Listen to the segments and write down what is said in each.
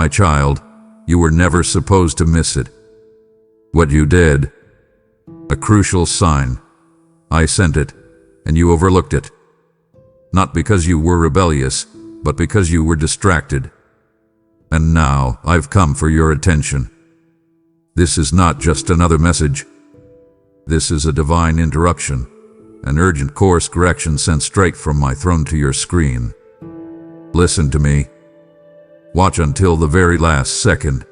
My child, you were never supposed to miss it. What you did, a crucial sign. I sent it, and you overlooked it. Not because you were rebellious, but because you were distracted. And now I've come for your attention. This is not just another message. This is a divine interruption, an urgent course correction sent straight from my throne to your screen. Listen to me. Watch until the very last second.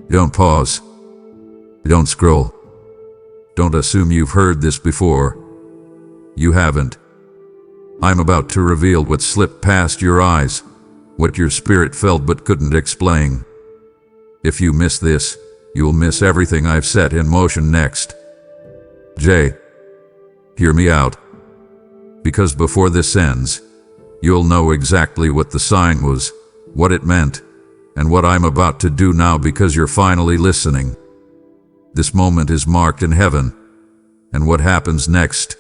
Don't pause. Don't scroll. Don't assume you've heard this before. You haven't. I'm about to reveal what slipped past your eyes, what your spirit felt but couldn't explain. If you miss this, you'll miss everything I've set in motion next. Jay, hear me out. Because before this ends, you'll know exactly what the sign was, what it meant, and what I'm about to do now because you're finally listening. This moment is marked in heaven, and what happens next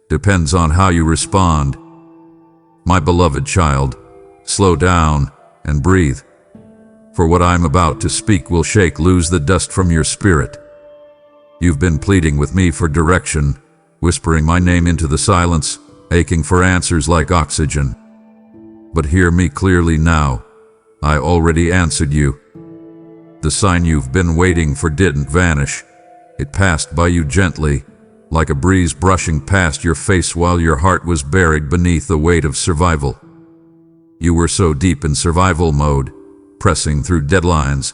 depends on how you respond. My beloved child, slow down and breathe, for what I'm about to speak will shake loose the dust from your spirit. You've been pleading with me for direction, whispering my name into the silence, aching for answers like oxygen. But hear me clearly now. I already answered you. The sign you've been waiting for didn't vanish. It passed by you gently, like a breeze brushing past your face while your heart was buried beneath the weight of survival. You were so deep in survival mode, pressing through deadlines,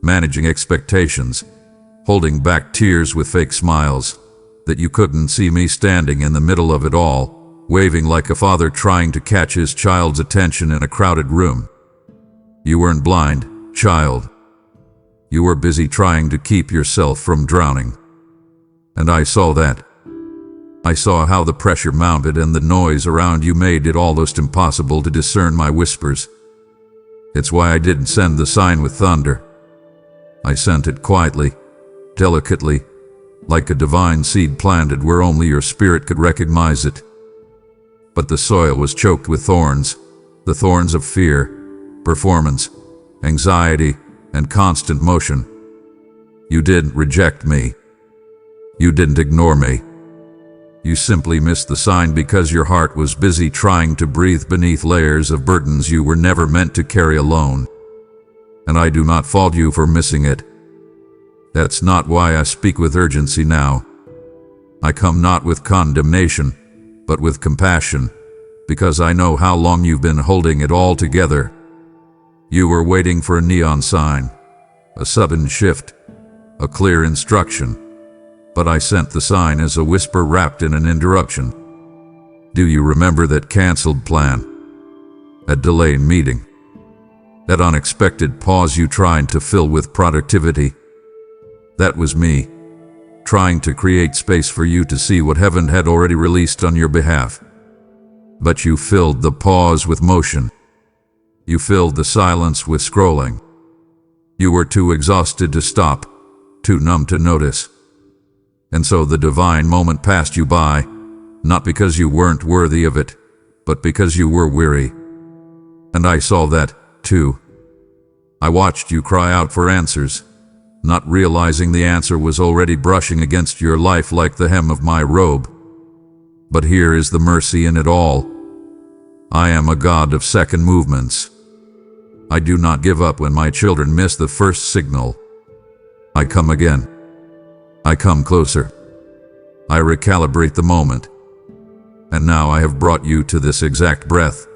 managing expectations, holding back tears with fake smiles, that you couldn't see me standing in the middle of it all, waving like a father trying to catch his child's attention in a crowded room. You weren't blind, child. You were busy trying to keep yourself from drowning. And I saw that. I saw how the pressure mounted and the noise around you made it almost impossible to discern my whispers. It's why I didn't send the sign with thunder. I sent it quietly, delicately, like a divine seed planted where only your spirit could recognize it. But the soil was choked with thorns, the thorns of fear, performance, anxiety, and constant motion. You didn't reject me. You didn't ignore me. You simply missed the sign because your heart was busy trying to breathe beneath layers of burdens you were never meant to carry alone. And I do not fault you for missing it. That's not why I speak with urgency now. I come not with condemnation, but with compassion, because I know how long you've been holding it all together. You were waiting for a neon sign, a sudden shift, a clear instruction, but I sent the sign as a whisper wrapped in an interruption. Do you remember that canceled plan? That delayed meeting? That unexpected pause you tried to fill with productivity? That was me, trying to create space for you to see what heaven had already released on your behalf. But you filled the pause with motion. You filled the silence with scrolling. You were too exhausted to stop, too numb to notice. And so the divine moment passed you by, not because you weren't worthy of it, but because you were weary. And I saw that, too. I watched you cry out for answers, not realizing the answer was already brushing against your life like the hem of my robe. But here is the mercy in it all. I am a God of second movements. I do not give up when my children miss the first signal. I come again. I come closer. I recalibrate the moment. And now I have brought you to this exact breath,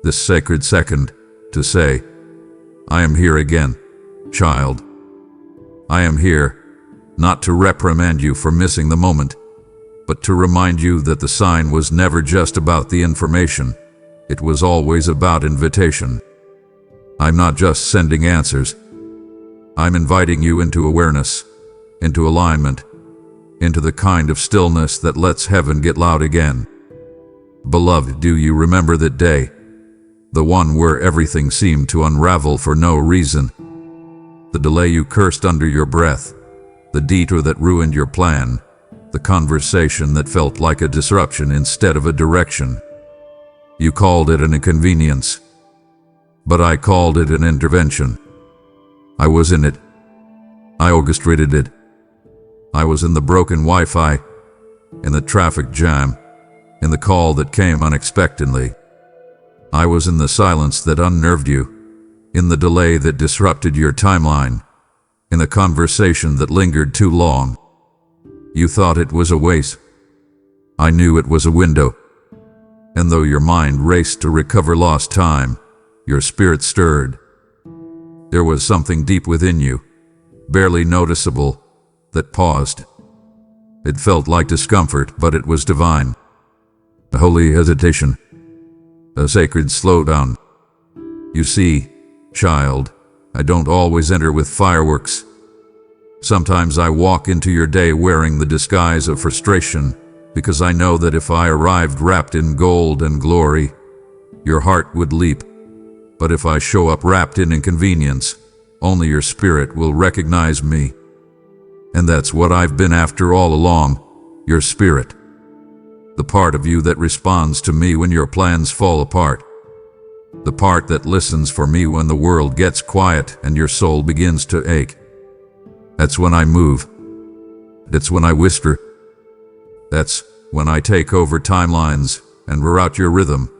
this sacred second, to say, I am here again, child. I am here, not to reprimand you for missing the moment, but to remind you that the sign was never just about the information. It was always about invitation. I'm not just sending answers. I'm inviting you into awareness, into alignment, into the kind of stillness that lets heaven get loud again. Beloved, do you remember that day? The one where everything seemed to unravel for no reason. The delay you cursed under your breath, the detour that ruined your plan, the conversation that felt like a disruption instead of a direction. You called it an inconvenience. But I called it an intervention. I was in it. I orchestrated it. I was in the broken Wi-Fi, in the traffic jam, in the call that came unexpectedly. I was in the silence that unnerved you, in the delay that disrupted your timeline, in the conversation that lingered too long. You thought it was a waste. I knew it was a window. And though your mind raced to recover lost time, your spirit stirred. There was something deep within you, barely noticeable, that paused. It felt like discomfort, but it was divine. A holy hesitation. A sacred slowdown. You see, child, I don't always enter with fireworks. Sometimes I walk into your day wearing the disguise of frustration, because I know that if I arrived wrapped in gold and glory, your heart would leap. But if I show up wrapped in inconvenience, only your spirit will recognize me. And that's what I've been after all along, your spirit. The part of you that responds to me when your plans fall apart. The part that listens for me when the world gets quiet and your soul begins to ache. That's when I move. That's when I whisper. That's when I take over timelines and reroute your rhythm,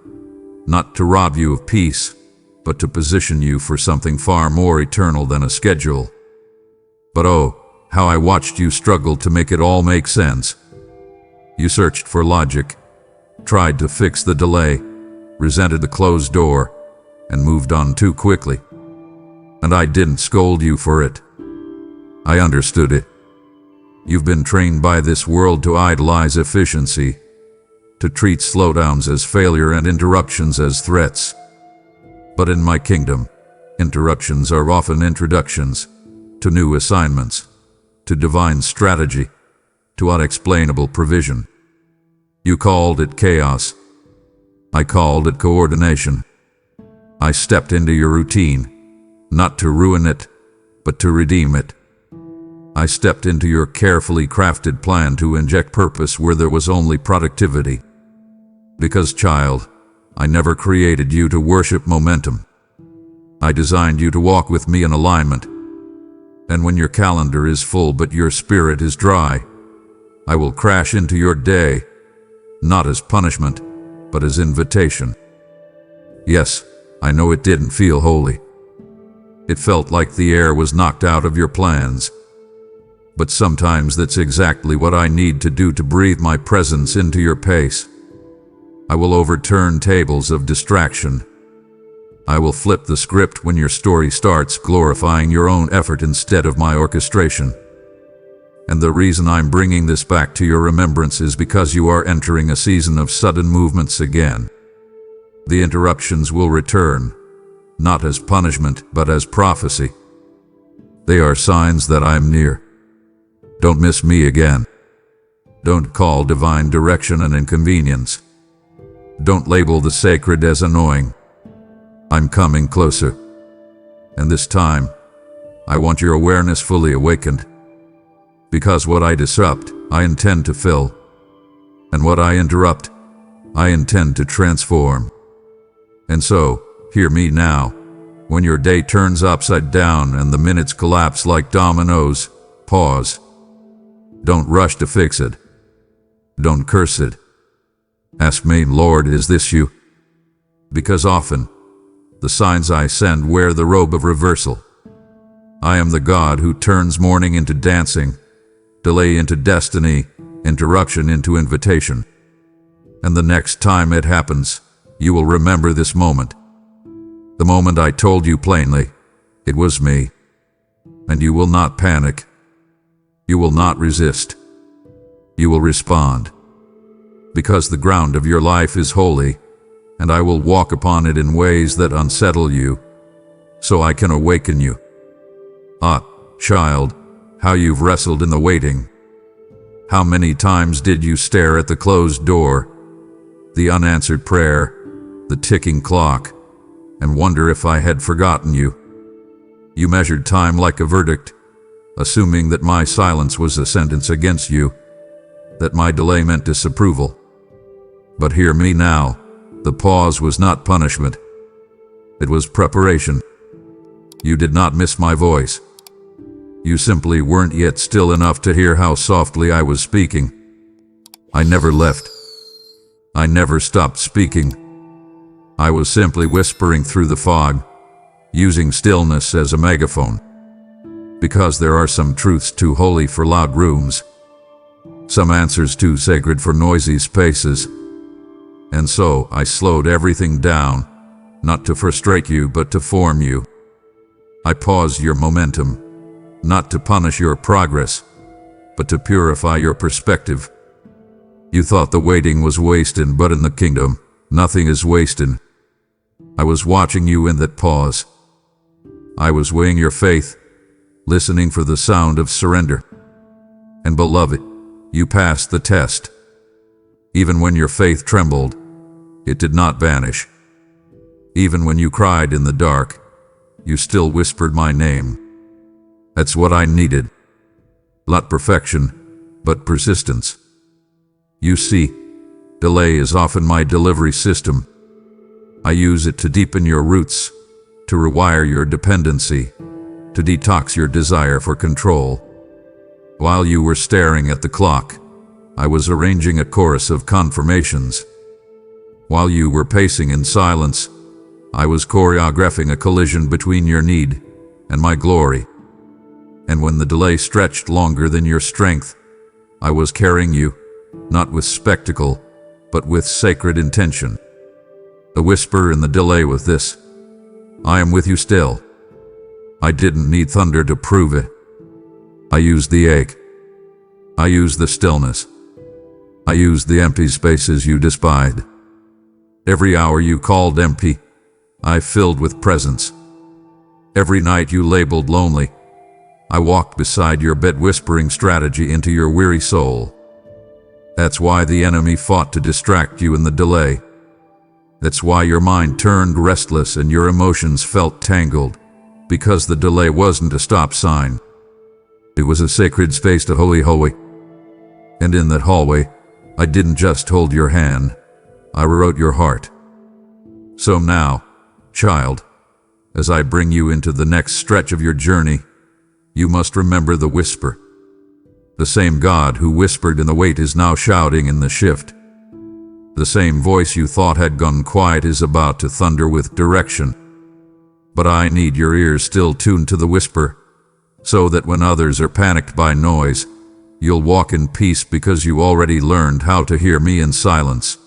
not to rob you of peace, but to position you for something far more eternal than a schedule. But oh, how I watched you struggle to make it all make sense. You searched for logic, tried to fix the delay, resented the closed door, and moved on too quickly. And I didn't scold you for it. I understood it. You've been trained by this world to idolize efficiency, to treat slowdowns as failure and interruptions as threats. But in my kingdom, interruptions are often introductions to new assignments, to divine strategy, to unexplainable provision. You called it chaos. I called it coordination. I stepped into your routine, not to ruin it, but to redeem it. I stepped into your carefully crafted plan to inject purpose where there was only productivity. Because, child, I never created you to worship momentum. I designed you to walk with me in alignment. And when your calendar is full but your spirit is dry, I will crash into your day, not as punishment, but as invitation. Yes, I know it didn't feel holy. It felt like the air was knocked out of your plans. But sometimes that's exactly what I need to do to breathe my presence into your pace. I will overturn tables of distraction. I will flip the script when your story starts glorifying your own effort instead of my orchestration. And the reason I'm bringing this back to your remembrance is because you are entering a season of sudden movements again. The interruptions will return, not as punishment, but as prophecy. They are signs that I'm near. Don't miss me again. Don't call divine direction an inconvenience. Don't label the sacred as annoying. I'm coming closer. And this time, I want your awareness fully awakened. Because what I disrupt, I intend to fill. And what I interrupt, I intend to transform. And so, hear me now. When your day turns upside down and the minutes collapse like dominoes, pause. Don't rush to fix it. Don't curse it. Ask me, Lord, is this you? Because often, the signs I send wear the robe of reversal. I am the God who turns mourning into dancing, delay into destiny, interruption into invitation. And the next time it happens, you will remember this moment. The moment I told you plainly, it was me. And you will not panic. You will not resist. You will respond. Because the ground of your life is holy, and I will walk upon it in ways that unsettle you, so I can awaken you. Ah, child, how you've wrestled in the waiting. How many times did you stare at the closed door, the unanswered prayer, the ticking clock, and wonder if I had forgotten you? You measured time like a verdict, assuming that my silence was a sentence against you, that my delay meant disapproval. But hear me now, the pause was not punishment. It was preparation. You did not miss my voice. You simply weren't yet still enough to hear how softly I was speaking. I never left. I never stopped speaking. I was simply whispering through the fog, using stillness as a megaphone. Because there are some truths too holy for loud rooms, some answers too sacred for noisy spaces. And so I slowed everything down, not to frustrate you, but to form you. I paused your momentum, not to punish your progress, but to purify your perspective. You thought the waiting was wasted, but in the kingdom, nothing is wasted. I was watching you in that pause. I was weighing your faith, listening for the sound of surrender. And beloved, you passed the test. Even when your faith trembled, it did not vanish. Even when you cried in the dark, you still whispered my name. That's what I needed. Not perfection, but persistence. You see, delay is often my delivery system. I use it to deepen your roots, to rewire your dependency, to detox your desire for control. While you were staring at the clock, I was arranging a chorus of confirmations. While you were pacing in silence, I was choreographing a collision between your need and my glory. And when the delay stretched longer than your strength, I was carrying you, not with spectacle, but with sacred intention. The whisper in the delay was this: I am with you still. I didn't need thunder to prove it. I used the ache. I used the stillness. I used the empty spaces you despised. Every hour you called empty, I filled with presence. Every night you labeled lonely, I walked beside your bed whispering strategy into your weary soul. That's why the enemy fought to distract you in the delay. That's why your mind turned restless and your emotions felt tangled, because the delay wasn't a stop sign. It was a sacred space to holy. And in that hallway, I didn't just hold your hand, I wrote your heart. So now, child, as I bring you into the next stretch of your journey, you must remember the whisper. The same God who whispered in the wait is now shouting in the shift. The same voice you thought had gone quiet is about to thunder with direction. But I need your ears still tuned to the whisper, so that when others are panicked by noise, you'll walk in peace because you already learned how to hear me in silence.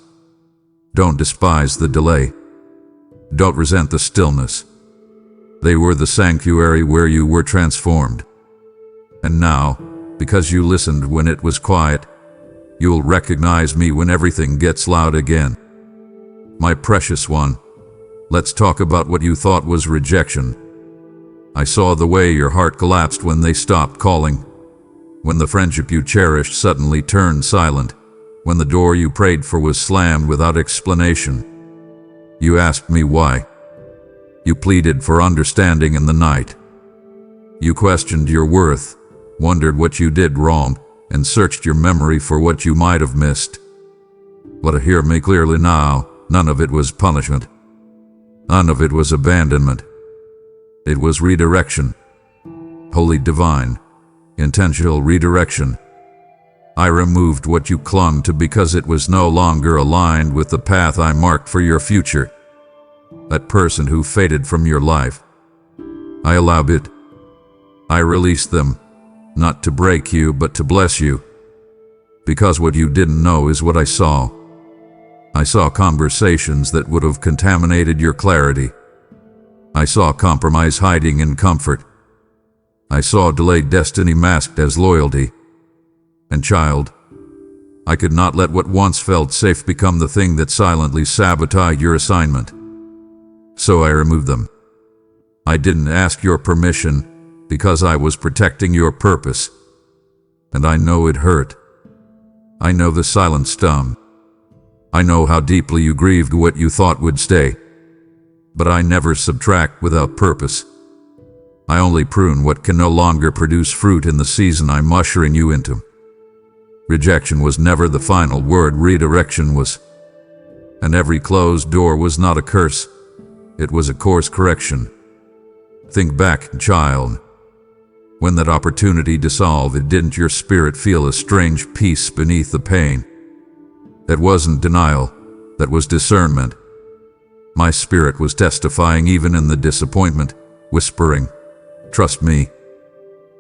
Don't despise the delay. Don't resent the stillness. They were the sanctuary where you were transformed. And now, because you listened when it was quiet, you'll recognize me when everything gets loud again. My precious one, let's talk about what you thought was rejection. I saw the way your heart collapsed when they stopped calling, when the friendship you cherished suddenly turned silent, when the door you prayed for was slammed without explanation. You asked me why. You pleaded for understanding in the night. You questioned your worth, wondered what you did wrong, and searched your memory for what you might have missed. But hear me clearly now, none of it was punishment. None of it was abandonment. It was redirection. Holy divine, intentional redirection. I removed what you clung to because it was no longer aligned with the path I marked for your future. That person who faded from your life, I allowed it. I released them, not to break you, but to bless you. Because what you didn't know is what I saw. I saw conversations that would have contaminated your clarity. I saw compromise hiding in comfort. I saw delayed destiny masked as loyalty. And child, I could not let what once felt safe become the thing that silently sabotaged your assignment. So I removed them. I didn't ask your permission because I was protecting your purpose. And I know it hurt. I know the silent stung. I know how deeply you grieved what you thought would stay. But I never subtract without purpose. I only prune what can no longer produce fruit in the season I'm ushering you into. Rejection was never the final word, redirection was. And every closed door was not a curse. It was a course correction. Think back, child. When that opportunity dissolved, didn't your spirit feel a strange peace beneath the pain? That wasn't denial, that was discernment. My spirit was testifying even in the disappointment, whispering, "Trust me.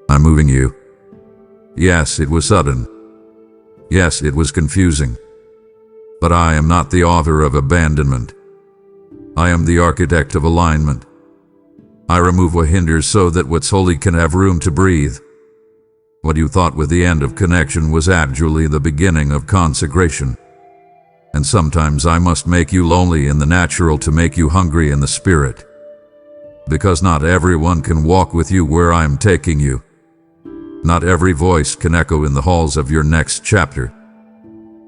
I'm moving you." Yes, it was sudden. Yes, it was confusing. But I am not the author of abandonment. I am the architect of alignment. I remove what hinders so that what's holy can have room to breathe. What you thought was the end of connection was actually the beginning of consecration. And sometimes I must make you lonely in the natural to make you hungry in the spirit. Because not everyone can walk with you where I am taking you. Not every voice can echo in the halls of your next chapter.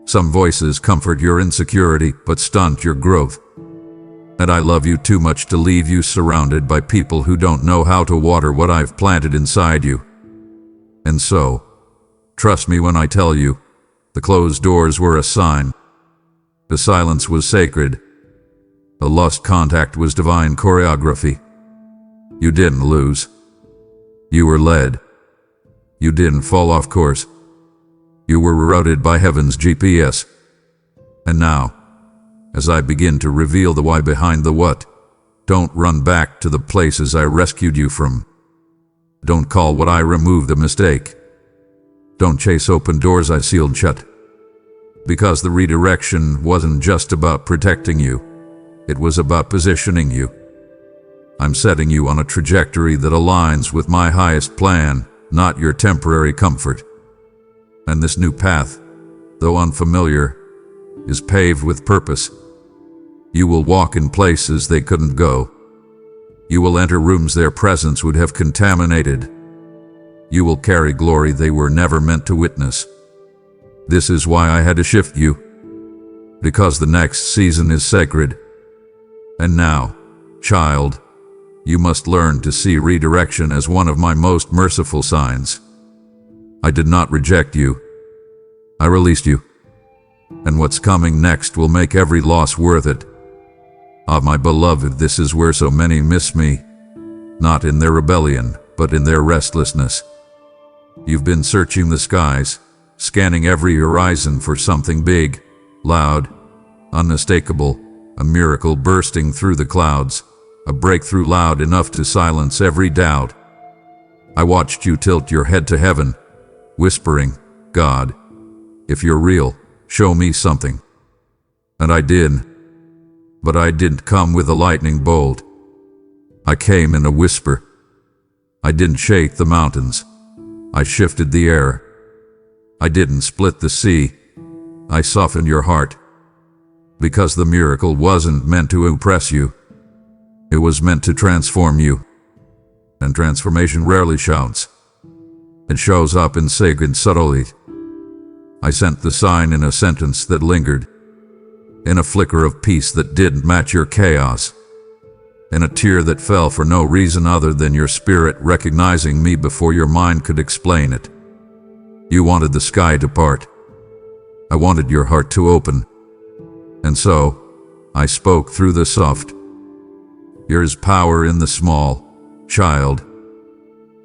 Some voices comfort your insecurity but stunt your growth. And I love you too much to leave you surrounded by people who don't know how to water what I've planted inside you. And so, trust me when I tell you, the closed doors were a sign. The silence was sacred. The lost contact was divine choreography. You didn't lose. You were led. You didn't fall off course. You were routed by heaven's GPS. And now, as I begin to reveal the why behind the what, don't run back to the places I rescued you from. Don't call what I removed a mistake. Don't chase open doors I sealed shut. Because the redirection wasn't just about protecting you, it was about positioning you. I'm setting you on a trajectory that aligns with my highest plan, not your temporary comfort. And this new path, though unfamiliar, is paved with purpose. You will walk in places they couldn't go. You will enter rooms their presence would have contaminated. You will carry glory they were never meant to witness. This is why I had to shift you. Because the next season is sacred. And now, child, you must learn to see redirection as one of my most merciful signs. I did not reject you. I released you. And what's coming next will make every loss worth it. Ah, my beloved, this is where so many miss me. Not in their rebellion, but in their restlessness. You've been searching the skies, scanning every horizon for something big, loud, unmistakable, a miracle bursting through the clouds, a breakthrough loud enough to silence every doubt. I watched you tilt your head to heaven, whispering, "God, if you're real, show me something." And I did. But I didn't come with a lightning bolt. I came in a whisper. I didn't shake the mountains. I shifted the air. I didn't split the sea. I softened your heart. Because the miracle wasn't meant to impress you. It was meant to transform you. And transformation rarely shouts. It shows up in sacred subtlety. I sent the sign in a sentence that lingered. In a flicker of peace that didn't match your chaos. In a tear that fell for no reason other than your spirit recognizing me before your mind could explain it. You wanted the sky to part. I wanted your heart to open. And so, I spoke through the soft. There is power in the small, child.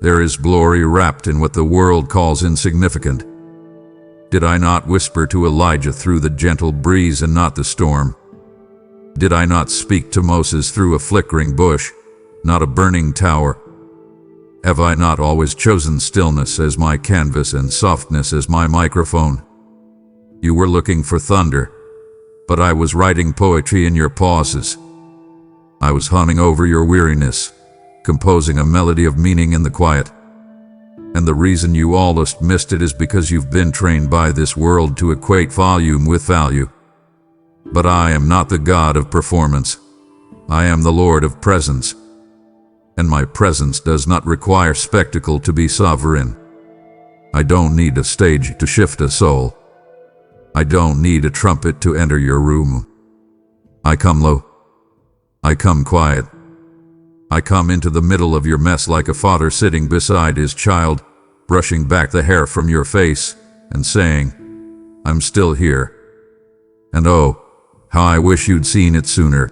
There is glory wrapped in what the world calls insignificant. Did I not whisper to Elijah through the gentle breeze and not the storm? Did I not speak to Moses through a flickering bush, not a burning tower? Have I not always chosen stillness as my canvas and softness as my microphone? You were looking for thunder, but I was writing poetry in your pauses. I was humming over your weariness, composing a melody of meaning in the quiet. And the reason you almost missed it is because you've been trained by this world to equate volume with value. But I am not the God of performance. I am the Lord of presence. And my presence does not require spectacle to be sovereign. I don't need a stage to shift a soul. I don't need a trumpet to enter your room. I come low. I come quiet. I come into the middle of your mess like a father sitting beside his child, brushing back the hair from your face and saying, "I'm still here. And oh, how I wish you'd seen it sooner."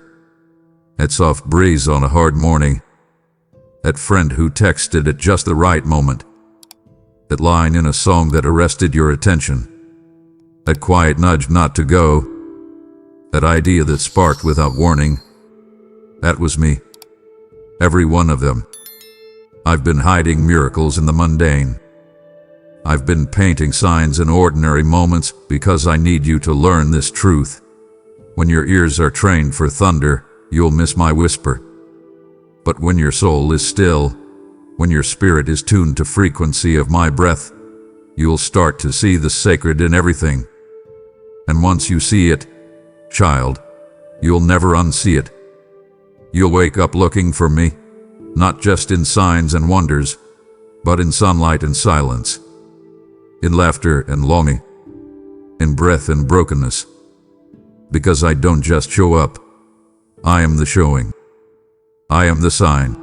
That soft breeze on a hard morning. That friend who texted at just the right moment. That line in a song that arrested your attention. That quiet nudge not to go. That idea that sparked without warning. That was me. Every one of them. I've been hiding miracles in the mundane. I've been painting signs in ordinary moments because I need you to learn this truth. When your ears are trained for thunder, you'll miss my whisper. But when your soul is still, when your spirit is tuned to frequency of my breath, you'll start to see the sacred in everything. And once you see it, child, you'll never unsee it. You'll wake up looking for me, not just in signs and wonders, but in sunlight and silence, in laughter and longing, in breath and brokenness. Because I don't just show up, I am the showing. I am the sign.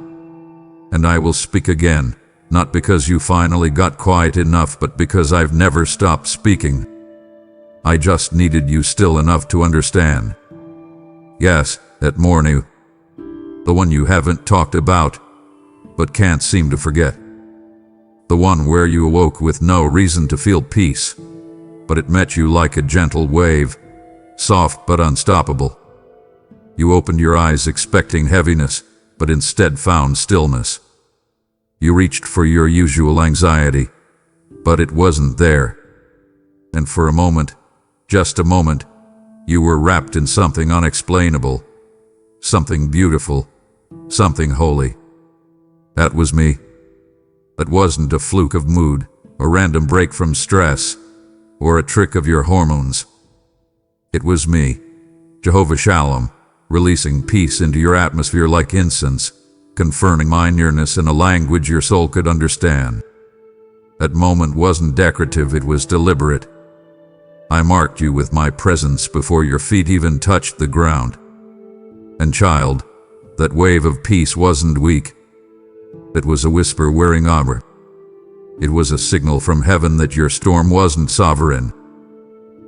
And I will speak again, not because you finally got quiet enough, but because I've never stopped speaking. I just needed you still enough to understand. Yes, that morning, the one you haven't talked about, but can't seem to forget. The one where you awoke with no reason to feel peace, but it met you like a gentle wave, soft but unstoppable. You opened your eyes expecting heaviness, but instead found stillness. You reached for your usual anxiety, but it wasn't there. And for a moment, just a moment, you were wrapped in something unexplainable, something beautiful, something holy. That was me. That wasn't a fluke of mood, a random break from stress, or a trick of your hormones. It was me, Jehovah Shalom, releasing peace into your atmosphere like incense, confirming my nearness in a language your soul could understand. That moment wasn't decorative, it was deliberate. I marked you with my presence before your feet even touched the ground. And child, that wave of peace wasn't weak. It was a whisper wearing armor. It was a signal from heaven that your storm wasn't sovereign.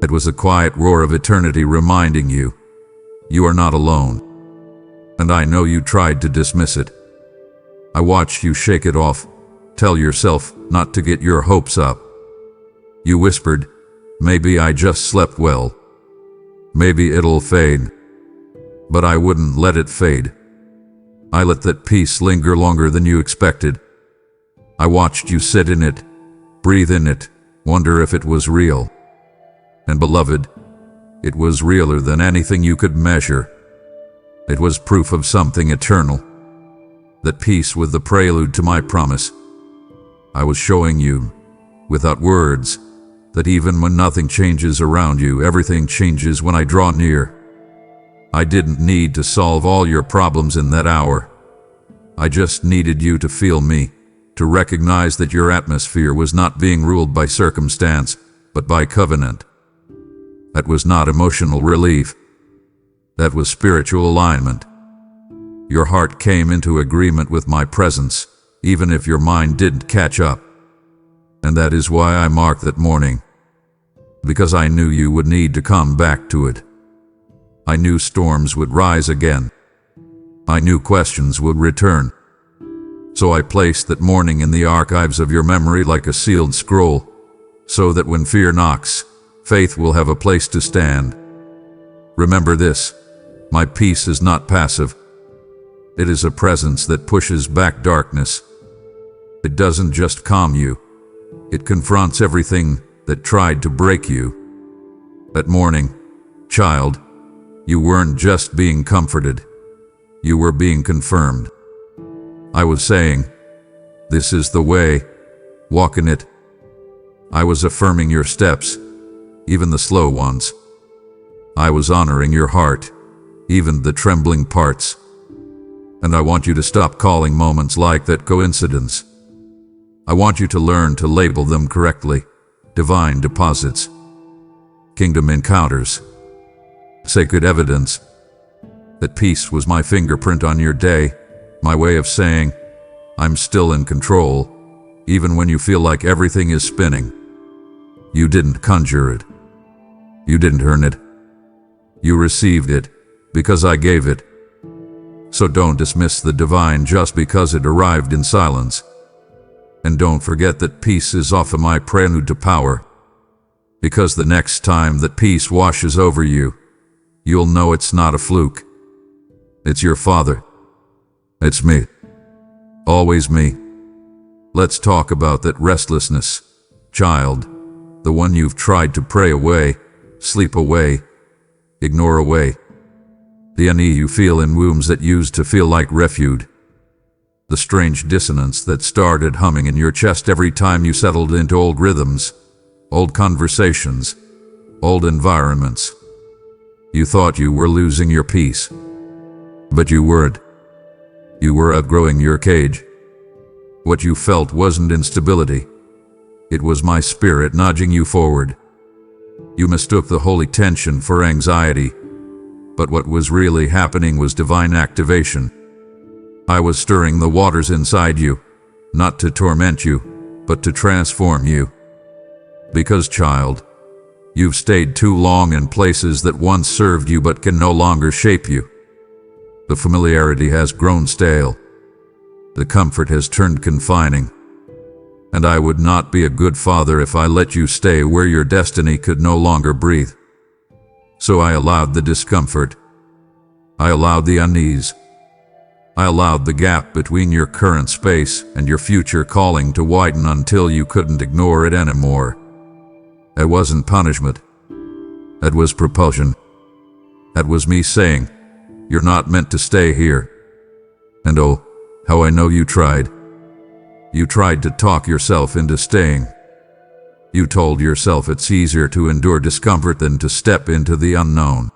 It was a quiet roar of eternity reminding you, you are not alone. And I know you tried to dismiss it. I watched you shake it off, tell yourself not to get your hopes up. You whispered, maybe I just slept well. Maybe it'll fade. But I wouldn't let it fade. I let that peace linger longer than you expected. I watched you sit in it, breathe in it, wonder if it was real. And beloved, it was realer than anything you could measure. It was proof of something eternal. That peace was the prelude to my promise. I was showing you, without words, that even when nothing changes around you, everything changes when I draw near. I didn't need to solve all your problems in that hour. I just needed you to feel me, to recognize that your atmosphere was not being ruled by circumstance, but by covenant. That was not emotional relief. That was spiritual alignment. Your heart came into agreement with my presence, even if your mind didn't catch up. And that is why I marked that morning. Because I knew you would need to come back to it. I knew storms would rise again. I knew questions would return. So I placed that morning in the archives of your memory like a sealed scroll, so that when fear knocks, faith will have a place to stand. Remember this, my peace is not passive. It is a presence that pushes back darkness. It doesn't just calm you. It confronts everything that tried to break you. That morning, child, you weren't just being comforted. You were being confirmed. I was saying, this is the way, walk in it. I was affirming your steps, even the slow ones. I was honoring your heart, even the trembling parts. And I want you to stop calling moments like that coincidence. I want you to learn to label them correctly. Divine deposits, kingdom encounters, sacred evidence. That peace was my fingerprint on your day, my way of saying, I'm still in control, even when you feel like everything is spinning. You didn't conjure it. You didn't earn it. You received it, because I gave it. So don't dismiss the divine just because it arrived in silence. And don't forget that peace is often my prelude to power. Because the next time that peace washes over you, you'll know it's not a fluke. It's your Father. It's me. Always me. Let's talk about that restlessness, child. The one you've tried to pray away, sleep away, ignore away. The unease you feel in wombs that used to feel like refuge. The strange dissonance that started humming in your chest every time you settled into old rhythms, old conversations, old environments. You thought you were losing your peace. But you weren't. You were outgrowing your cage. What you felt wasn't instability. It was my spirit nudging you forward. You mistook the holy tension for anxiety. But what was really happening was divine activation. I was stirring the waters inside you, not to torment you, but to transform you. Because, child, you've stayed too long in places that once served you but can no longer shape you. The familiarity has grown stale. The comfort has turned confining. And I would not be a good father if I let you stay where your destiny could no longer breathe. So I allowed the discomfort. I allowed the unease. I allowed the gap between your current space and your future calling to widen until you couldn't ignore it anymore. That wasn't punishment. That was propulsion. That was me saying, you're not meant to stay here. And oh, how I know you tried. You tried to talk yourself into staying. You told yourself it's easier to endure discomfort than to step into the unknown.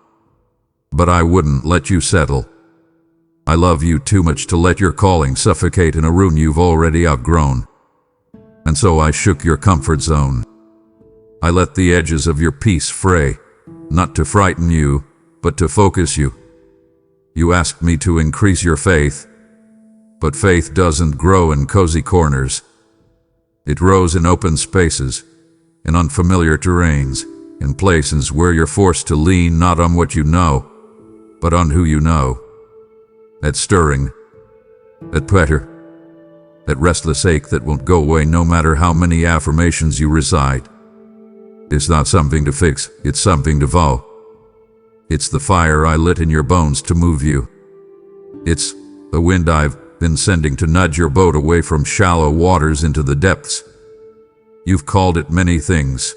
But I wouldn't let you settle. I love you too much to let your calling suffocate in a room you've already outgrown. And so I shook your comfort zone. I let the edges of your peace fray, not to frighten you, but to focus you. You asked me to increase your faith, but faith doesn't grow in cozy corners. It grows in open spaces, in unfamiliar terrains, in places where you're forced to lean not on what you know, but on who you know. That stirring, that pressure, that restless ache that won't go away no matter how many affirmations you recite. It's not something to fix, it's something to vow. It's the fire I lit in your bones to move you. It's the wind I've been sending to nudge your boat away from shallow waters into the depths. You've called it many things: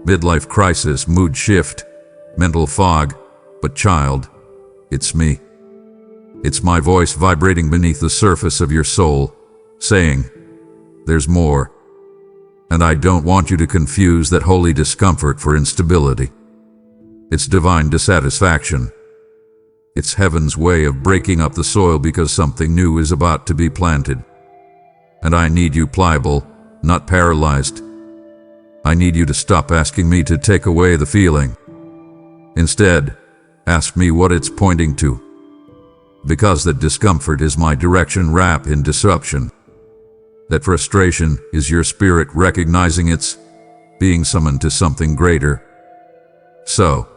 midlife crisis, mood shift, mental fog, but child, it's me. It's my voice vibrating beneath the surface of your soul, saying, there's more. And I don't want you to confuse that holy discomfort for instability. It's divine dissatisfaction. It's heaven's way of breaking up the soil because something new is about to be planted. And I need you pliable, not paralyzed. I need you to stop asking me to take away the feeling. Instead, ask me what it's pointing to. Because that discomfort is my direction wrapped in disruption. That frustration is your spirit recognizing it's being summoned to something greater. So,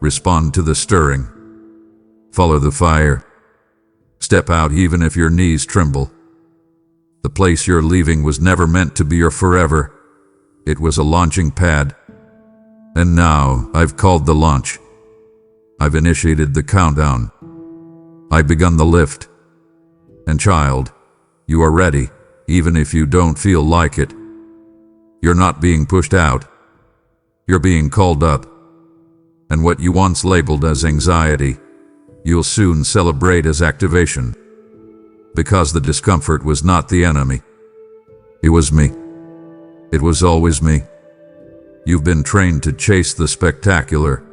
respond to the stirring. Follow the fire. Step out even if your knees tremble. The place you're leaving was never meant to be your forever. It was a launching pad. And now I've called the launch. I've initiated the countdown. I've begun the lift. And child, you are ready, even if you don't feel like it. You're not being pushed out. You're being called up. And what you once labeled as anxiety, you'll soon celebrate as activation. Because the discomfort was not the enemy. It was me. It was always me. You've been trained to chase the spectacular,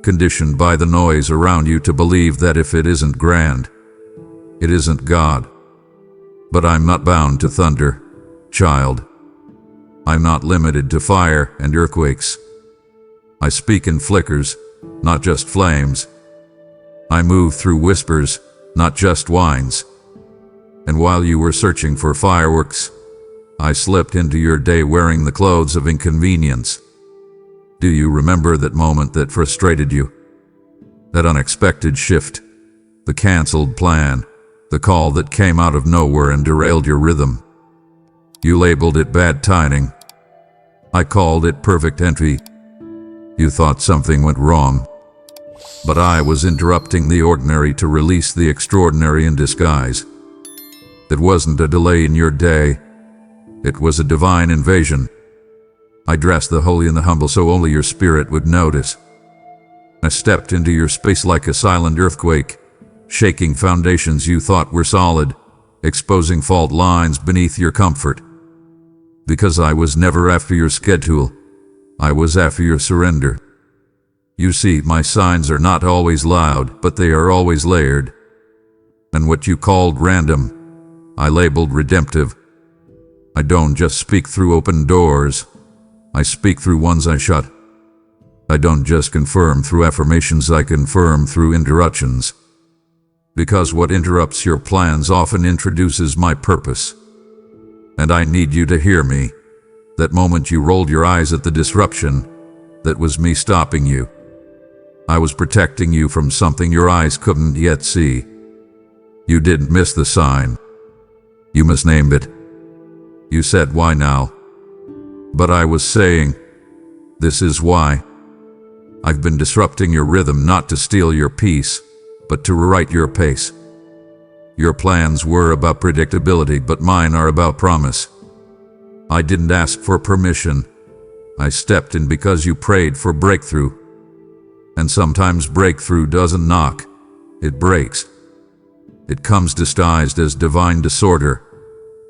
conditioned by the noise around you to believe that if it isn't grand, it isn't God. But I'm not bound to thunder, child. I'm not limited to fire and earthquakes. I speak in flickers, not just flames. I move through whispers, not just whines. And while you were searching for fireworks, I slipped into your day wearing the clothes of inconvenience. Do you remember that moment that frustrated you? That unexpected shift? the canceled plan, the call that came out of nowhere and derailed your rhythm. You labeled it bad timing. I called it perfect entry. You thought something went wrong. But I was interrupting the ordinary to release the extraordinary in disguise. It wasn't a delay in your day. It was a divine invasion. I dressed the holy in the humble so only your spirit would notice. I stepped into your space like a silent earthquake, shaking foundations you thought were solid, exposing fault lines beneath your comfort. Because I was never after your schedule, I was after your surrender. You see, my signs are not always loud, but they are always layered. And what you called random, I labeled redemptive. I don't just speak through open doors, I speak through ones I shut. I don't just confirm through affirmations, I confirm through interruptions. Because what interrupts your plans often introduces my purpose. And I need you to hear me. That moment you rolled your eyes at the disruption, that was me stopping you. I was protecting you from something your eyes couldn't yet see. You didn't miss the sign. You misnamed it. You said, "Why now?" But I was saying, this is why. I've been disrupting your rhythm not to steal your peace, but to rewrite your pace. Your plans were about predictability, but mine are about promise. I didn't ask for permission. I stepped in because you prayed for breakthrough. And sometimes breakthrough doesn't knock, it breaks. It comes disguised as divine disorder,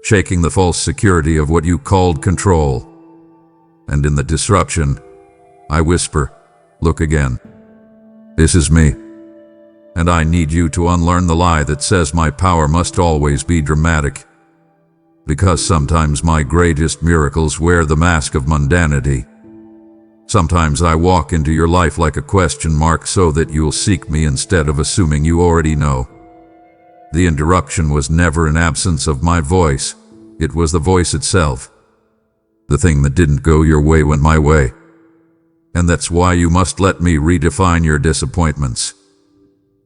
shaking the false security of what you called control. And in the disruption, I whisper, look again. This is me. And I need you to unlearn the lie that says my power must always be dramatic. Because sometimes my greatest miracles wear the mask of mundanity. Sometimes I walk into your life like a question mark so that you'll seek me instead of assuming you already know. The interruption was never an absence of my voice. It was the voice itself. The thing that didn't go your way went my way. And that's why you must let me redefine your disappointments.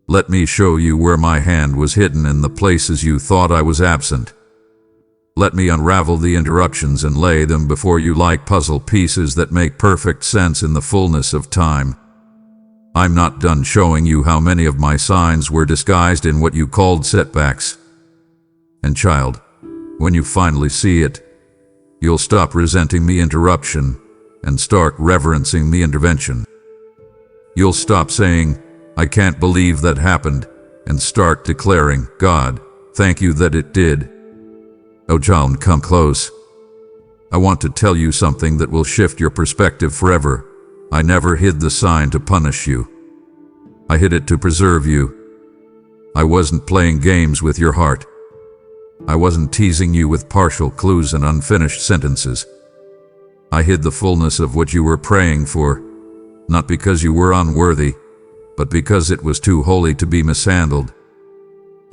Let me show you where my hand was hidden in the places you thought I was absent. Let me unravel the interruptions and lay them before you like puzzle pieces that make perfect sense in the fullness of time. I'm not done showing you how many of my signs were disguised in what you called setbacks. And child, when you finally see it, you'll stop resenting the interruption and start reverencing the intervention. You'll stop saying, I can't believe that happened, and start declaring, God, thank you that it did. Oh child, come close. I want to tell you something that will shift your perspective forever. I never hid the sign to punish you. I hid it to preserve you. I wasn't playing games with your heart. I wasn't teasing you with partial clues and unfinished sentences. I hid the fullness of what you were praying for, not because you were unworthy, but because it was too holy to be mishandled.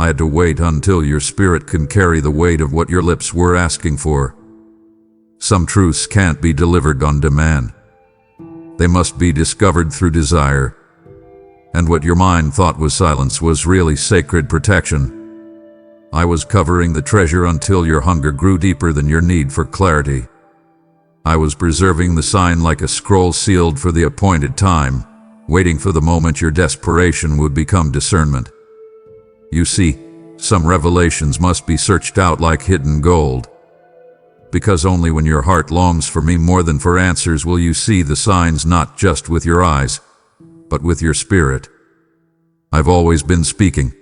I had to wait until your spirit can carry the weight of what your lips were asking for. Some truths can't be delivered on demand. They must be discovered through desire. And what your mind thought was silence was really sacred protection. I was covering the treasure until your hunger grew deeper than your need for clarity. I was preserving the sign like a scroll sealed for the appointed time, waiting for the moment your desperation would become discernment. You see, some revelations must be searched out like hidden gold. Because only when your heart longs for me more than for answers will you see the signs not just with your eyes, but with your spirit. I've always been speaking.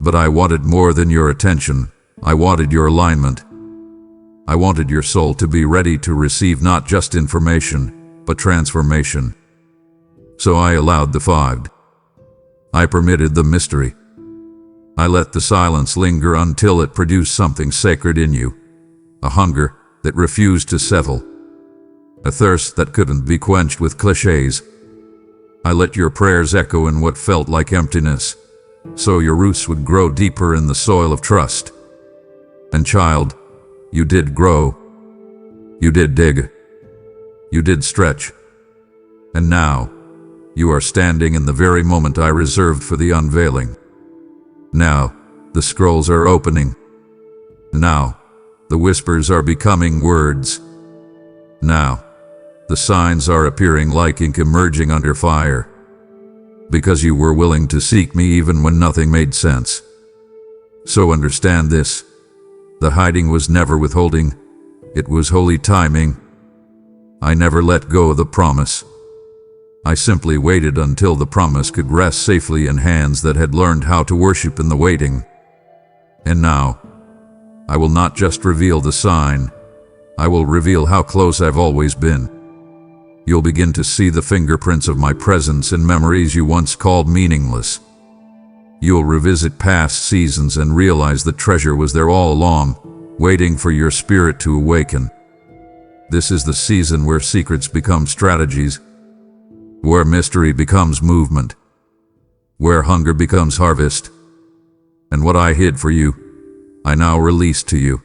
But I wanted more than your attention. I wanted your alignment. I wanted your soul to be ready to receive not just information, but transformation. So I allowed the fog. I permitted the mystery. I let the silence linger until it produced something sacred in you. A hunger that refused to settle. A thirst that couldn't be quenched with cliches. I let your prayers echo in what felt like emptiness, so your roots would grow deeper in the soil of trust. And child, you did grow. You did dig. You did stretch. And now, you are standing in the very moment I reserved for the unveiling. Now, the scrolls are opening. Now, the whispers are becoming words. Now, the signs are appearing like ink emerging under fire. Because you were willing to seek me even when nothing made sense. So understand this. The hiding was never withholding. It was holy timing. I never let go of the promise. I simply waited until the promise could rest safely in hands that had learned how to worship in the waiting. And now, I will not just reveal the sign. I will reveal how close I've always been. You'll begin to see the fingerprints of my presence in memories you once called meaningless. You'll revisit past seasons and realize the treasure was there all along, waiting for your spirit to awaken. This is the season where secrets become strategies, where mystery becomes movement, where hunger becomes harvest. And what I hid for you, I now release to you.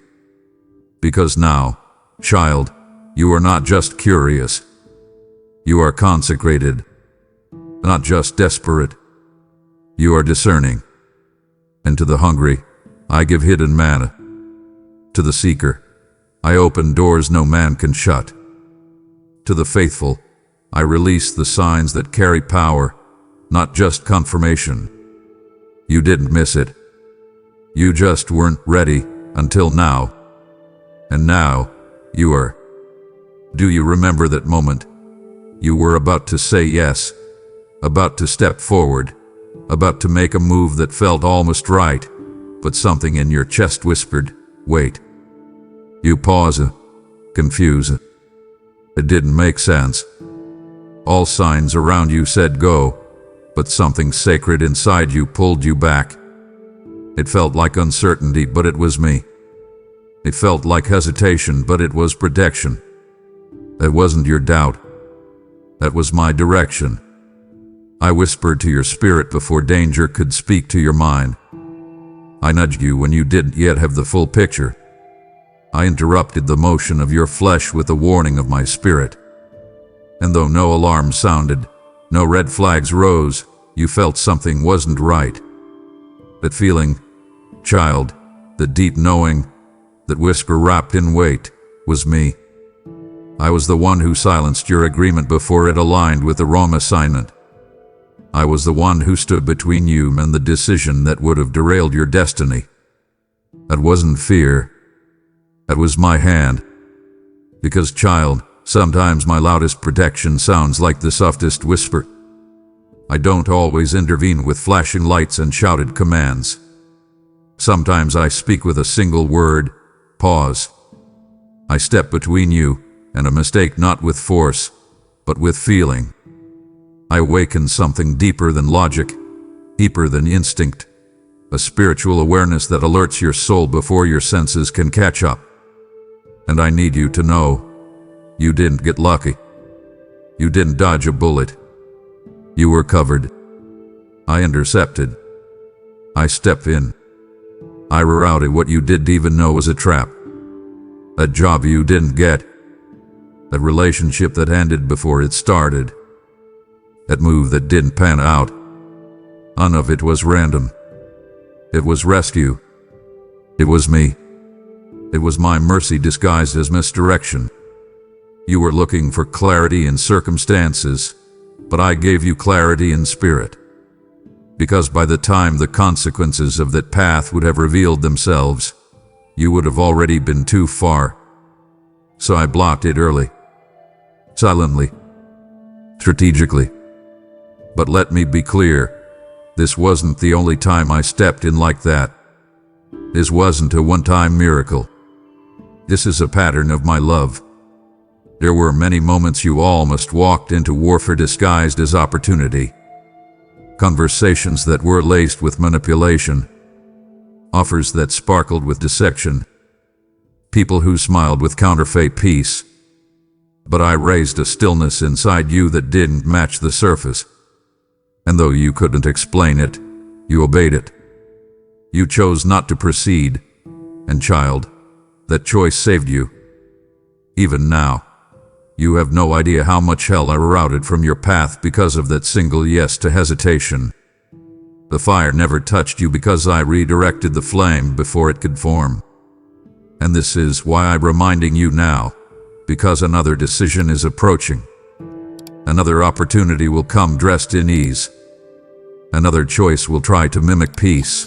Because now, child, you are not just curious. You are consecrated, not just desperate. You are discerning. And to the hungry, I give hidden manna. To the seeker, I open doors no man can shut. To the faithful, I release the signs that carry power, not just confirmation. You didn't miss it. You just weren't ready until now. And now, you are. Do you remember that moment? You were about to say yes, about to step forward, about to make a move that felt almost right, but something in your chest whispered, wait. You pause, confused. It didn't make sense. All signs around you said go, but something sacred inside you pulled you back. It felt like uncertainty, but it was me. It felt like hesitation, but it was protection. That wasn't your doubt. That was my direction. I whispered to your spirit before danger could speak to your mind. I nudged you when you didn't yet have the full picture. I interrupted the motion of your flesh with a warning of my spirit. And though no alarm sounded, no red flags rose, you felt something wasn't right. That feeling, child, the deep knowing, that whisper wrapped in weight, was me. I was the one who silenced your agreement before it aligned with the wrong assignment. I was the one who stood between you and the decision that would have derailed your destiny. That wasn't fear. That was my hand. Because, child, sometimes my loudest protection sounds like the softest whisper. I don't always intervene with flashing lights and shouted commands. Sometimes I speak with a single word, pause. I step between you and a mistake, not with force, but with feeling. I awaken something deeper than logic, deeper than instinct, a spiritual awareness that alerts your soul before your senses can catch up. And I need you to know, you didn't get lucky. You didn't dodge a bullet. You were covered. I intercepted. I stepped in. I rerouted what you didn't even know was a trap. That job you didn't get. That relationship that ended before it started. That move that didn't pan out. None of it was random. It was rescue. It was me. It was my mercy disguised as misdirection. You were looking for clarity in circumstances, but I gave you clarity in spirit. Because by the time the consequences of that path would have revealed themselves, you would have already been too far. So I blocked it early. Silently. Strategically. But let me be clear, this wasn't the only time I stepped in like that. This wasn't a one-time miracle. This is a pattern of my love. There were many moments you almost walked into warfare disguised as opportunity. Conversations that were laced with manipulation. Offers that sparkled with deception. People who smiled with counterfeit peace. But I raised a stillness inside you that didn't match the surface. And though you couldn't explain it, you obeyed it. You chose not to proceed. And child, that choice saved you. Even now, you have no idea how much hell I routed from your path because of that single yes to hesitation. The fire never touched you because I redirected the flame before it could form. And this is why I'm reminding you now, because another decision is approaching. Another opportunity will come dressed in ease. Another choice will try to mimic peace.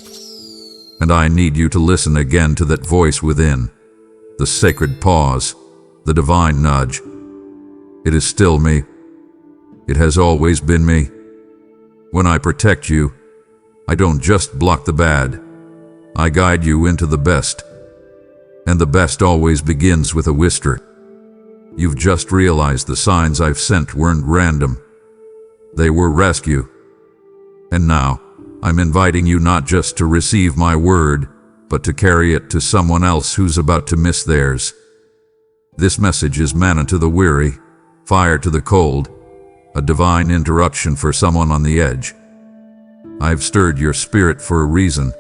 And I need you to listen again to that voice within, the sacred pause, the divine nudge. It is still me. It has always been me. When I protect you, I don't just block the bad. I guide you into the best. And the best always begins with a whisper. You've just realized the signs I've sent weren't random. They were rescue. And now, I'm inviting you not just to receive my word, but to carry it to someone else who's about to miss theirs. This message is manna to the weary, fire to the cold, a divine interruption for someone on the edge. I've stirred your spirit for a reason,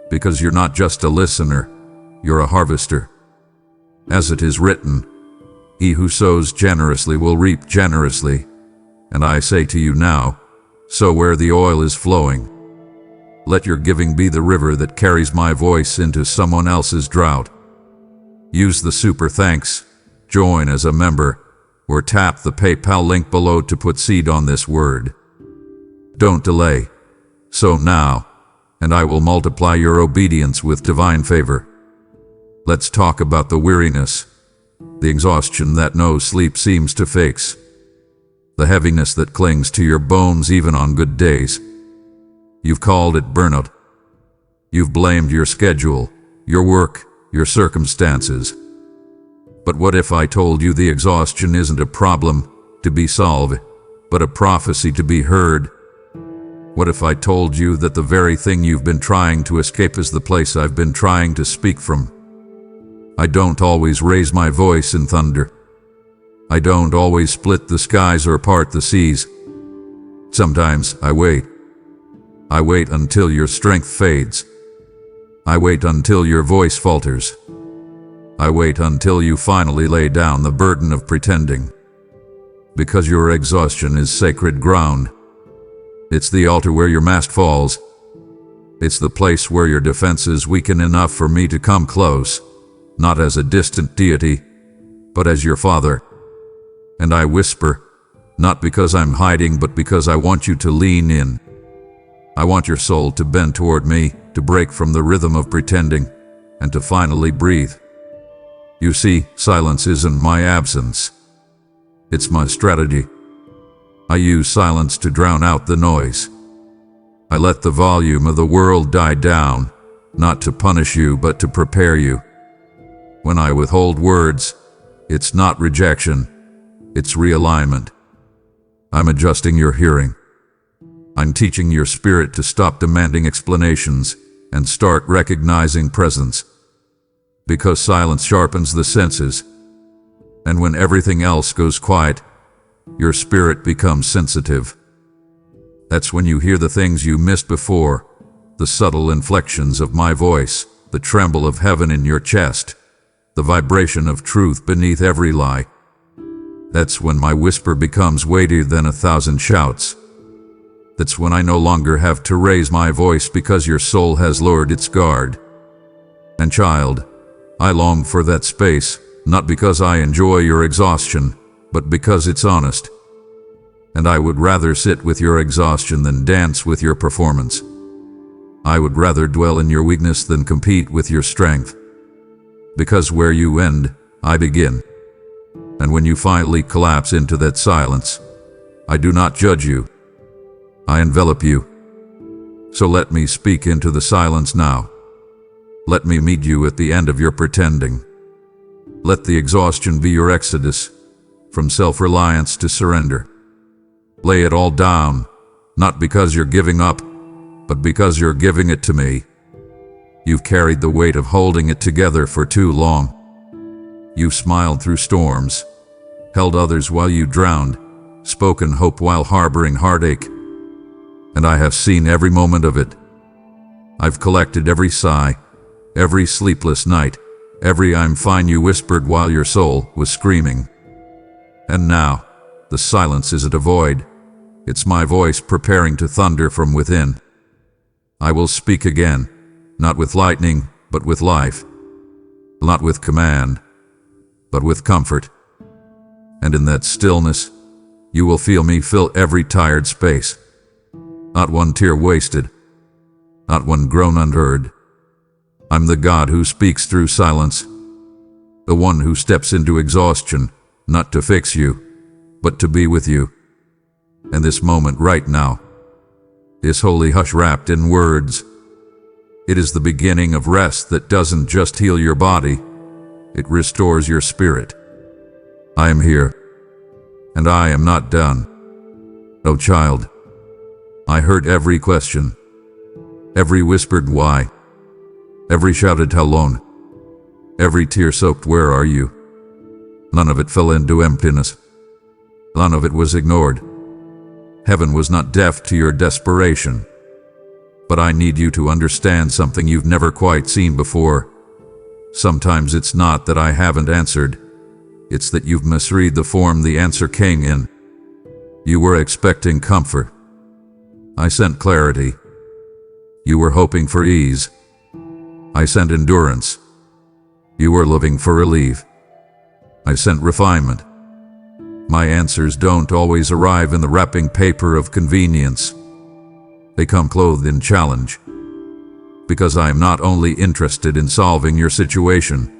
because you're not just a listener, you're a harvester. As it is written, he who sows generously will reap generously. And I say to you now, sow where the oil is flowing. Let your giving be the river that carries my voice into someone else's drought. Use the super thanks, join as a member, or tap the PayPal link below to put seed on this word. Don't delay. Sow now, and I will multiply your obedience with divine favor. Let's talk about the weariness, the exhaustion that no sleep seems to fix, the heaviness that clings to your bones even on good days. You've called it burnout. You've blamed your schedule, your work, your circumstances. But what if I told you the exhaustion isn't a problem to be solved, but a prophecy to be heard? What if I told you that the very thing you've been trying to escape is the place I've been trying to speak from? I don't always raise my voice in thunder. I don't always split the skies or part the seas. Sometimes I wait. I wait until your strength fades. I wait until your voice falters. I wait until you finally lay down the burden of pretending. Because your exhaustion is sacred ground. It's the altar where your mask falls. It's the place where your defenses weaken enough for me to come close, not as a distant deity, but as your father. And I whisper, not because I'm hiding, but because I want you to lean in. I want your soul to bend toward me, to break from the rhythm of pretending, and to finally breathe. You see, silence isn't my absence. It's my strategy. I use silence to drown out the noise. I let the volume of the world die down, not to punish you, but to prepare you. When I withhold words, it's not rejection, it's realignment. I'm adjusting your hearing. I'm teaching your spirit to stop demanding explanations and start recognizing presence. Because silence sharpens the senses. And when everything else goes quiet, your spirit becomes sensitive. That's when you hear the things you missed before, the subtle inflections of my voice, the tremble of heaven in your chest, the vibration of truth beneath every lie. That's when my whisper becomes weightier than 1,000 shouts. That's when I no longer have to raise my voice because your soul has lowered its guard. And child, I long for that space, not because I enjoy your exhaustion, but because it's honest. And I would rather sit with your exhaustion than dance with your performance. I would rather dwell in your weakness than compete with your strength. Because where you end, I begin. And when you finally collapse into that silence, I do not judge you. I envelop you. So let me speak into the silence now. Let me meet you at the end of your pretending. Let the exhaustion be your exodus, from self-reliance to surrender. Lay it all down, not because you're giving up, but because you're giving it to me. You've carried the weight of holding it together for too long. You've smiled through storms, held others while you drowned, spoken hope while harboring heartache. And I have seen every moment of it. I've collected every sigh, every sleepless night, every "I'm fine" you whispered while your soul was screaming. And now, the silence isn't a void. It's my voice preparing to thunder from within. I will speak again, not with lightning, but with life, not with command, but with comfort. And in that stillness, you will feel me fill every tired space. Not one tear wasted, not one groan unheard. I'm the God who speaks through silence, the one who steps into exhaustion, not to fix you, but to be with you. And this moment right now, this holy hush wrapped in words, it is the beginning of rest that doesn't just heal your body, it restores your spirit. I am here, and I am not done. Oh child, I heard every question, every whispered why, every shouted how long, every tear-soaked where are you. None of it fell into emptiness. None of it was ignored. Heaven was not deaf to your desperation. But I need you to understand something you've never quite seen before. Sometimes it's not that I haven't answered. It's that you've misread the form the answer came in. You were expecting comfort. I sent clarity. You were hoping for ease. I sent endurance. You were looking for relief. I sent refinement. My answers don't always arrive in the wrapping paper of convenience. They come clothed in challenge. Because I am not only interested in solving your situation,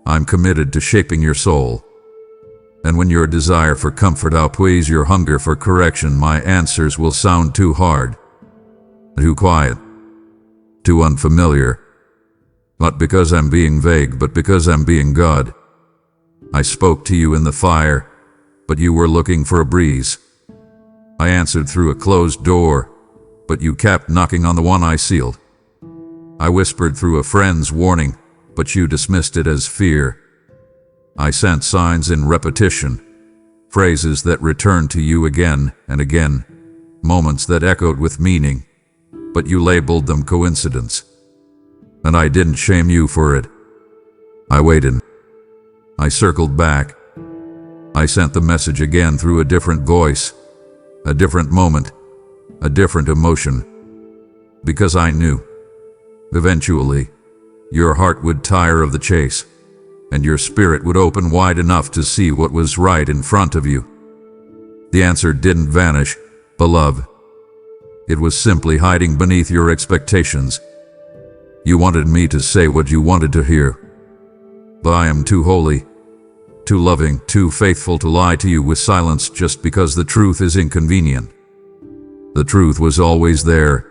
I'm committed to shaping your soul. And when your desire for comfort outweighs your hunger for correction, my answers will sound too hard, too quiet, too unfamiliar. Not because I'm being vague, but because I'm being God. I spoke to you in the fire, but you were looking for a breeze. I answered through a closed door, but you kept knocking on the one I sealed. I whispered through a friend's warning, but you dismissed it as fear. I sent signs in repetition, phrases that returned to you again and again, moments that echoed with meaning, but you labeled them coincidence. And I didn't shame you for it. I waited. I circled back. I sent the message again through a different voice, a different moment, a different emotion. Because I knew, eventually, your heart would tire of the chase, and your spirit would open wide enough to see what was right in front of you. The answer didn't vanish, beloved. It was simply hiding beneath your expectations. You wanted me to say what you wanted to hear. But I am too holy, too loving, too faithful to lie to you with silence just because the truth is inconvenient. The truth was always there.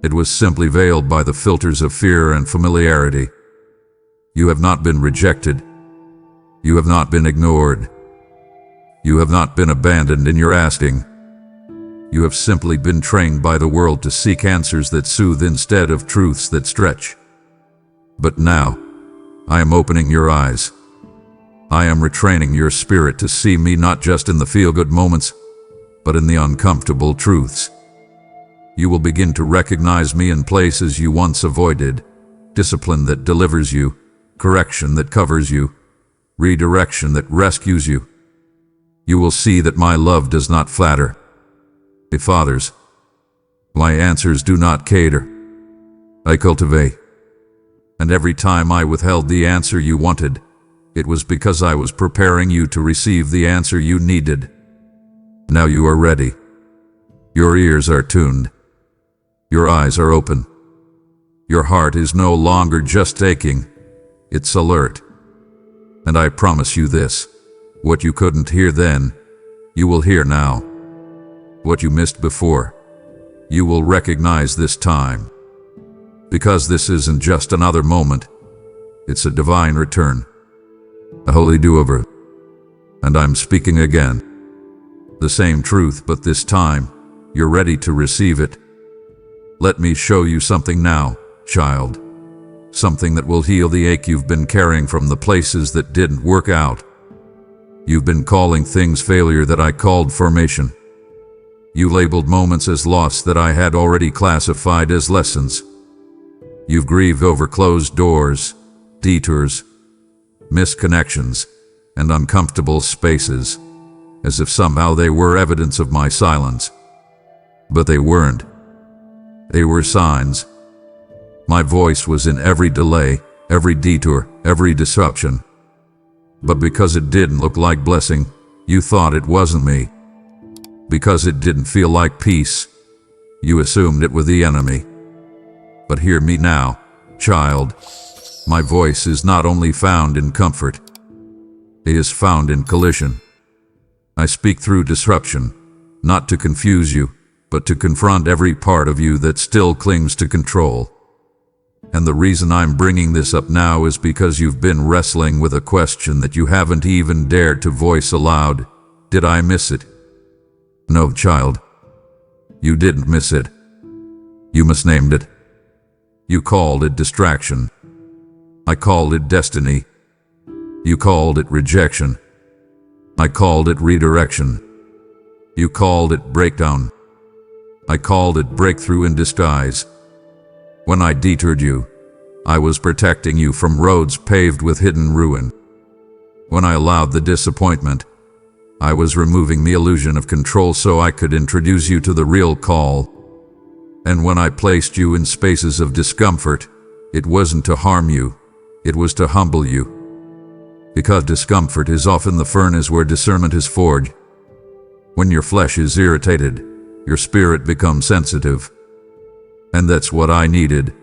It was simply veiled by the filters of fear and familiarity. You have not been rejected. You have not been ignored. You have not been abandoned in your asking. You have simply been trained by the world to seek answers that soothe instead of truths that stretch. But now, I am opening your eyes. I am retraining your spirit to see me not just in the feel-good moments, but in the uncomfortable truths. You will begin to recognize me in places you once avoided, discipline that delivers you, correction that covers you, redirection that rescues you. You will see that my love does not flatter. It fathers. My answers do not cater. I cultivate. And every time I withheld the answer you wanted, it was because I was preparing you to receive the answer you needed. Now you are ready. Your ears are tuned. Your eyes are open. Your heart is no longer just aching, it's alert. And I promise you this, what you couldn't hear then, you will hear now. What you missed before, you will recognize this time. Because this isn't just another moment, it's a divine return, a holy do-over. And I'm speaking again. The same truth, but this time, you're ready to receive it. Let me show you something now, child. Something that will heal the ache you've been carrying from the places that didn't work out. You've been calling things failure that I called formation. You labeled moments as loss that I had already classified as lessons. You've grieved over closed doors, detours, misconnections, and uncomfortable spaces, as if somehow they were evidence of my silence. But they weren't. They were signs. My voice was in every delay, every detour, every disruption. But because it didn't look like blessing, you thought it wasn't me. Because it didn't feel like peace, you assumed it was the enemy. But hear me now, child. My voice is not only found in comfort, it is found in collision. I speak through disruption, not to confuse you, but to confront every part of you that still clings to control. And the reason I'm bringing this up now is because you've been wrestling with a question that you haven't even dared to voice aloud. Did I miss it? No, child. You didn't miss it. You misnamed it. You called it distraction. I called it destiny. You called it rejection. I called it redirection. You called it breakdown. I called it breakthrough in disguise. When I detoured you, I was protecting you from roads paved with hidden ruin. When I allowed the disappointment, I was removing the illusion of control so I could introduce you to the real call. And when I placed you in spaces of discomfort, it wasn't to harm you, it was to humble you. Because discomfort is often the furnace where discernment is forged. When your flesh is irritated, your spirit becomes sensitive. And that's what I needed.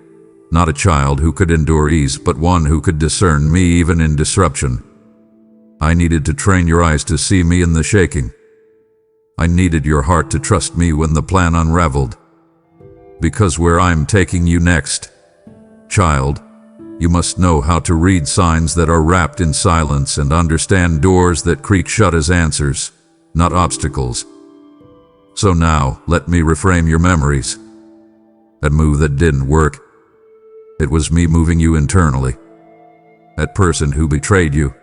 Not a child who could endure ease, but one who could discern me even in disruption. I needed to train your eyes to see me in the shaking. I needed your heart to trust me when the plan unraveled. Because where I'm taking you next, child, you must know how to read signs that are wrapped in silence and understand doors that creak shut as answers, not obstacles. So now, let me reframe your memories. That move that didn't work, it was me moving you internally. That person who betrayed you,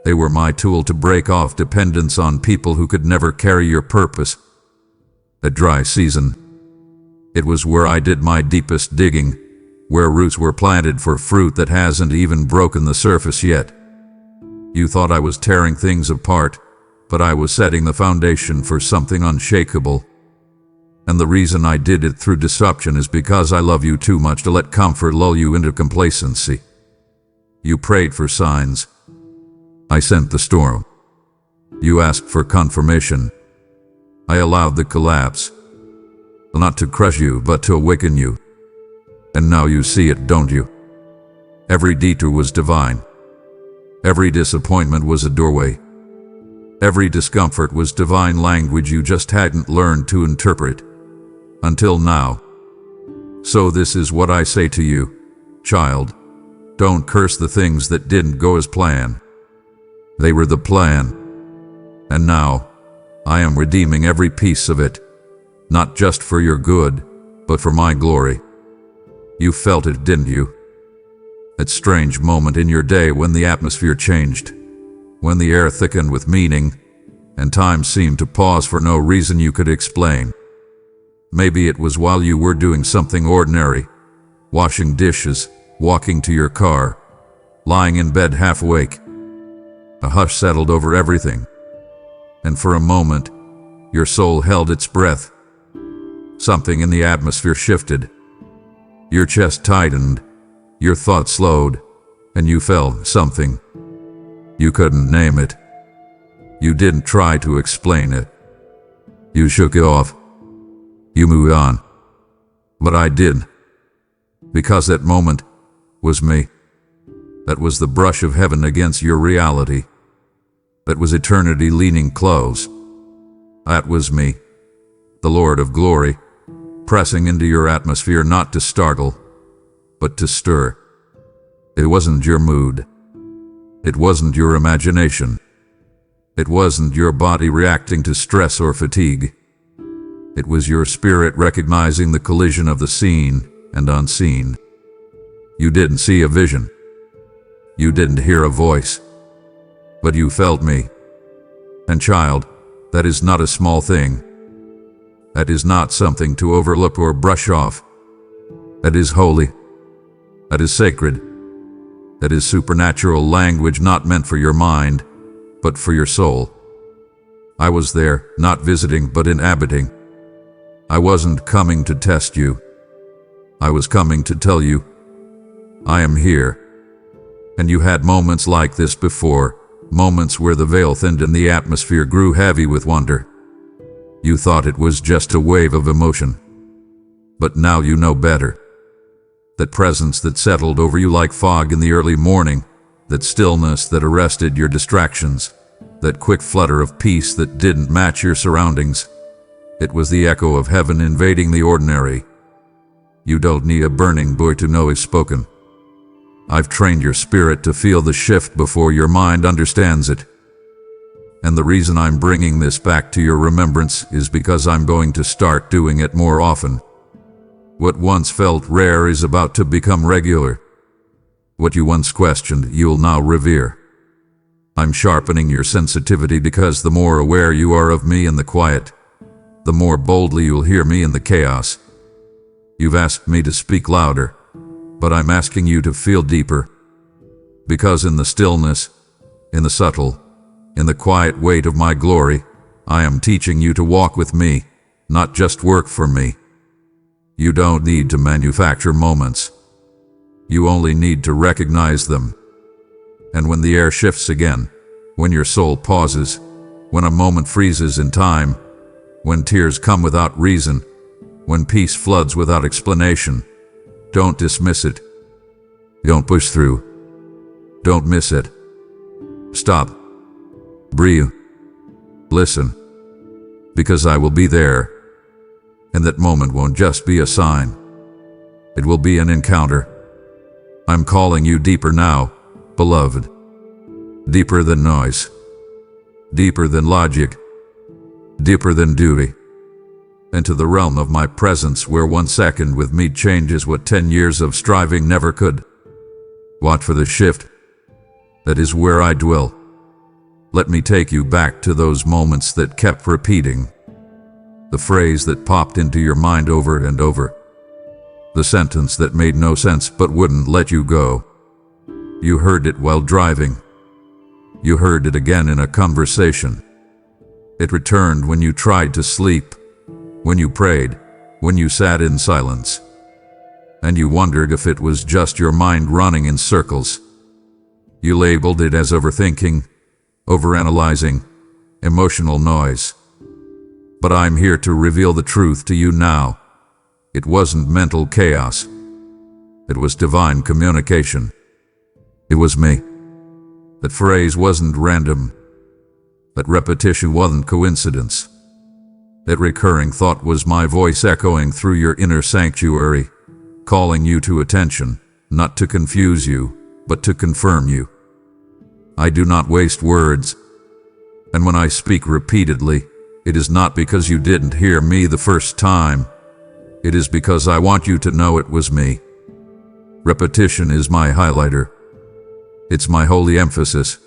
they were my tool to break off dependence on people who could never carry your purpose. That dry season, it was where I did my deepest digging, where roots were planted for fruit that hasn't even broken the surface yet. You thought I was tearing things apart, but I was setting the foundation for something unshakable. And the reason I did it through disruption is because I love you too much to let comfort lull you into complacency. You prayed for signs. I sent the storm. You asked for confirmation. I allowed the collapse. Not to crush you, but to awaken you. And now you see it, don't you? Every detour was divine. Every disappointment was a doorway. Every discomfort was divine language you just hadn't learned to interpret. Until now. So this is what I say to you, child. Don't curse the things that didn't go as planned. They were the plan. And now, I am redeeming every piece of it. Not just for your good, but for my glory. You felt it, didn't you? That strange moment in your day when the atmosphere changed. When the air thickened with meaning, and time seemed to pause for no reason you could explain. Maybe it was while you were doing something ordinary, washing dishes, walking to your car, lying in bed half awake. A hush settled over everything, and for a moment, your soul held its breath. Something in the atmosphere shifted. Your chest tightened, your thoughts slowed, and you felt something. You couldn't name it. You didn't try to explain it. You shook it off. You moved on. But I did. Because that moment was me. That was the brush of heaven against your reality. That was eternity leaning close. That was me, the Lord of glory, pressing into your atmosphere not to startle, but to stir. It wasn't your mood. It wasn't your imagination. It wasn't your body reacting to stress or fatigue. It was your spirit recognizing the collision of the seen and unseen. You didn't see a vision. You didn't hear a voice. But you felt me. And child, that is not a small thing. That is not something to overlook or brush off. That is holy. That is sacred. That is supernatural language not meant for your mind, but for your soul. I was there, not visiting but inhabiting. I wasn't coming to test you. I was coming to tell you, I am here. And you had moments like this before, moments where the veil thinned and the atmosphere grew heavy with wonder. You thought it was just a wave of emotion. But now you know better. That presence that settled over you like fog in the early morning, that stillness that arrested your distractions, that quick flutter of peace that didn't match your surroundings. It was the echo of heaven invading the ordinary. You don't need a burning bush to know it's spoken. I've trained your spirit to feel the shift before your mind understands it. And the reason I'm bringing this back to your remembrance is because I'm going to start doing it more often. What once felt rare is about to become regular. What you once questioned, you'll now revere. I'm sharpening your sensitivity because the more aware you are of me in the quiet, the more boldly you'll hear me in the chaos. You've asked me to speak louder, but I'm asking you to feel deeper. Because in the stillness, in the subtle, in the quiet weight of my glory, I am teaching you to walk with me, not just work for me. You don't need to manufacture moments. You only need to recognize them. And when the air shifts again, when your soul pauses, when a moment freezes in time, when tears come without reason, when peace floods without explanation, don't dismiss it. Don't push through. Don't miss it. Stop. Breathe. Listen. Because I will be there. And that moment won't just be a sign. It will be an encounter. I'm calling you deeper now, beloved. Deeper than noise. Deeper than logic. Deeper than duty. Into the realm of my presence where 1 second with me changes what 10 years of striving never could. Watch for the shift. That is where I dwell. Let me take you back to those moments that kept repeating. The phrase that popped into your mind over and over. The sentence that made no sense but wouldn't let you go. You heard it while driving. You heard it again in a conversation. It returned when you tried to sleep, when you prayed, when you sat in silence. And you wondered if it was just your mind running in circles. You labeled it as overthinking, overanalyzing, emotional noise. But I'm here to reveal the truth to you now. It wasn't mental chaos. It was divine communication. It was me. That phrase wasn't random. That repetition wasn't coincidence. That recurring thought was my voice echoing through your inner sanctuary, calling you to attention, not to confuse you, but to confirm you. I do not waste words. And when I speak repeatedly, it is not because you didn't hear me the first time. It is because I want you to know it was me. Repetition is my highlighter. It's my holy emphasis.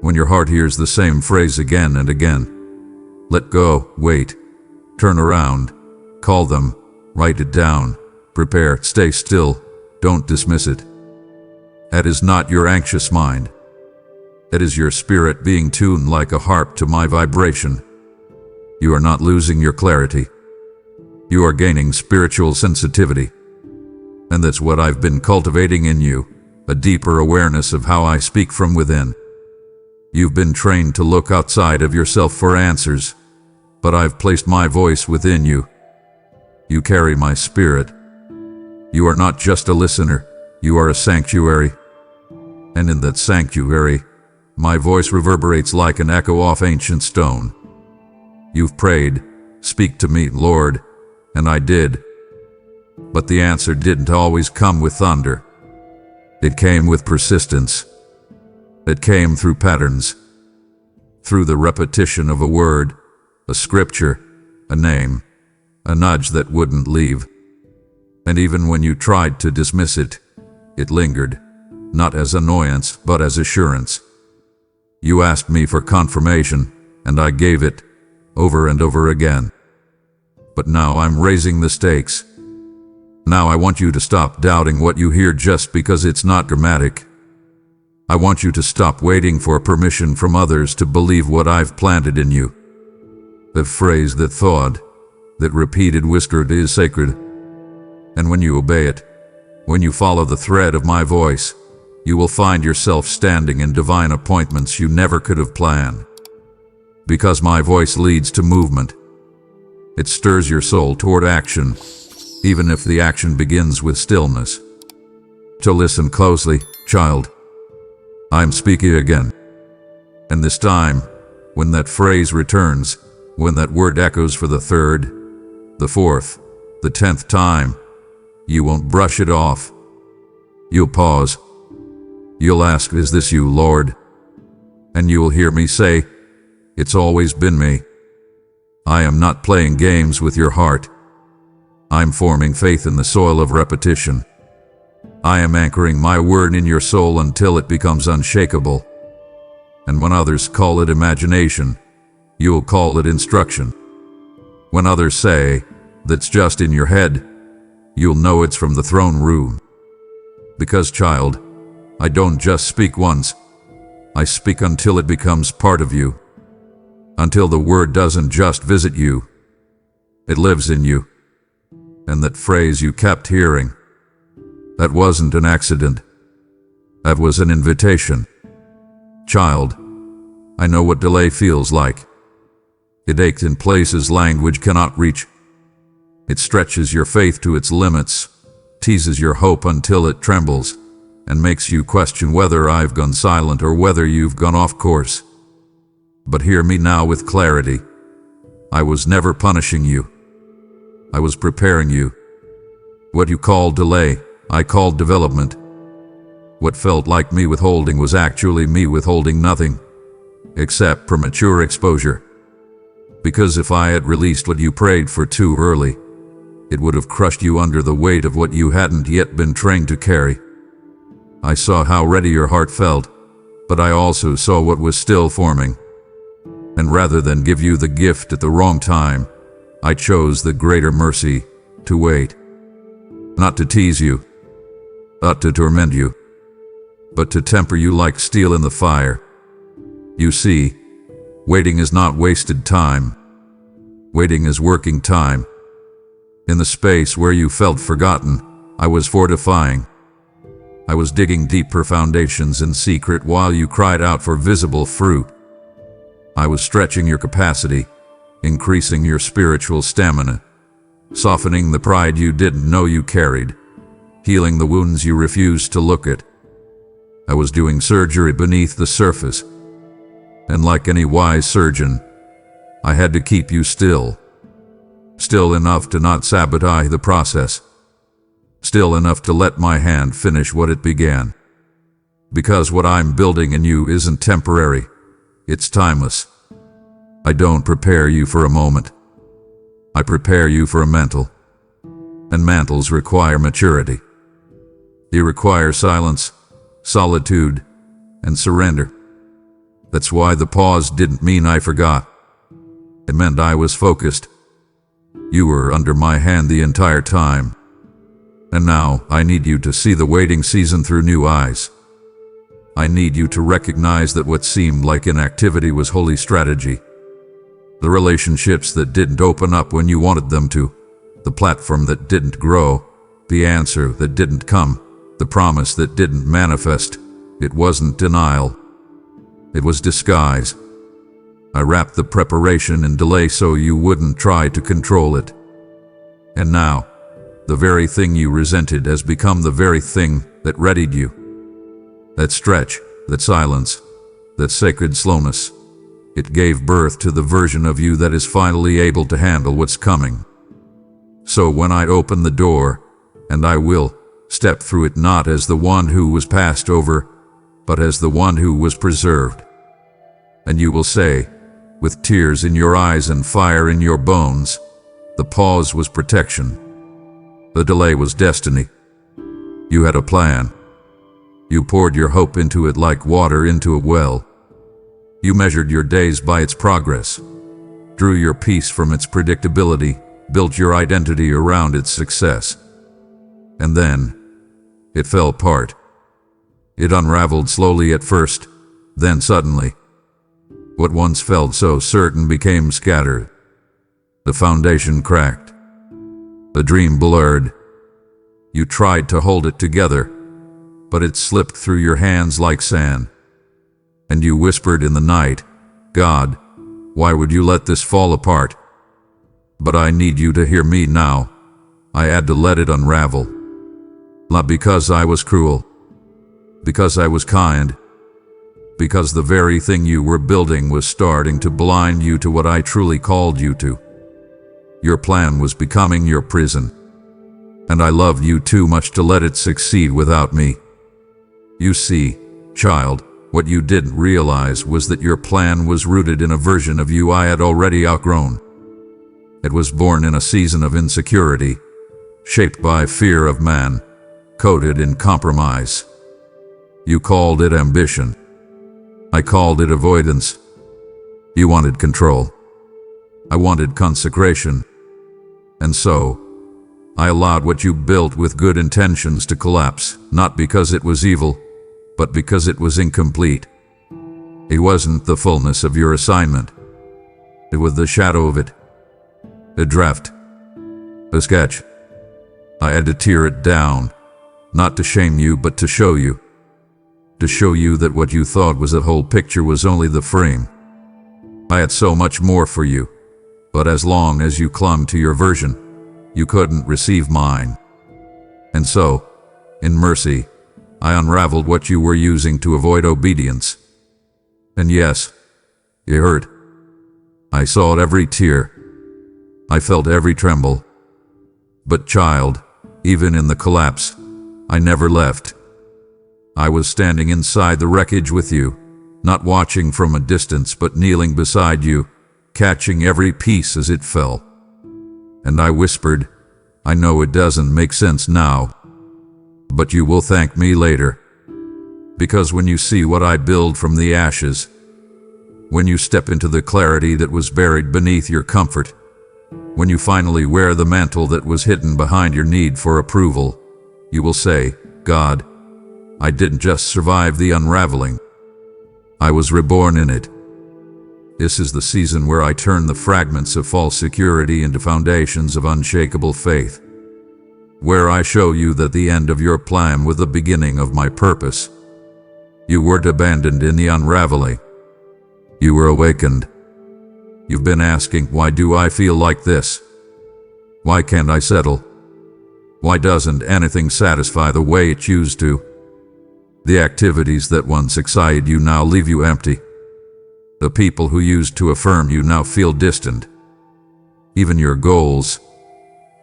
When your heart hears the same phrase again and again, let go, wait, turn around, call them, write it down, prepare, stay still, don't dismiss it. That is not your anxious mind. That is your spirit being tuned like a harp to my vibration. You are not losing your clarity. You are gaining spiritual sensitivity. And that's what I've been cultivating in you, a deeper awareness of how I speak from within. You've been trained to look outside of yourself for answers, but I've placed my voice within you. You carry my spirit. You are not just a listener, you are a sanctuary. And in that sanctuary, my voice reverberates like an echo off ancient stone. You've prayed, "Speak to me, Lord," and I did. But the answer didn't always come with thunder. It came with persistence. It came through patterns, through the repetition of a word, a scripture, a name, a nudge that wouldn't leave. And even when you tried to dismiss it, it lingered, not as annoyance, but as assurance. You asked me for confirmation, and I gave it, over and over again. But now I'm raising the stakes. Now I want you to stop doubting what you hear just because it's not dramatic. I want you to stop waiting for permission from others to believe what I've planted in you. The phrase that thawed, that repeated whispered is sacred. And when you obey it, when you follow the thread of my voice, you will find yourself standing in divine appointments you never could have planned. Because my voice leads to movement. It stirs your soul toward action, even if the action begins with stillness. So listen closely, child. I'm speaking again. And this time, when that phrase returns, when that word echoes for the third, the fourth, the 10th time, you won't brush it off. You'll pause. You'll ask, "Is this you, Lord?" And you will hear me say, "It's always been me." I am not playing games with your heart. I'm forming faith in the soil of repetition. I am anchoring my word in your soul until it becomes unshakable. And when others call it imagination, you'll call it instruction. When others say, "That's just in your head," you'll know it's from the throne room. Because, child, I don't just speak once. I speak until it becomes part of you. Until the word doesn't just visit you. It lives in you. And that phrase you kept hearing, that wasn't an accident. That was an invitation. Child, I know what delay feels like. It aches in places language cannot reach. It stretches your faith to its limits, teases your hope until it trembles, and makes you question whether I've gone silent or whether you've gone off course. But hear me now with clarity. I was never punishing you. I was preparing you. What you call delay, I called development. What felt like me withholding was actually me withholding nothing, except premature exposure. Because if I had released what you prayed for too early, it would have crushed you under the weight of what you hadn't yet been trained to carry. I saw how ready your heart felt, but I also saw what was still forming. And rather than give you the gift at the wrong time, I chose the greater mercy to wait. Not to tease you, not to torment you, but to temper you like steel in the fire. You see, waiting is not wasted time. Waiting is working time. In the space where you felt forgotten, I was fortifying. I was digging deeper foundations in secret while you cried out for visible fruit. I was stretching your capacity, increasing your spiritual stamina, softening the pride you didn't know you carried, healing the wounds you refused to look at. I was doing surgery beneath the surface, and like any wise surgeon, I had to keep you still. Still enough to not sabotage the process. Still enough to let my hand finish what it began. Because what I'm building in you isn't temporary. It's timeless. I don't prepare you for a moment. I prepare you for a mantle. And mantles require maturity. They require silence, solitude, and surrender. That's why the pause didn't mean I forgot. It meant I was focused. You were under my hand the entire time. And now I need you to see the waiting season through new eyes. I need you to recognize that what seemed like inactivity was holy strategy. The relationships that didn't open up when you wanted them to, the platform that didn't grow, the answer that didn't come, the promise that didn't manifest. It wasn't denial. It was disguise. I wrapped the preparation in delay so you wouldn't try to control it. And now, the very thing you resented has become the very thing that readied you. That stretch, that silence, that sacred slowness, it gave birth to the version of you that is finally able to handle what's coming. So when I open the door, and I will, step through it not as the one who was passed over, but as the one who was preserved. And you will say, with tears in your eyes and fire in your bones, the pause was protection. The delay was destiny. You had a plan. You poured your hope into it like water into a well. You measured your days by its progress, drew your peace from its predictability, built your identity around its success. And then, it fell apart. It unraveled slowly at first, then suddenly. What once felt so certain became scattered. The foundation cracked. The dream blurred. You tried to hold it together, but it slipped through your hands like sand. And you whispered in the night, "God, why would you let this fall apart?" But I need you to hear me now. I had to let it unravel. Not because I was cruel, because I was kind, because the very thing you were building was starting to blind you to what I truly called you to. Your plan was becoming your prison, and I loved you too much to let it succeed without me. You see, child, what you didn't realize was that your plan was rooted in a version of you I had already outgrown. It was born in a season of insecurity, shaped by fear of man, coated in compromise. You called it ambition. I called it avoidance. You wanted control. I wanted consecration. And so, I allowed what you built with good intentions to collapse, not because it was evil, but because it was incomplete. It wasn't the fullness of your assignment. It was the shadow of it. A draft. A sketch. I had to tear it down, not to shame you, but to show you. To show you that what you thought was the whole picture was only the frame. I had so much more for you, but as long as you clung to your version, you couldn't receive mine. And so, in mercy, I unraveled what you were using to avoid obedience. And yes, it hurt. I saw every tear. I felt every tremble. But child, even in the collapse, I never left. I was standing inside the wreckage with you, not watching from a distance but kneeling beside you, catching every piece as it fell. And I whispered, "I know it doesn't make sense now, but you will thank me later. Because when you see what I build from the ashes, when you step into the clarity that was buried beneath your comfort, when you finally wear the mantle that was hidden behind your need for approval, you will say, 'God, I didn't just survive the unraveling. I was reborn in it.' This is the season where I turn the fragments of false security into foundations of unshakable faith. Where I show you that the end of your plan was the beginning of my purpose. You weren't abandoned in the unraveling. You were awakened. You've been asking, why do I feel like this? Why can't I settle? Why doesn't anything satisfy the way it used to? The activities that once excited you now leave you empty. The people who used to affirm you now feel distant. Even your goals,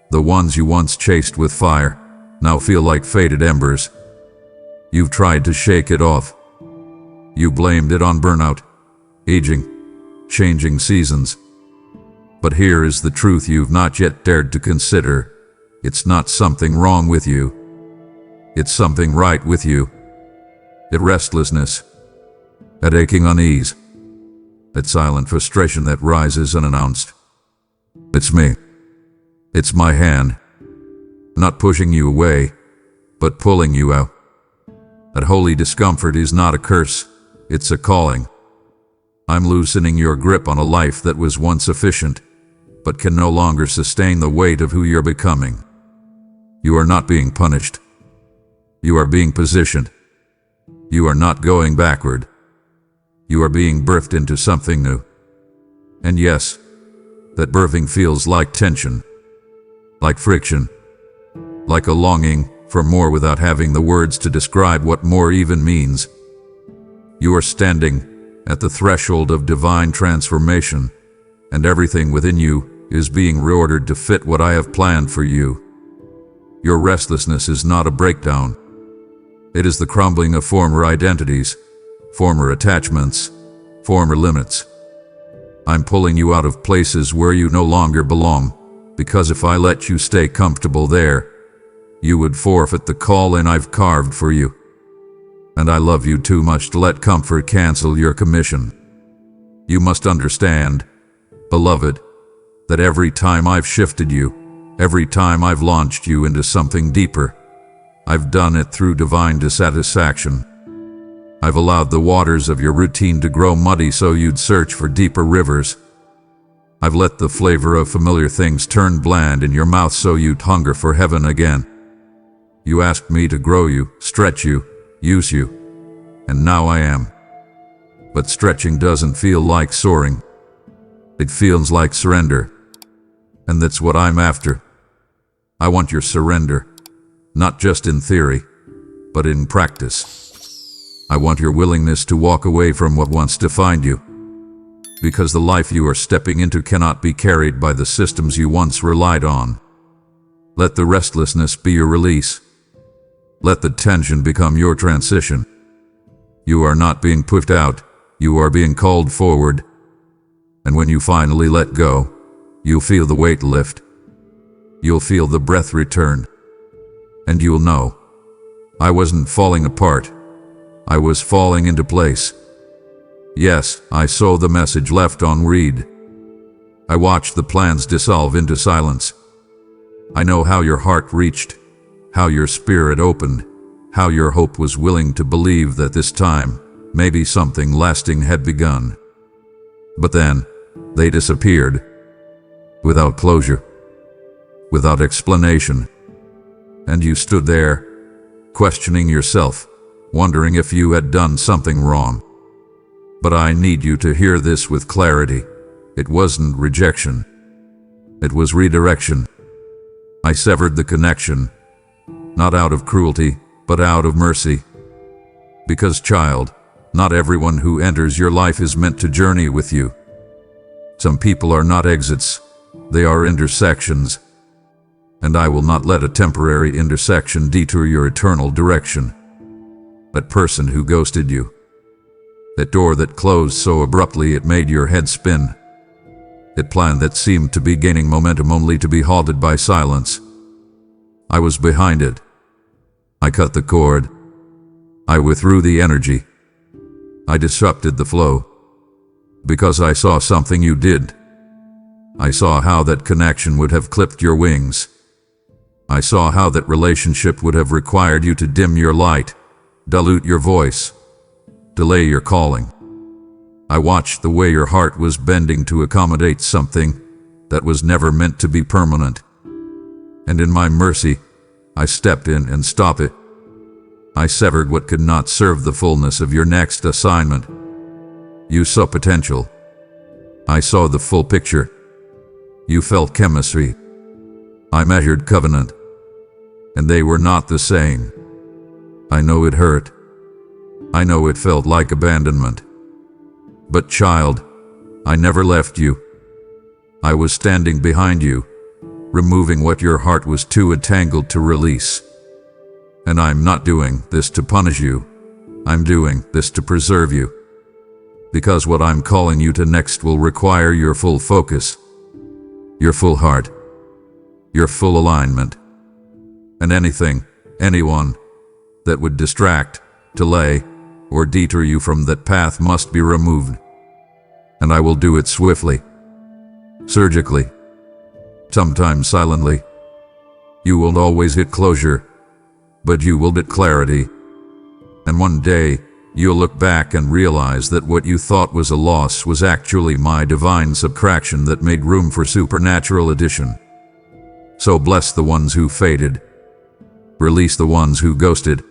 the ones you once chased with fire, now feel like faded embers. You've tried to shake it off. You blamed it on burnout, aging, changing seasons. But here is the truth you've not yet dared to consider. It's not something wrong with you. It's something right with you. That restlessness, that aching unease, that silent frustration that rises unannounced. It's me. It's my hand, not pushing you away, but pulling you out. That holy discomfort is not a curse, it's a calling. I'm loosening your grip on a life that was once efficient, but can no longer sustain the weight of who you're becoming. You are not being punished. You are being positioned. You are not going backward. You are being birthed into something new. And yes, that birthing feels like tension, like friction, like a longing for more without having the words to describe what more even means. You are standing at the threshold of divine transformation, and everything within you is being reordered to fit what I have planned for you. Your restlessness is not a breakdown. It is the crumbling of former identities, former attachments, former limits. I'm pulling you out of places where you no longer belong, because if I let you stay comfortable there, you would forfeit the calling I've carved for you. And I love you too much to let comfort cancel your commission. You must understand, beloved, that every time I've shifted you, every time I've launched you into something deeper, I've done it through divine dissatisfaction. I've allowed the waters of your routine to grow muddy so you'd search for deeper rivers. I've let the flavor of familiar things turn bland in your mouth so you'd hunger for heaven again. You asked me to grow you, stretch you, use you, and now I am. But stretching doesn't feel like soaring. It feels like surrender. And that's what I'm after. I want your surrender, not just in theory, but in practice. I want your willingness to walk away from what once defined you, because the life you are stepping into cannot be carried by the systems you once relied on. Let the restlessness be your release. Let the tension become your transition. You are not being pushed out, you are being called forward. And when you finally let go, you'll feel the weight lift. You'll feel the breath return. And you'll know, I wasn't falling apart. I was falling into place. Yes, I saw the message left on read. I watched the plans dissolve into silence. I know how your heart reached, how your spirit opened, how your hope was willing to believe that this time, maybe something lasting had begun. But then, they disappeared. Without closure. Without explanation. And you stood there, questioning yourself, wondering if you had done something wrong. But I need you to hear this with clarity. It wasn't rejection. It was redirection. I severed the connection, not out of cruelty, but out of mercy. Because, child, not everyone who enters your life is meant to journey with you. Some people are not exits, they are intersections. And I will not let a temporary intersection detour your eternal direction. That person who ghosted you. That door that closed so abruptly it made your head spin. That plan that seemed to be gaining momentum only to be halted by silence. I was behind it. I cut the cord. I withdrew the energy. I disrupted the flow. Because I saw something you did. I saw how that connection would have clipped your wings. I saw how that relationship would have required you to dim your light, dilute your voice, delay your calling. I watched the way your heart was bending to accommodate something that was never meant to be permanent. And in my mercy, I stepped in and stopped it. I severed what could not serve the fullness of your next assignment. You saw potential. I saw the full picture. You felt chemistry. I measured covenant. And they were not the same. I know it hurt. I know it felt like abandonment. But child, I never left you. I was standing behind you, removing what your heart was too entangled to release. And I'm not doing this to punish you. I'm doing this to preserve you. Because what I'm calling you to next will require your full focus, your full heart, your full alignment. And anything, anyone, that would distract, delay, or detour you from that path must be removed. And I will do it swiftly, surgically, sometimes silently. You won't always hit closure, but you will get clarity. And one day, you'll look back and realize that what you thought was a loss was actually my divine subtraction that made room for supernatural addition. So bless the ones who faded. Release the ones who ghosted.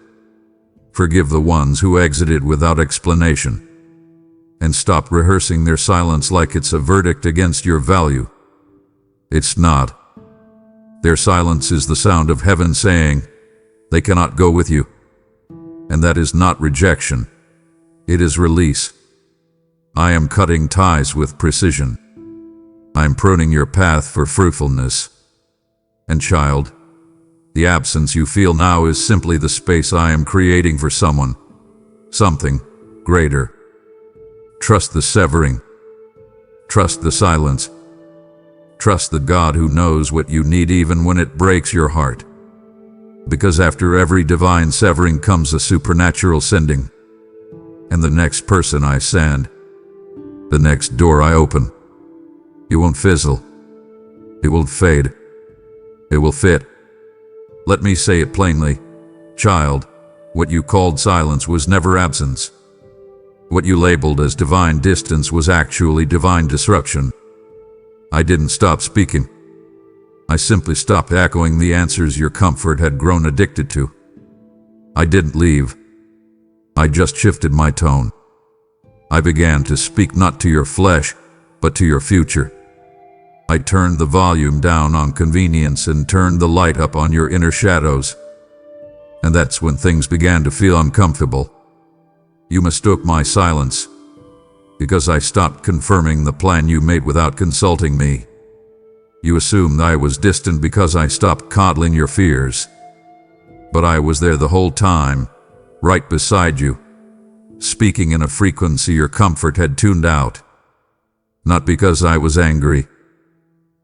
Forgive the ones who exited without explanation. And stop rehearsing their silence like it's a verdict against your value. It's not. Their silence is the sound of heaven saying, they cannot go with you. And that is not rejection. It is release. I am cutting ties with precision. I am pruning your path for fruitfulness. And child, the absence you feel now is simply the space I am creating for someone, something greater. Trust the severing. Trust the silence. Trust the God who knows what you need even when it breaks your heart. Because after every divine severing comes a supernatural sending. And the next person I send, the next door I open, it won't fizzle. It will fade. It will fit. Let me say it plainly. Child, what you called silence was never absence. What you labeled as divine distance was actually divine disruption. I didn't stop speaking. I simply stopped echoing the answers your comfort had grown addicted to. I didn't leave. I just shifted my tone. I began to speak not to your flesh, but to your future. I turned the volume down on convenience and turned the light up on your inner shadows. And that's when things began to feel uncomfortable. You mistook my silence because I stopped confirming the plan you made without consulting me. You assumed I was distant because I stopped coddling your fears. But I was there the whole time, right beside you, speaking in a frequency your comfort had tuned out. Not because I was angry,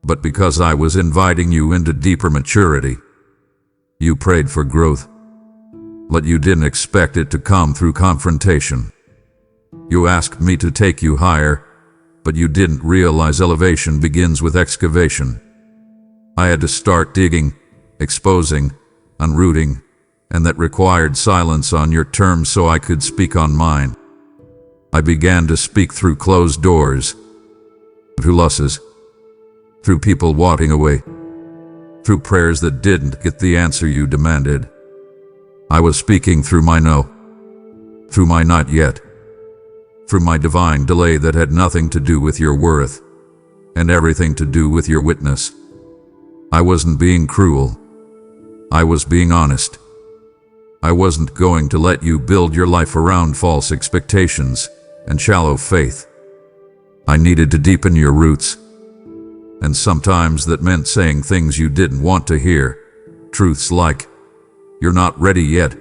but because I was inviting you into deeper maturity. You prayed for growth, but you didn't expect it to come through confrontation. You asked me to take you higher, but you didn't realize elevation begins with excavation. I had to start digging, exposing, unrooting, and that required silence on your terms so I could speak on mine. I began to speak through closed doors, through losses, through people walking away, through prayers that didn't get the answer you demanded. I was speaking through my no, through my not yet, through my divine delay that had nothing to do with your worth, and everything to do with your witness. I wasn't being cruel. I was being honest. I wasn't going to let you build your life around false expectations and shallow faith. I needed to deepen your roots. And sometimes that meant saying things you didn't want to hear. Truths like, "You're not ready yet,"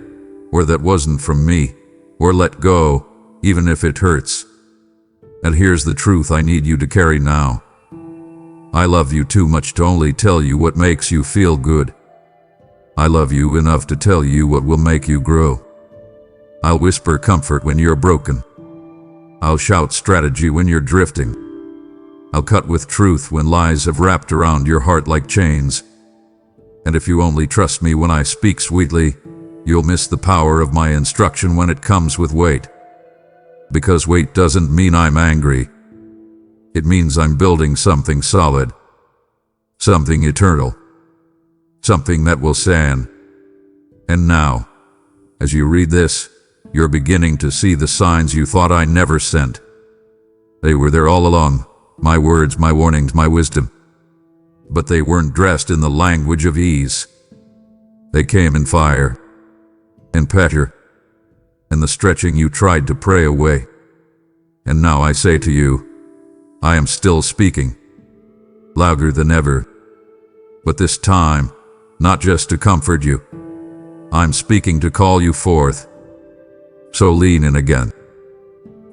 or "That wasn't from me," or "Let go, even if it hurts." And here's the truth I need you to carry now. I love you too much to only tell you what makes you feel good. I love you enough to tell you what will make you grow. I'll whisper comfort when you're broken. I'll shout strategy when you're drifting. I'll cut with truth when lies have wrapped around your heart like chains. And if you only trust me when I speak sweetly, you'll miss the power of my instruction when it comes with weight. Because weight doesn't mean I'm angry. It means I'm building something solid, something eternal, something that will stand. And now, as you read this, you're beginning to see the signs you thought I never sent. They were there all along, my words, my warnings, my wisdom. But they weren't dressed in the language of ease. They came in fire, in pressure, and the stretching you tried to pray away. And now I say to you, I am still speaking, louder than ever. But this time, not just to comfort you, I'm speaking to call you forth. So lean in again.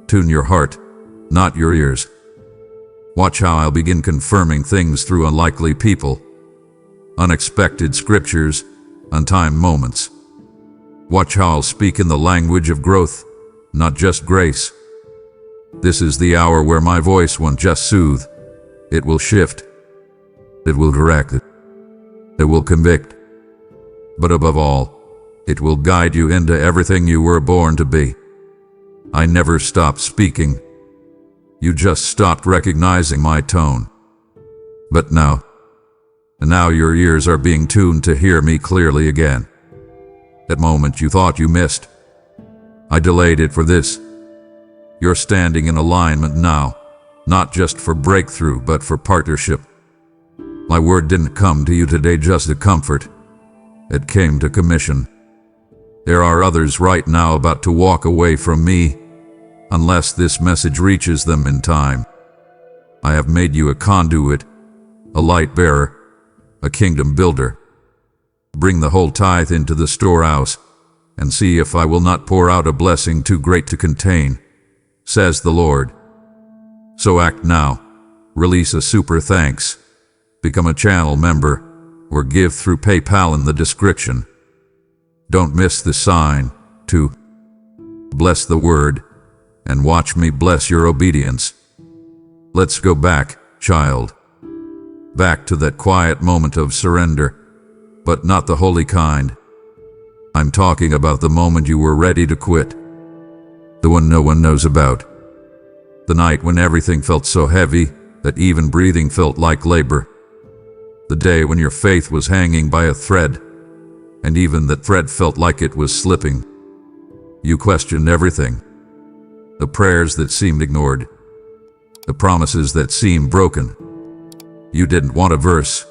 Tune your heart, not your ears. Watch how I'll begin confirming things through unlikely people, unexpected scriptures, untimed moments. Watch how I'll speak in the language of growth, not just grace. This is the hour where my voice won't just soothe. It will shift. It will direct. It will convict. But above all, it will guide you into everything you were born to be. I never stopped speaking. You just stopped recognizing my tone. But now your ears are being tuned to hear me clearly again. That moment you thought you missed, I delayed it for this. You're standing in alignment now, not just for breakthrough, but for partnership. My word didn't come to you today just to comfort. It came to commission. There are others right now about to walk away from me, unless this message reaches them in time. I have made you a conduit, a light bearer, a kingdom builder. Bring the whole tithe into the storehouse, and see if I will not pour out a blessing too great to contain, says the Lord. So act now. Release a super thanks. Become a channel member, or give through PayPal in the description. Don't miss the sign to bless the word, and watch me bless your obedience. Let's go back, child. Back to that quiet moment of surrender, but not the holy kind. I'm talking about the moment you were ready to quit. The one no one knows about. The night when everything felt so heavy, that even breathing felt like labor. The day when your faith was hanging by a thread, and even that thread felt like it was slipping. You questioned everything. The prayers that seemed ignored. The promises that seemed broken. You didn't want a verse.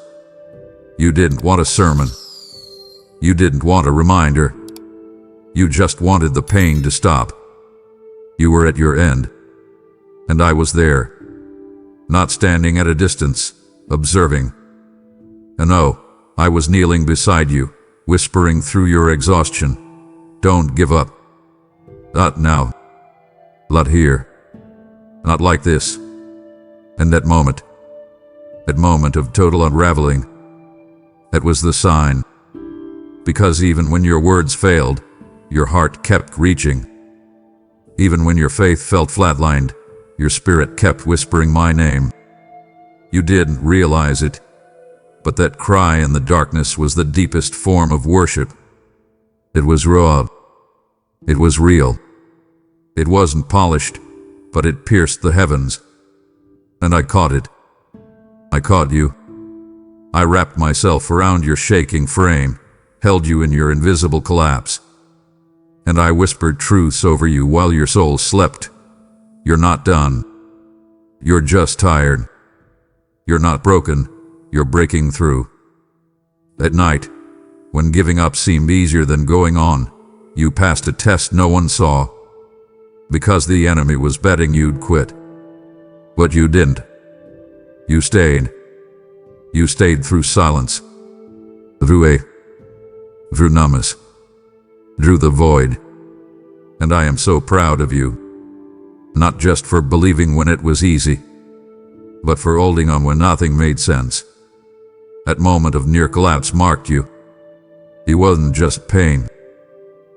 You didn't want a sermon. You didn't want a reminder. You just wanted the pain to stop. You were at your end. And I was there. Not standing at a distance, observing. And oh, I was kneeling beside you, whispering through your exhaustion. Don't give up. Not now. Not here. Not like this. And that moment of total unraveling, that was the sign. Because even when your words failed, your heart kept reaching. Even when your faith felt flatlined, your spirit kept whispering my name. You didn't realize it, but that cry in the darkness was the deepest form of worship. It was raw. It was real. It wasn't polished, but it pierced the heavens. And I caught it. I caught you. I wrapped myself around your shaking frame, held you in your invisible collapse. And I whispered truths over you while your soul slept. You're not done. You're just tired. You're not broken. You're breaking through. At night, when giving up seemed easier than going on, you passed a test no one saw. Because the enemy was betting you'd quit. But you didn't. You stayed. You stayed through silence. Through numbness. Through the void. And I am so proud of you. Not just for believing when it was easy, but for holding on when nothing made sense. That moment of near collapse marked you. It wasn't just pain.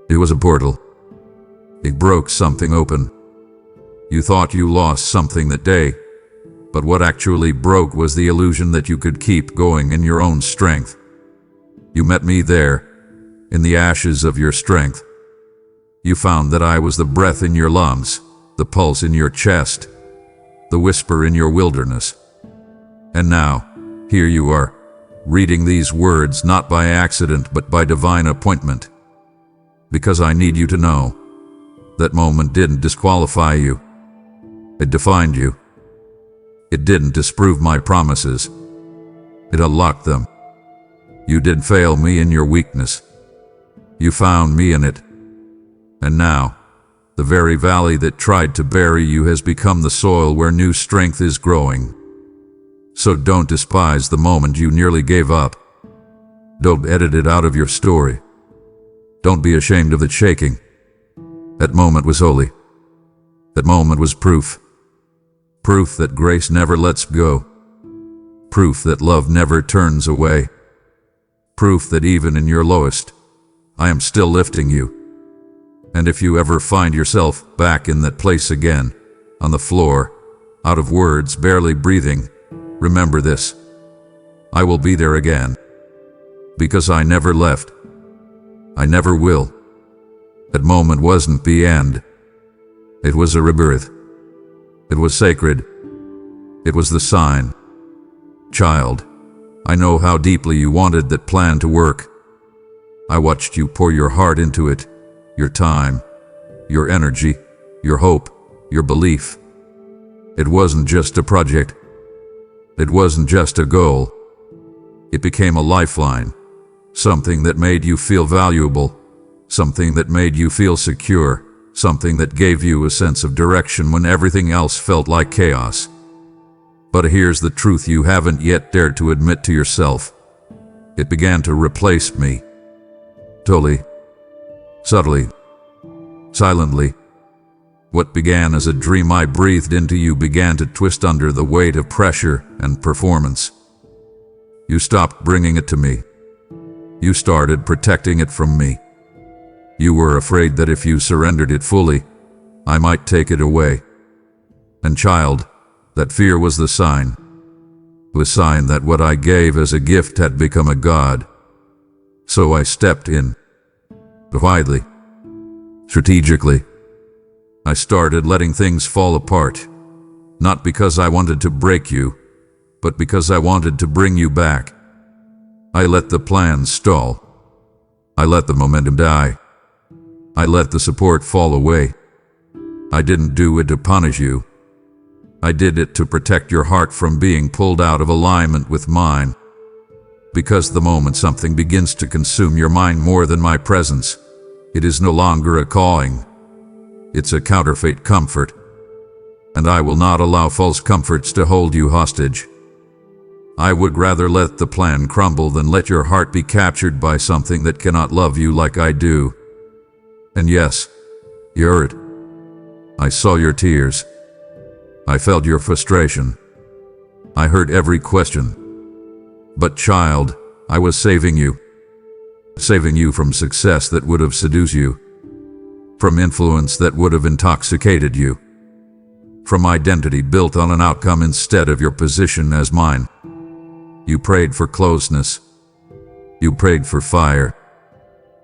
It was a portal. It broke something open. You thought you lost something that day, but what actually broke was the illusion that you could keep going in your own strength. You met me there, in the ashes of your strength. You found that I was the breath in your lungs, the pulse in your chest, the whisper in your wilderness. And now, here you are, reading these words not by accident but by divine appointment. Because I need you to know, that moment didn't disqualify you. It defined you. It didn't disprove my promises. It unlocked them. You didn't fail me in your weakness. You found me in it. And now, the very valley that tried to bury you has become the soil where new strength is growing. So don't despise the moment you nearly gave up. Don't edit it out of your story. Don't be ashamed of the shaking. That moment was holy. That moment was proof. Proof that grace never lets go. Proof that love never turns away. Proof that even in your lowest, I am still lifting you. And if you ever find yourself back in that place again, on the floor, out of words, barely breathing, remember this. I will be there again. Because I never left. I never will. That moment wasn't the end. It was a rebirth. It was sacred. It was the sign. Child, I know how deeply you wanted that plan to work. I watched you pour your heart into it, your time, your energy, your hope, your belief. It wasn't just a project. It wasn't just a goal. It became a lifeline, something that made you feel valuable, something that made you feel secure, something that gave you a sense of direction when everything else felt like chaos. But here's the truth you haven't yet dared to admit to yourself. It began to replace me. Slowly, subtly, silently. What began as a dream I breathed into you began to twist under the weight of pressure and performance. You stopped bringing it to me. You started protecting it from me. You were afraid that if you surrendered it fully, I might take it away. And child, that fear was the sign that what I gave as a gift had become a god. So I stepped in, widely, strategically. I started letting things fall apart, Not because I wanted to break you, but because I wanted to bring you back. I let the plan stall. I let the momentum die. I let the support fall away. I didn't do it to punish you. I did it to protect your heart from being pulled out of alignment with mine. Because the moment something begins to consume your mind more than my presence, it is no longer a calling. It's a counterfeit comfort. And I will not allow false comforts to hold you hostage. I would rather let the plan crumble than let your heart be captured by something that cannot love you like I do. And yes, you hurt. I saw your tears. I felt your frustration. I heard every question. But child, I was saving you. Saving you from success that would have seduced you. From influence that would have intoxicated you. From identity built on an outcome instead of your position as mine. You prayed for closeness. You prayed for fire.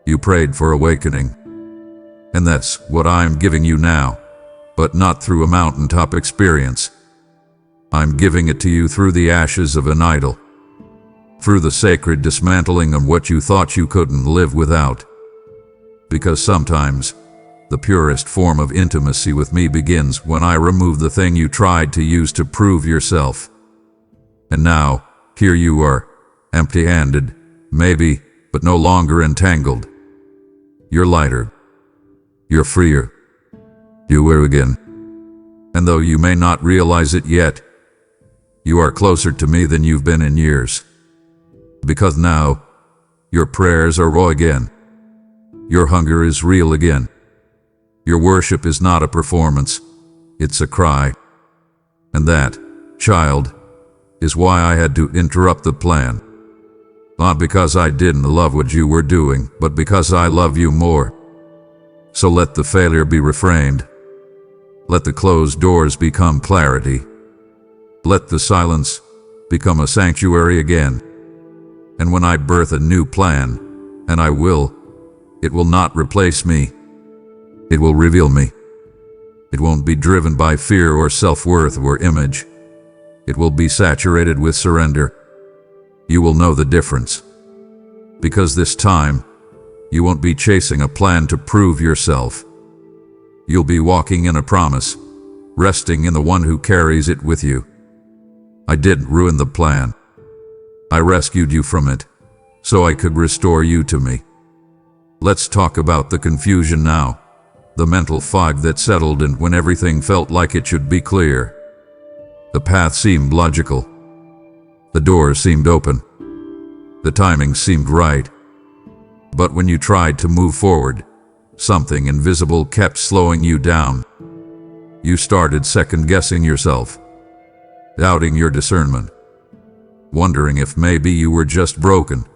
You prayed for awakening. And that's what I'm giving you now, but not through a mountaintop experience. I'm giving it to you through the ashes of an idol. Through the sacred dismantling of what you thought you couldn't live without. Because sometimes, the purest form of intimacy with me begins when I remove the thing you tried to use to prove yourself. And now, here you are, empty-handed, maybe, but no longer entangled. You're lighter. You're freer. You are again. And though you may not realize it yet, you are closer to me than you've been in years. Because now, your prayers are raw again. Your hunger is real again. Your worship is not a performance, it's a cry. And that, child, is why I had to interrupt the plan. Not because I didn't love what you were doing, but because I love you more. So let the failure be reframed. Let the closed doors become clarity. Let the silence become a sanctuary again. And when I birth a new plan, and I will, it will not replace me. It will reveal me. It won't be driven by fear or self-worth or image. It will be saturated with surrender. You will know the difference. Because this time, you won't be chasing a plan to prove yourself. You'll be walking in a promise, resting in the one who carries it with you. I didn't ruin the plan. I rescued you from it, so I could restore you to me. Let's talk about the confusion now. The mental fog that settled in when everything felt like it should be clear. The path seemed logical. The doors seemed open. The timing seemed right. But when you tried to move forward, something invisible kept slowing you down. You started second-guessing yourself, doubting your discernment, wondering if maybe you were just broken,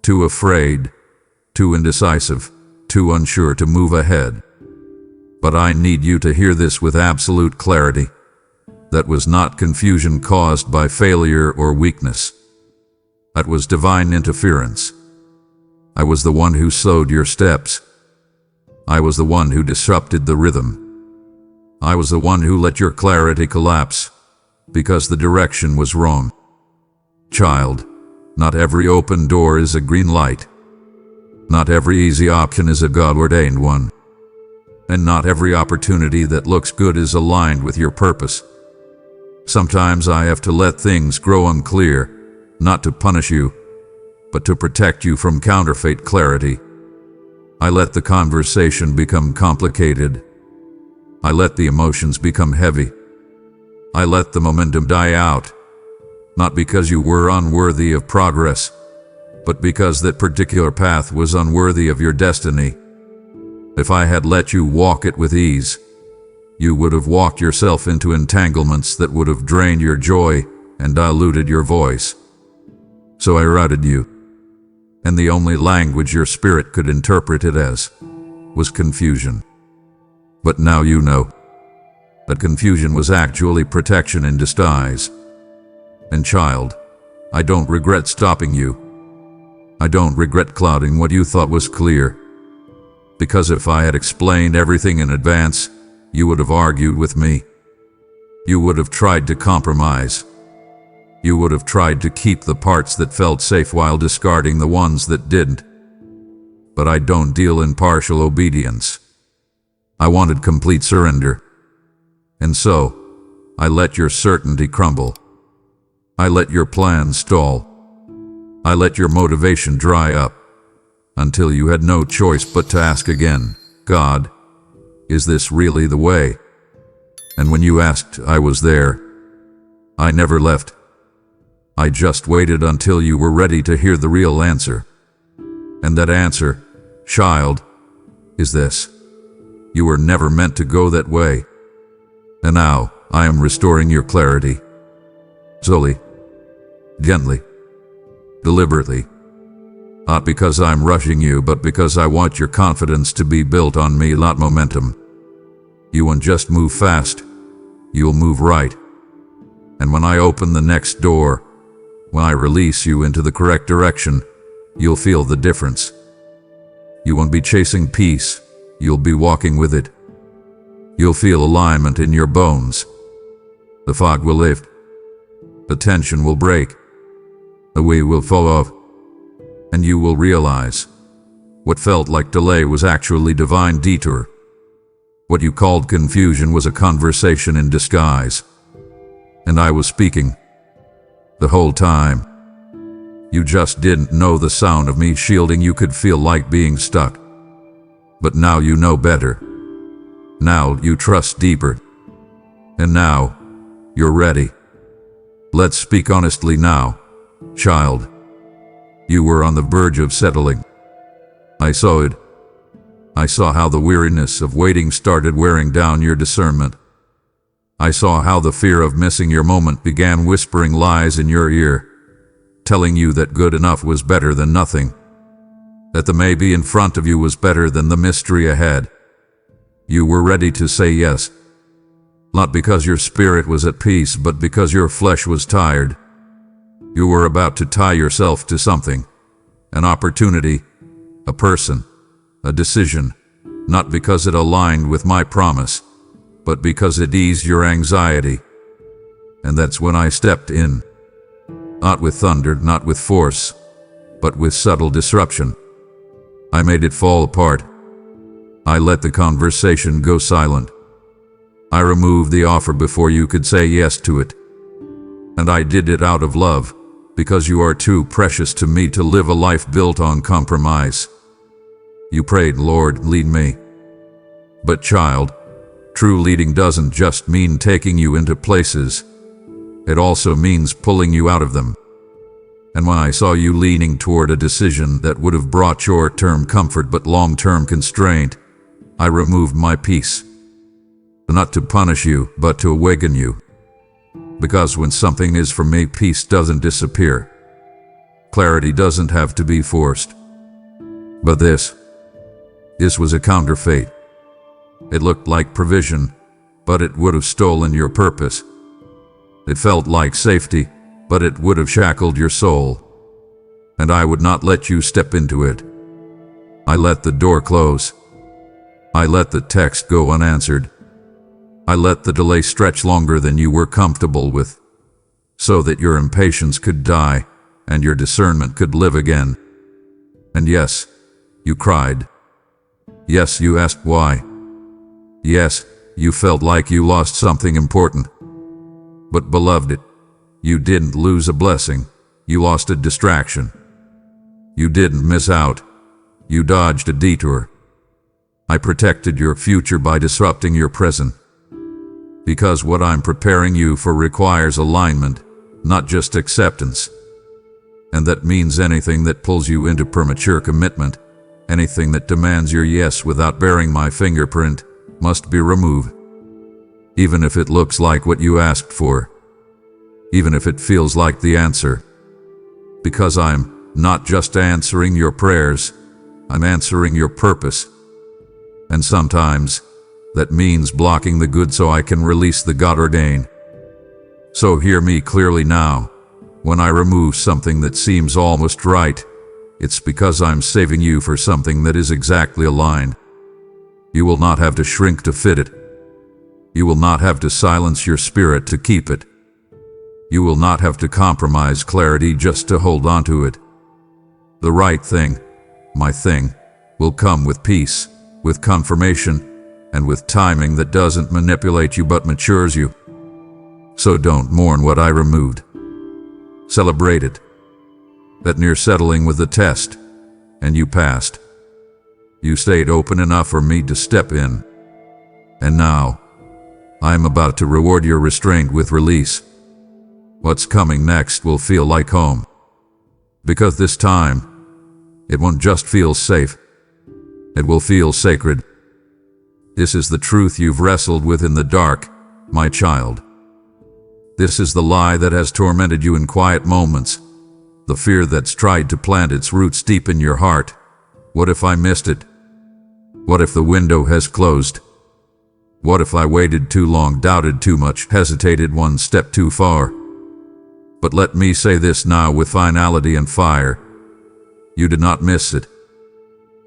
too afraid, too indecisive, too unsure to move ahead. But I need you to hear this with absolute clarity. That was not confusion caused by failure or weakness. That was divine interference. I was the one who slowed your steps. I was the one who disrupted the rhythm. I was the one who let your clarity collapse, because the direction was wrong. Child, not every open door is a green light. Not every easy option is a God-ordained one. And not every opportunity that looks good is aligned with your purpose. Sometimes I have to let things grow unclear, not to punish you, but to protect you from counterfeit clarity. I let the conversation become complicated. I let the emotions become heavy. I let the momentum die out, not because you were unworthy of progress, but because that particular path was unworthy of your destiny. If I had let you walk it with ease, you would have walked yourself into entanglements that would have drained your joy and diluted your voice. So I routed you, and the only language your spirit could interpret it as was confusion. But now you know that confusion was actually protection in disguise. And child, I don't regret stopping you. I don't regret clouding what you thought was clear. Because if I had explained everything in advance, you would have argued with me. You would have tried to compromise. You would have tried to keep the parts that felt safe while discarding the ones that didn't. But I don't deal in partial obedience. I wanted complete surrender. And so, I let your certainty crumble. I let your plans stall. I let your motivation dry up, until you had no choice but to ask again, God, is this really the way? And when you asked, I was there. I never left. I just waited until you were ready to hear the real answer. And that answer, child, is this. You were never meant to go that way. And now, I am restoring your clarity. Slowly. Gently. Deliberately. Not because I'm rushing you, but because I want your confidence to be built on me, not momentum. You won't just move fast. You'll move right. And when I open the next door, when I release you into the correct direction, you'll feel the difference. You won't be chasing peace. You'll be walking with it. You'll feel alignment in your bones. The fog will lift. The tension will break. The weight will fall off. And you will realize what felt like delay was actually divine detour. What you called confusion was a conversation in disguise. And I was speaking. The whole time. You just didn't know the sound of me shielding you could feel like being stuck. But now you know better. Now you trust deeper. And now, you're ready. Let's speak honestly now, child. You were on the verge of settling. I saw it. I saw how the weariness of waiting started wearing down your discernment. I saw how the fear of missing your moment began whispering lies in your ear, telling you that good enough was better than nothing, that the maybe in front of you was better than the mystery ahead. You were ready to say yes, not because your spirit was at peace, but because your flesh was tired. You were about to tie yourself to something, an opportunity, a person, a decision, not because it aligned with my promise, but because it eased your anxiety. And that's when I stepped in. Not with thunder, not with force, but with subtle disruption. I made it fall apart. I let the conversation go silent. I removed the offer before you could say yes to it. And I did it out of love, because you are too precious to me to live a life built on compromise. You prayed, Lord, lead me. But child, true leading doesn't just mean taking you into places. It also means pulling you out of them. And when I saw you leaning toward a decision that would have brought short-term comfort but long-term constraint, I removed my peace. Not to punish you, but to awaken you. Because when something is for me, peace doesn't disappear. Clarity doesn't have to be forced. But this was a counterfeit. It looked like provision, but it would have stolen your purpose. It felt like safety, but it would have shackled your soul. And I would not let you step into it. I let the door close. I let the text go unanswered. I let the delay stretch longer than you were comfortable with, so that your impatience could die and your discernment could live again. And yes, you cried. Yes, you asked why. Yes, you felt like you lost something important. But beloved, you didn't lose a blessing. You lost a distraction. You didn't miss out. You dodged a detour. I protected your future by disrupting your present. Because what I'm preparing you for requires alignment, not just acceptance. And that means anything that pulls you into premature commitment, anything that demands your yes without bearing my fingerprint, must be removed. Even if it looks like what you asked for. Even if it feels like the answer. Because I'm not just answering your prayers, I'm answering your purpose. And sometimes, that means blocking the good so I can release the God-ordained. So hear me clearly now. When I remove something that seems almost right, it's because I'm saving you for something that is exactly aligned. You will not have to shrink to fit it. You will not have to silence your spirit to keep it. You will not have to compromise clarity just to hold on to it. The right thing, my thing, will come with peace, with confirmation, and with timing that doesn't manipulate you but matures you. So don't mourn what I removed. Celebrate it. That near settling with the test, and you passed. You stayed open enough for me to step in. And now, I am about to reward your restraint with release. What's coming next will feel like home. Because this time, it won't just feel safe. It will feel sacred. This is the truth you've wrestled with in the dark, my child. This is the lie that has tormented you in quiet moments. The fear that's tried to plant its roots deep in your heart. What if I missed it? What if the window has closed? What if I waited too long, doubted too much, hesitated one step too far? But let me say this now with finality and fire. You did not miss it.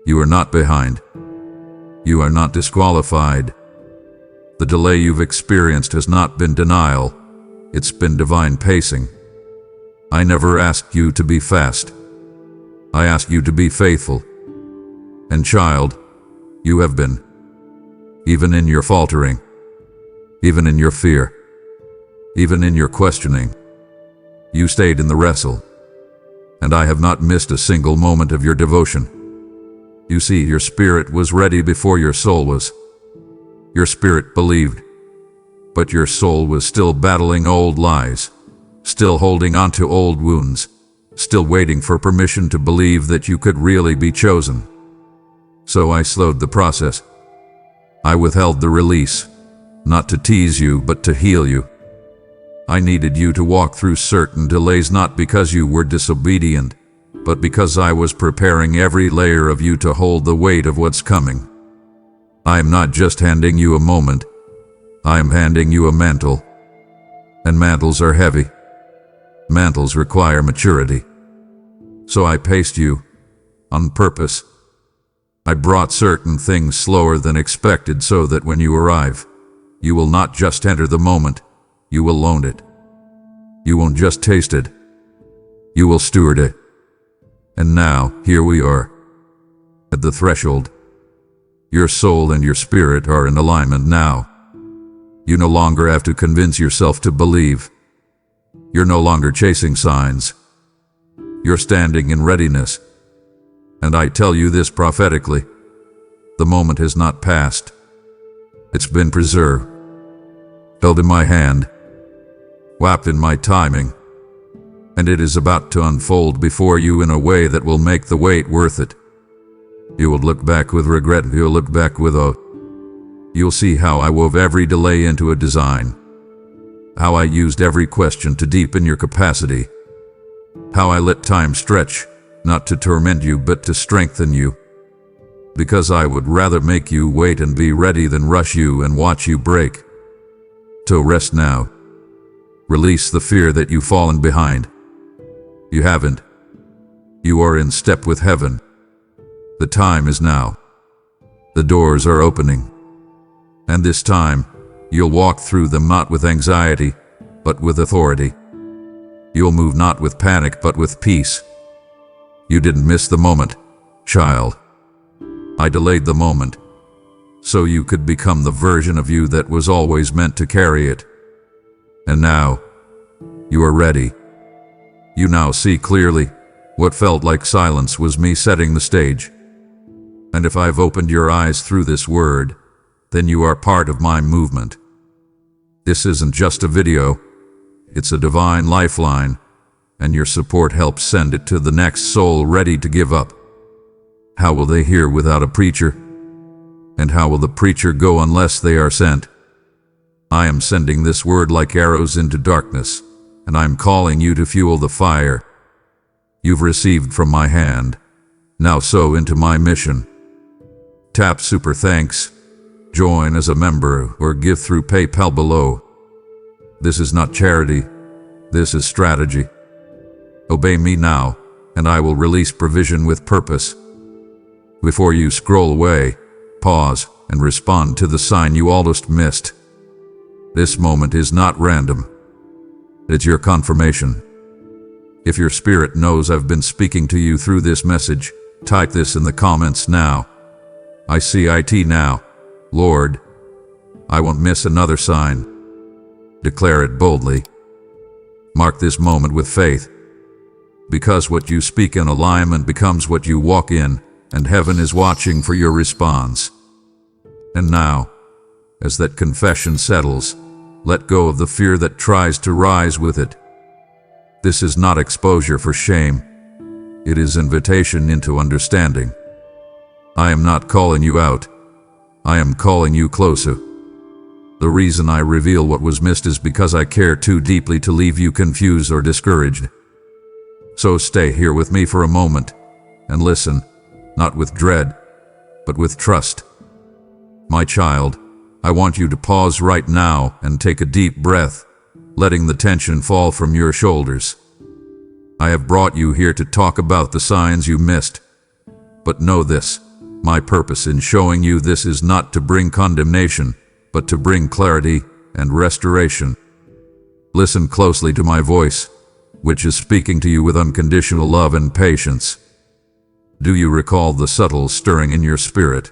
You are not behind. You are not disqualified. The delay you've experienced has not been denial. It's been divine pacing. I never asked you to be fast. I asked you to be faithful. And child, you have been. Even in your faltering. Even in your fear. Even in your questioning. You stayed in the wrestle. And I have not missed a single moment of your devotion. You see, your spirit was ready before your soul was. Your spirit believed. But your soul was still battling old lies. Still holding on to old wounds. Still waiting for permission to believe that you could really be chosen. So I slowed the process. I withheld the release. Not to tease you, but to heal you. I needed you to walk through certain delays not because you were disobedient, but because I was preparing every layer of you to hold the weight of what's coming. I am not just handing you a moment. I am handing you a mantle. And mantles are heavy. Mantles require maturity. So I paced you, on purpose. I brought certain things slower than expected so that when you arrive, you will not just enter the moment, you will own it. You won't just taste it. You will steward it. And now, here we are. At the threshold. Your soul and your spirit are in alignment now. You no longer have to convince yourself to believe. You're no longer chasing signs. You're standing in readiness. And I tell you this prophetically. The moment has not passed. It's been preserved. Held in my hand. Wrapped in my timing. And it is about to unfold before you in a way that will make the wait worth it. You will look back with regret. You'll look back with awe. You'll see how I wove every delay into a design. How I used every question to deepen your capacity. How I let time stretch, not to torment you but to strengthen you. Because I would rather make you wait and be ready than rush you and watch you break. So rest now. Release the fear that you've fallen behind. You haven't. You are in step with heaven. The time is now. The doors are opening. And this time, you'll walk through them not with anxiety, but with authority. You'll move not with panic, but with peace. You didn't miss the moment, child. I delayed the moment, so you could become the version of you that was always meant to carry it. And now, you are ready. You now see clearly. What felt like silence was me setting the stage. And if I've opened your eyes through this word, then you are part of my movement. This isn't just a video, it's a divine lifeline, and your support helps send it to the next soul ready to give up. How will they hear without a preacher? And how will the preacher go unless they are sent? I am sending this word like arrows into darkness, and I am calling you to fuel the fire. You've received from my hand. Now sow into my mission. Tap Super Thanks. Join as a member or give through PayPal below. This is not charity. This is strategy. Obey me now, and I will release provision with purpose. Before you scroll away, pause and respond to the sign you almost missed. This moment is not random. It's your confirmation. If your spirit knows I've been speaking to you through this message, type this in the comments now. I see it now. Lord, I won't miss another sign. Declare it boldly. Mark this moment with faith. Because what you speak in alignment becomes what you walk in, and heaven is watching for your response. And now, as that confession settles, let go of the fear that tries to rise with it. This is not exposure for shame. It is invitation into understanding. I am not calling you out. I am calling you closer. The reason I reveal what was missed is because I care too deeply to leave you confused or discouraged. So stay here with me for a moment and listen, not with dread, but with trust. My child, I want you to pause right now and take a deep breath, letting the tension fall from your shoulders. I have brought you here to talk about the signs you missed. But know this, my purpose in showing you this is not to bring condemnation, but to bring clarity and restoration. Listen closely to my voice, which is speaking to you with unconditional love and patience. Do you recall the subtle stirring in your spirit,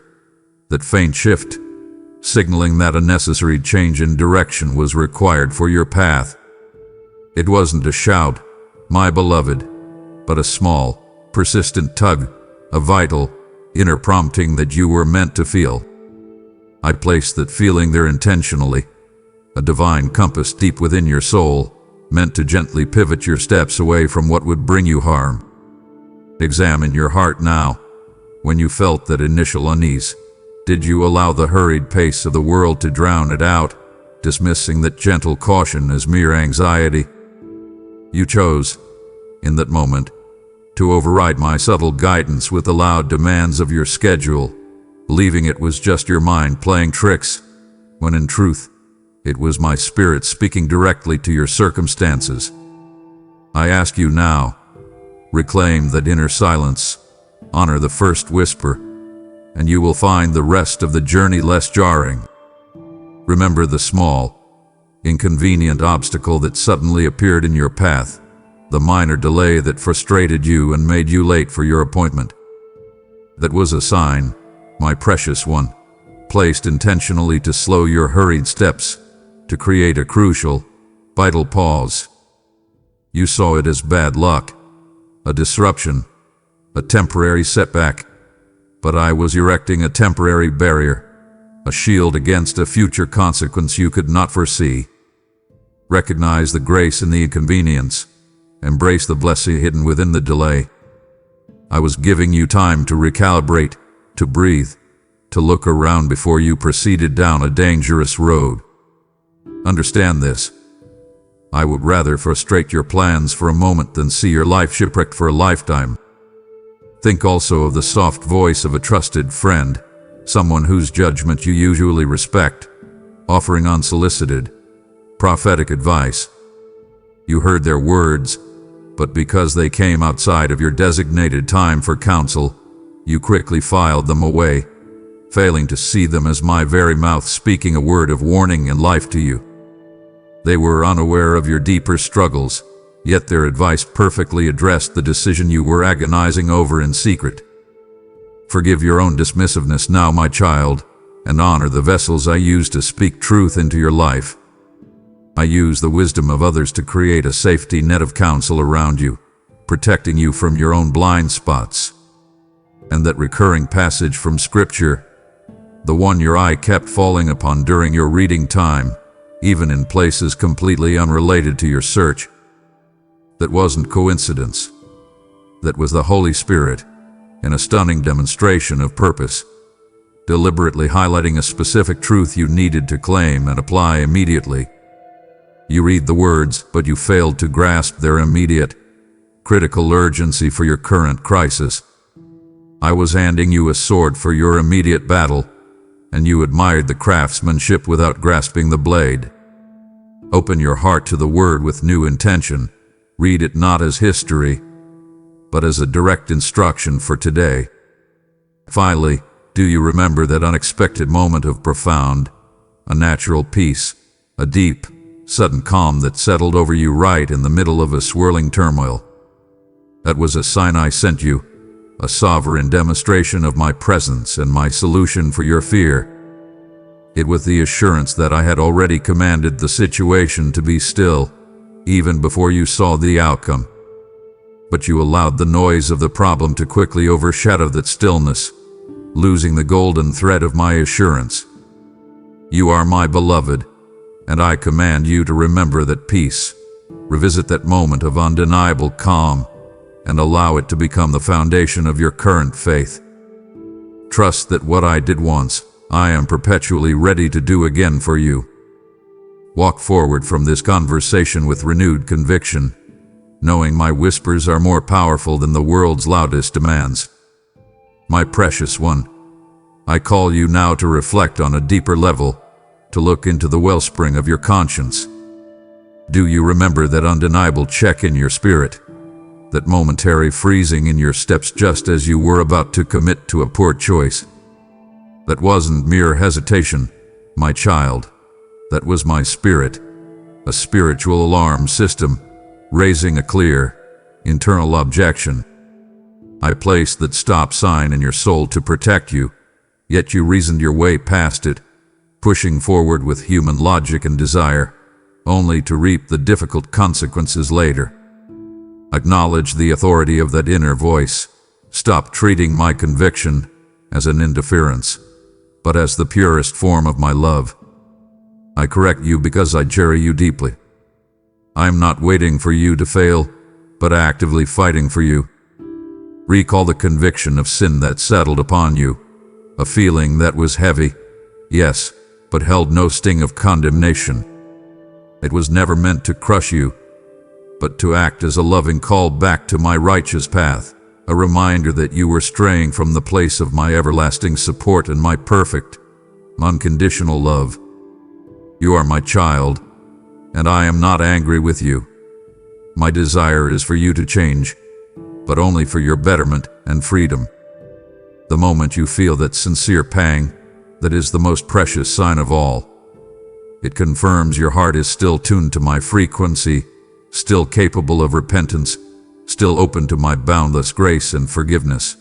that faint shift, signaling that a necessary change in direction was required for your path? It wasn't a shout, my beloved, but a small, persistent tug, a vital, inner prompting that you were meant to feel. I placed that feeling there intentionally, a divine compass deep within your soul, meant to gently pivot your steps away from what would bring you harm. Examine your heart now. When you felt that initial unease, did you allow the hurried pace of the world to drown it out, dismissing that gentle caution as mere anxiety? You chose, in that moment, to override my subtle guidance with the loud demands of your schedule, believing it was just your mind playing tricks, when in truth, it was my spirit speaking directly to your circumstances. I ask you now, reclaim that inner silence, honor the first whisper, and you will find the rest of the journey less jarring. Remember the small, inconvenient obstacle that suddenly appeared in your path, the minor delay that frustrated you and made you late for your appointment. That was a sign, my precious one, placed intentionally to slow your hurried steps, to create a crucial, vital pause. You saw it as bad luck, a disruption, a temporary setback, but I was erecting a temporary barrier, a shield against a future consequence you could not foresee. Recognize the grace in the inconvenience. Embrace the blessing hidden within the delay. I was giving you time to recalibrate, to breathe, to look around before you proceeded down a dangerous road. Understand this. I would rather frustrate your plans for a moment than see your life shipwrecked for a lifetime. Think also of the soft voice of a trusted friend, someone whose judgment you usually respect, offering unsolicited, prophetic advice. You heard their words, but because they came outside of your designated time for counsel, you quickly filed them away, failing to see them as my very mouth speaking a word of warning and life to you. They were unaware of your deeper struggles, yet their advice perfectly addressed the decision you were agonizing over in secret. Forgive your own dismissiveness now, my child, and honor the vessels I use to speak truth into your life. I use the wisdom of others to create a safety net of counsel around you, protecting you from your own blind spots. And that recurring passage from Scripture, the one your eye kept falling upon during your reading time, even in places completely unrelated to your search, that wasn't coincidence. That was the Holy Spirit, in a stunning demonstration of purpose, deliberately highlighting a specific truth you needed to claim and apply immediately. You read the words, but you failed to grasp their immediate, critical urgency for your current crisis. I was handing you a sword for your immediate battle, and you admired the craftsmanship without grasping the blade. Open your heart to the word with new intention. Read it not as history, but as a direct instruction for today. Finally, do you remember that unexpected moment of profound, a natural peace, a deep, sudden calm that settled over you right in the middle of a swirling turmoil. That was a sign I sent you, a sovereign demonstration of my presence and my solution for your fear. It was the assurance that I had already commanded the situation to be still, even before you saw the outcome. But you allowed the noise of the problem to quickly overshadow that stillness, losing the golden thread of my assurance. You are my beloved, and I command you to remember that peace. Revisit that moment of undeniable calm, and allow it to become the foundation of your current faith. Trust that what I did once, I am perpetually ready to do again for you. Walk forward from this conversation with renewed conviction, knowing my whispers are more powerful than the world's loudest demands. My precious one, I call you now to reflect on a deeper level, to look into the wellspring of your conscience. Do you remember that undeniable check in your spirit? That momentary freezing in your steps just as you were about to commit to a poor choice? That wasn't mere hesitation, my child. That was my spirit, a spiritual alarm system, raising a clear, internal objection. I placed that stop sign in your soul to protect you, yet you reasoned your way past it, pushing forward with human logic and desire, only to reap the difficult consequences later. Acknowledge the authority of that inner voice. Stop treating my conviction as an interference, but as the purest form of my love. I correct you because I cherish you deeply. I am not waiting for you to fail, but actively fighting for you. Recall the conviction of sin that settled upon you, a feeling that was heavy, yes, but held no sting of condemnation. It was never meant to crush you, but to act as a loving call back to my righteous path, a reminder that you were straying from the place of my everlasting support and my perfect, unconditional love. You are my child, and I am not angry with you. My desire is for you to change, but only for your betterment and freedom. The moment you feel that sincere pang, that is the most precious sign of all. It confirms your heart is still tuned to my frequency, still capable of repentance, still open to my boundless grace and forgiveness.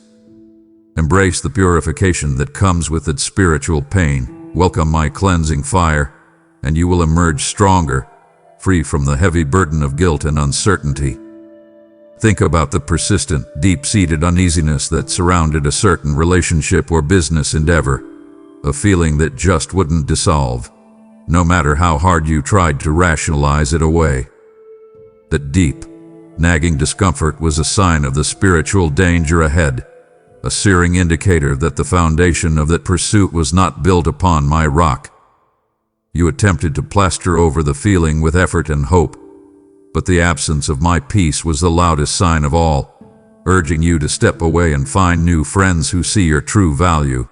Embrace the purification that comes with its spiritual pain. Welcome my cleansing fire, and you will emerge stronger, free from the heavy burden of guilt and uncertainty. Think about the persistent, deep-seated uneasiness that surrounded a certain relationship or business endeavor, a feeling that just wouldn't dissolve, no matter how hard you tried to rationalize it away. That deep, nagging discomfort was a sign of the spiritual danger ahead, a searing indicator that the foundation of that pursuit was not built upon my rock. You attempted to plaster over the feeling with effort and hope, but the absence of my peace was the loudest sign of all, urging you to step away and find new friends who see your true value.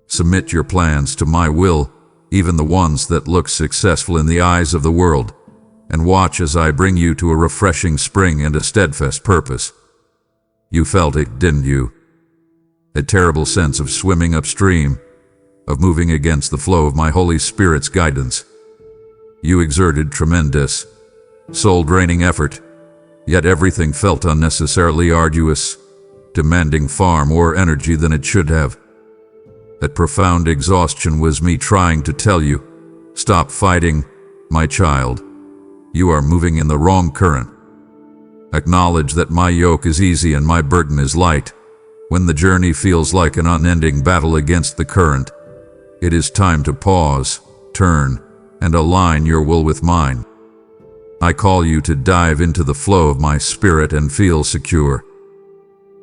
Submit your plans to my will, even the ones that look successful in the eyes of the world, and watch as I bring you to a refreshing spring and a steadfast purpose. You felt it, didn't you? A terrible sense of swimming upstream, of moving against the flow of my Holy Spirit's guidance. You exerted tremendous, soul-draining effort, yet everything felt unnecessarily arduous, demanding far more energy than it should have. That profound exhaustion was me trying to tell you, stop fighting, my child. You are moving in the wrong current. Acknowledge that my yoke is easy and my burden is light. When the journey feels like an unending battle against the current, it is time to pause, turn, and align your will with mine. I call you to dive into the flow of my spirit and feel secure.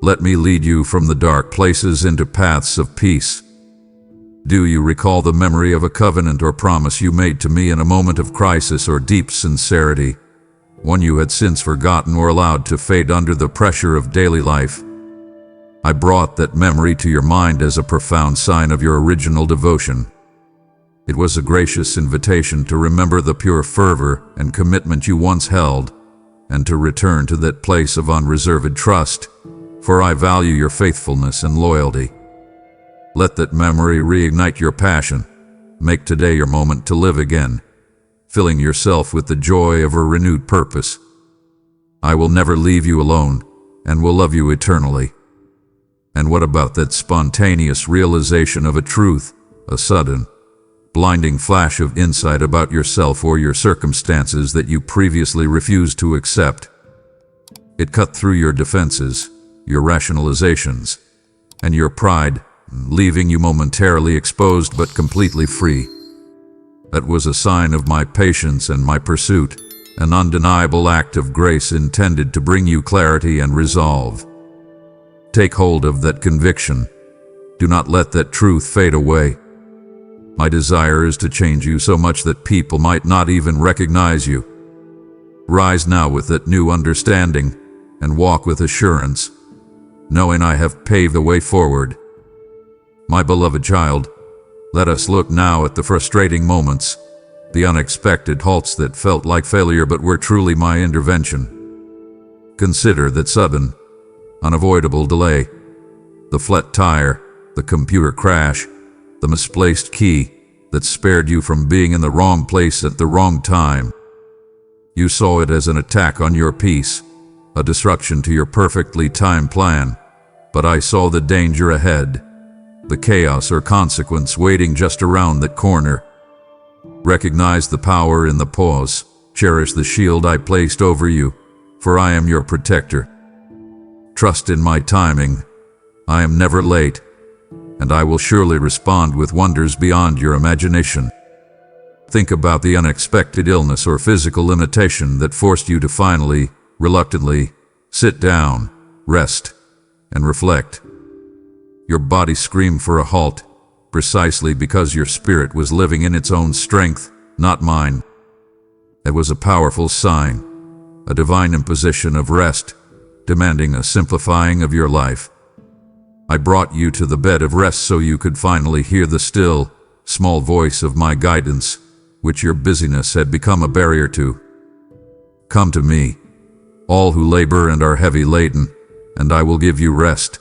Let me lead you from the dark places into paths of peace. Do you recall the memory of a covenant or promise you made to me in a moment of crisis or deep sincerity, one you had since forgotten or allowed to fade under the pressure of daily life? I brought that memory to your mind as a profound sign of your original devotion. It was a gracious invitation to remember the pure fervor and commitment you once held, and to return to that place of unreserved trust, for I value your faithfulness and loyalty. Let that memory reignite your passion. Make today your moment to live again. filling yourself with the joy of a renewed purpose. I will never leave you alone, and will love you eternally. And what about that spontaneous realization of a truth, a sudden, blinding flash of insight about yourself or your circumstances that you previously refused to accept? It cut through your defenses, your rationalizations, and your pride, leaving you momentarily exposed but completely free. That was a sign of my patience and my pursuit, an undeniable act of grace intended to bring you clarity and resolve. Take hold of that conviction. Do not let that truth fade away. My desire is to change you so much that people might not even recognize you. Rise now with that new understanding and walk with assurance, knowing I have paved the way forward. My beloved child, let us look now at the frustrating moments, the unexpected halts that felt like failure but were truly my intervention. Consider that sudden, unavoidable delay, the flat tire, the computer crash, the misplaced key that spared you from being in the wrong place at the wrong time. You saw it as an attack on your peace, a disruption to your perfectly timed plan, but I saw the danger ahead, the chaos or consequence waiting just around that corner. Recognize the power in the pause. Cherish the shield I placed over you, for I am your protector. Trust in my timing. I am never late, and I will surely respond with wonders beyond your imagination. Think about the unexpected illness or physical limitation that forced you to finally, reluctantly, sit down, rest, and reflect. Your body screamed for a halt, precisely because your spirit was living in its own strength, not mine. It was a powerful sign, a divine imposition of rest, demanding a simplifying of your life. I brought you to the bed of rest so you could finally hear the still, small voice of my guidance, which your busyness had become a barrier to. Come to me, all who labor and are heavy laden, and I will give you rest.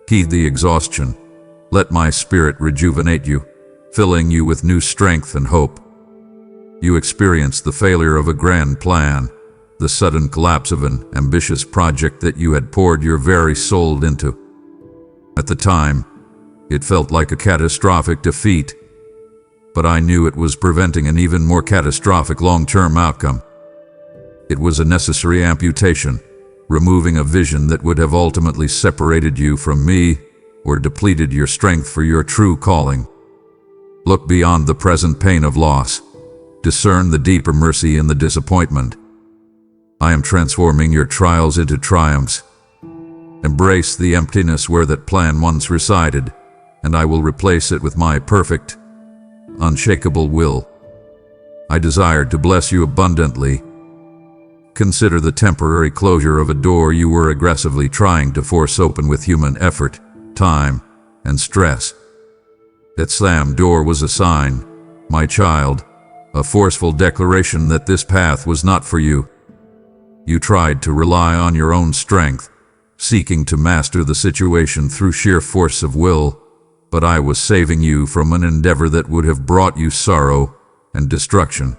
Heed the exhaustion. Let my spirit rejuvenate you, filling you with new strength and hope. You experienced the failure of a grand plan, the sudden collapse of an ambitious project that you had poured your very soul into. At the time, it felt like a catastrophic defeat, but I knew it was preventing an even more catastrophic long-term outcome. It was a necessary amputation, removing a vision that would have ultimately separated you from me or depleted your strength for your true calling. Look beyond the present pain of loss. Discern the deeper mercy in the disappointment. I am transforming your trials into triumphs. Embrace the emptiness where that plan once resided, and I will replace it with my perfect, unshakable will. I desire to bless you abundantly. Consider the temporary closure of a door you were aggressively trying to force open with human effort, time, and stress. That slammed door was a sign, my child, a forceful declaration that this path was not for you. You tried to rely on your own strength, seeking to master the situation through sheer force of will, but I was saving you from an endeavor that would have brought you sorrow and destruction.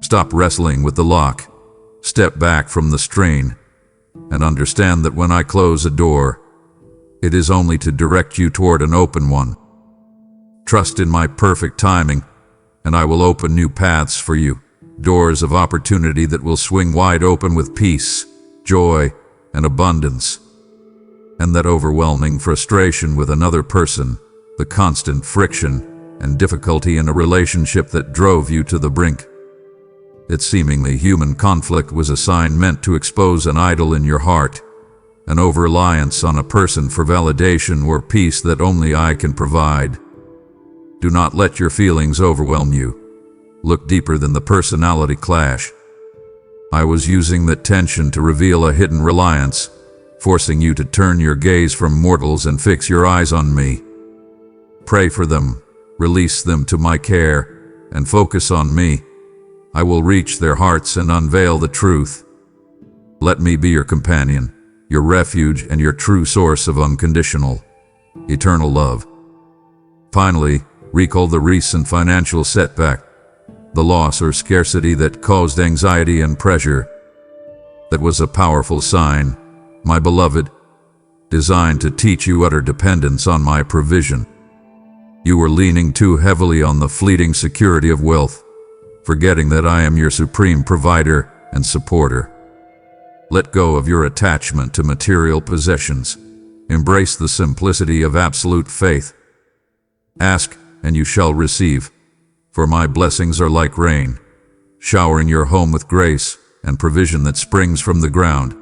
Stop wrestling with the lock. Step back from the strain, and understand that when I close a door, it is only to direct you toward an open one. Trust in my perfect timing, and I will open new paths for you, doors of opportunity that will swing wide open with peace, joy, and abundance. And that overwhelming frustration with another person, the constant friction and difficulty in a relationship that drove you to the brink. Its seemingly human conflict was a sign meant to expose an idol in your heart, an over-reliance on a person for validation or peace that only I can provide. Do not let your feelings overwhelm you. Look deeper than the personality clash. I was using that tension to reveal a hidden reliance, forcing you to turn your gaze from mortals and fix your eyes on me. Pray for them, release them to my care, and focus on me. I will reach their hearts and unveil the truth. Let me be your companion, your refuge, and your true source of unconditional, eternal love. Finally, recall the recent financial setback. the loss or scarcity that caused anxiety and pressure. That was a powerful sign, my beloved, designed to teach you utter dependence on my provision. You were leaning too heavily on the fleeting security of wealth, forgetting that I am your supreme provider and supporter. Let go of your attachment to material possessions. Embrace the simplicity of absolute faith. Ask, and you shall receive, for my blessings are like rain, showering your home with grace and provision that springs from the ground.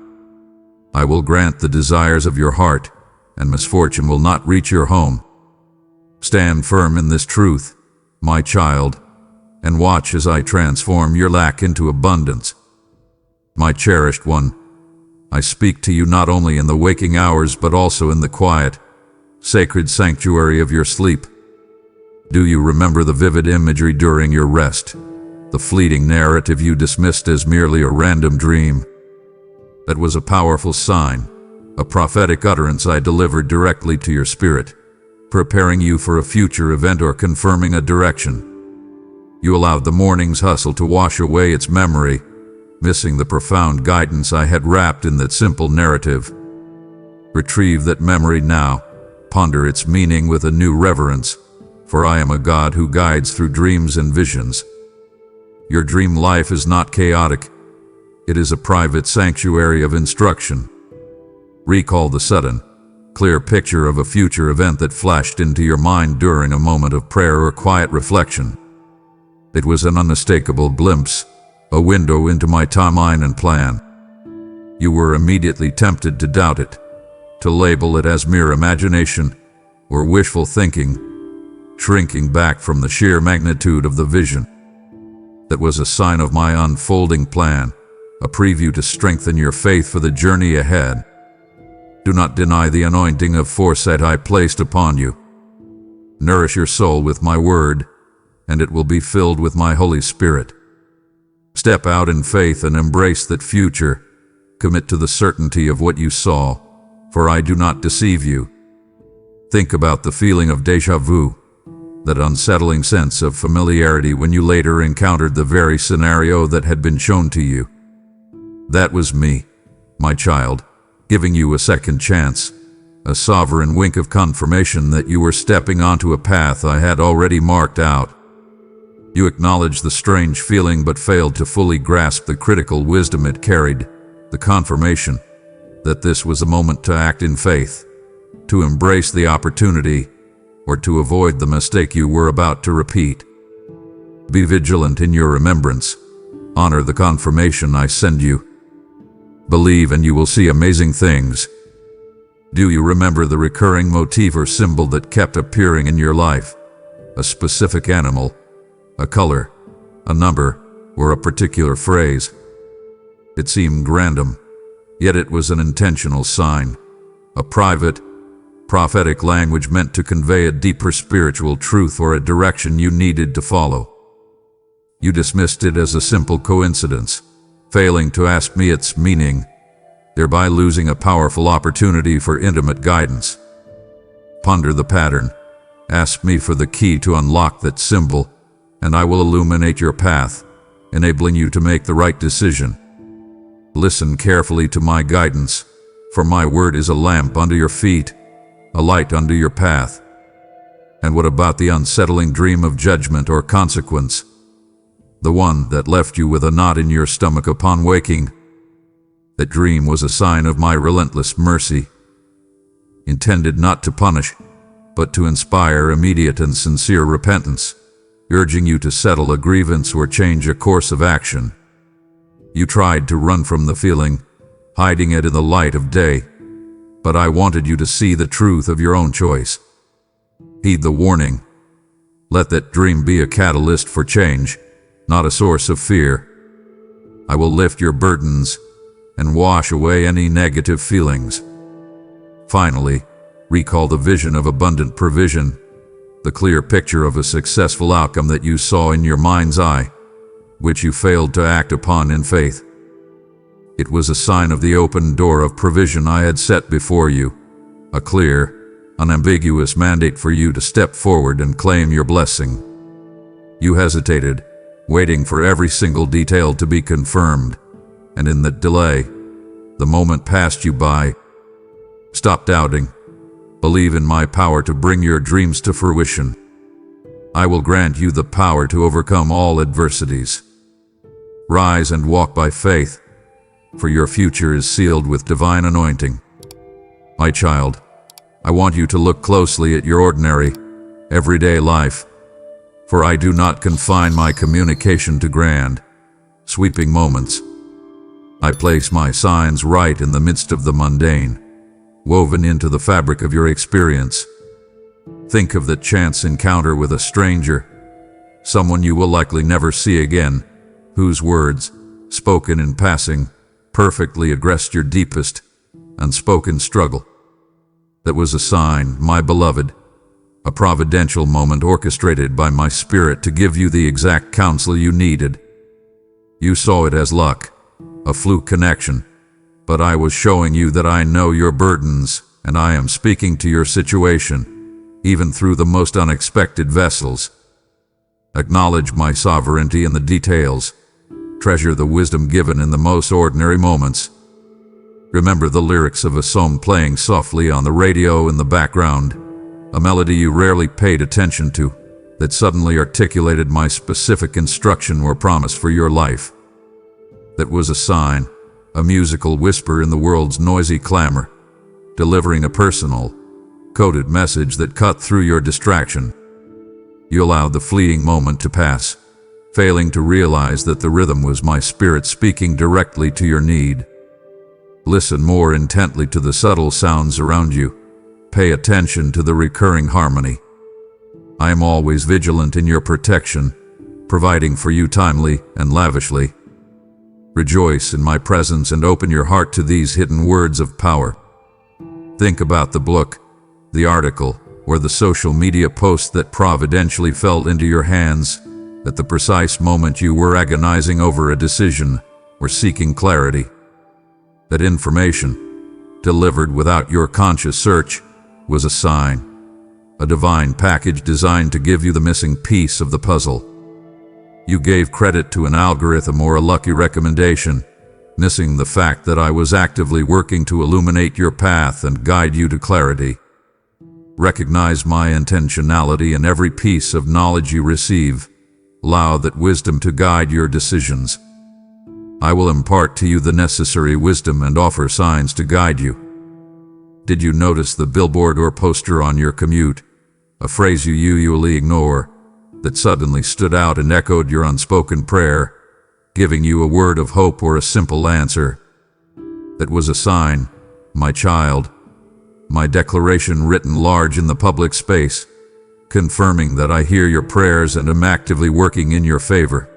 I will grant the desires of your heart, and misfortune will not reach your home. Stand firm in this truth, my child, and watch as I transform your lack into abundance. My cherished one, I speak to you not only in the waking hours but also in the quiet, sacred sanctuary of your sleep. Do you remember the vivid imagery during your rest, the fleeting narrative you dismissed as merely a random dream? That was a powerful sign, a prophetic utterance I delivered directly to your spirit, preparing you for a future event or confirming a direction. You allowed the morning's hustle to wash away its memory, missing the profound guidance I had wrapped in that simple narrative. Retrieve that memory now, ponder its meaning with a new reverence, for I am a God who guides through dreams and visions. Your dream life is not chaotic. It is a private sanctuary of instruction. Recall the sudden, clear picture of a future event that flashed into your mind during a moment of prayer or quiet reflection. It was an unmistakable glimpse, a window into my timeline and plan. You were immediately tempted to doubt it, to label it as mere imagination or wishful thinking, shrinking back from the sheer magnitude of the vision. That was a sign of my unfolding plan, a preview to strengthen your faith for the journey ahead. Do not deny the anointing of foresight I placed upon you. Nourish your soul with my word, and it will be filled with my Holy Spirit. Step out in faith and embrace that future. Commit to the certainty of what you saw, for I do not deceive you. Think about the feeling of déjà vu, that unsettling sense of familiarity when you later encountered the very scenario that had been shown to you. That was me, my child, giving you a second chance, a sovereign wink of confirmation that you were stepping onto a path I had already marked out. You acknowledged the strange feeling but failed to fully grasp the critical wisdom it carried, the confirmation that this was a moment to act in faith, to embrace the opportunity, or to avoid the mistake you were about to repeat. Be vigilant in your remembrance. Honor the confirmation I send you. Believe and you will see amazing things. Do you remember the recurring motif or symbol that kept appearing in your life? A specific animal, a color, a number, or a particular phrase? It seemed random, yet it was an intentional sign, a private, prophetic language meant to convey a deeper spiritual truth or a direction you needed to follow. You dismissed it as a simple coincidence, failing to ask me its meaning, thereby losing a powerful opportunity for intimate guidance. Ponder the pattern. Ask me for the key to unlock that symbol, and I will illuminate your path, enabling you to make the right decision. Listen carefully to my guidance, for my word is a lamp under your feet, a light under your path. And what about the unsettling dream of judgment or consequence? The one that left you with a knot in your stomach upon waking? That dream was a sign of my relentless mercy, intended not to punish, but to inspire immediate and sincere repentance, urging you to settle a grievance or change a course of action. You tried to run from the feeling, hiding it in the light of day, but I wanted you to see the truth of your own choice. Heed the warning. Let that dream be a catalyst for change, not a source of fear. I will lift your burdens and wash away any negative feelings. Finally, recall the vision of abundant provision, the clear picture of a successful outcome that you saw in your mind's eye, which you failed to act upon in faith. It was a sign of the open door of provision I had set before you, a clear, unambiguous mandate for you to step forward and claim your blessing. You hesitated, waiting for every single detail to be confirmed. And in that delay, the moment passed you by. Stop doubting. Believe in my power to bring your dreams to fruition. I will grant you the power to overcome all adversities. Rise and walk by faith, for your future is sealed with divine anointing. My child, I want you to look closely at your ordinary, everyday life, for I do not confine my communication to grand, sweeping moments. I place my signs right in the midst of the mundane, woven into the fabric of your experience. Think of that chance encounter with a stranger, someone you will likely never see again, whose words, spoken in passing, perfectly addressed your deepest, unspoken struggle. That was a sign, my beloved, a providential moment orchestrated by my spirit to give you the exact counsel you needed. You saw it as luck, a fluke connection, but I was showing you that I know your burdens, and I am speaking to your situation, even through the most unexpected vessels. Acknowledge my sovereignty in the details. Treasure the wisdom given in the most ordinary moments. Remember the lyrics of a song playing softly on the radio in the background, a melody you rarely paid attention to, that suddenly articulated my specific instruction or promise for your life. That was a sign, a musical whisper in the world's noisy clamor, delivering a personal, coded message that cut through your distraction. You allowed the fleeting moment to pass, failing to realize that the rhythm was my spirit speaking directly to your need. Listen more intently to the subtle sounds around you. Pay attention to the recurring harmony. I am always vigilant in your protection, providing for you timely and lavishly. Rejoice in my presence and open your heart to these hidden words of power. Think about the book, the article, or the social media post that providentially fell into your hands at the precise moment you were agonizing over a decision or seeking clarity. That information, delivered without your conscious search, was a sign, a divine package designed to give you the missing piece of the puzzle. You gave credit to an algorithm or a lucky recommendation, missing the fact that I was actively working to illuminate your path and guide you to clarity. Recognize my intentionality in every piece of knowledge you receive. Allow that wisdom to guide your decisions. I will impart to you the necessary wisdom and offer signs to guide you. Did you notice the billboard or poster on your commute, a phrase you usually ignore, that suddenly stood out and echoed your unspoken prayer, giving you a word of hope or a simple answer? That was a sign, my child, my declaration written large in the public space, confirming that I hear your prayers and am actively working in your favor.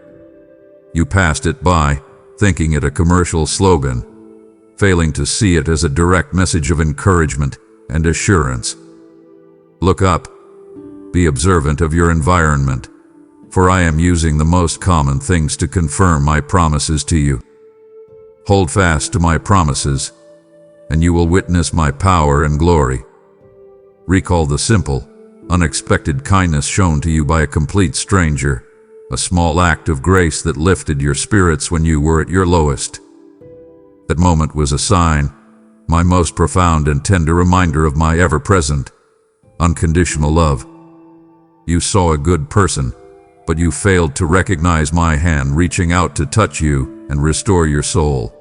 You passed it by, thinking it a commercial slogan, failing to see it as a direct message of encouragement and assurance. Look up. Be observant of your environment, for I am using the most common things to confirm my promises to you. Hold fast to my promises, and you will witness my power and glory. Recall the simple, unexpected kindness shown to you by a complete stranger, a small act of grace that lifted your spirits when you were at your lowest. That moment was a sign, my most profound and tender reminder of my ever-present, unconditional love. You saw a good person, but you failed to recognize my hand reaching out to touch you and restore your soul.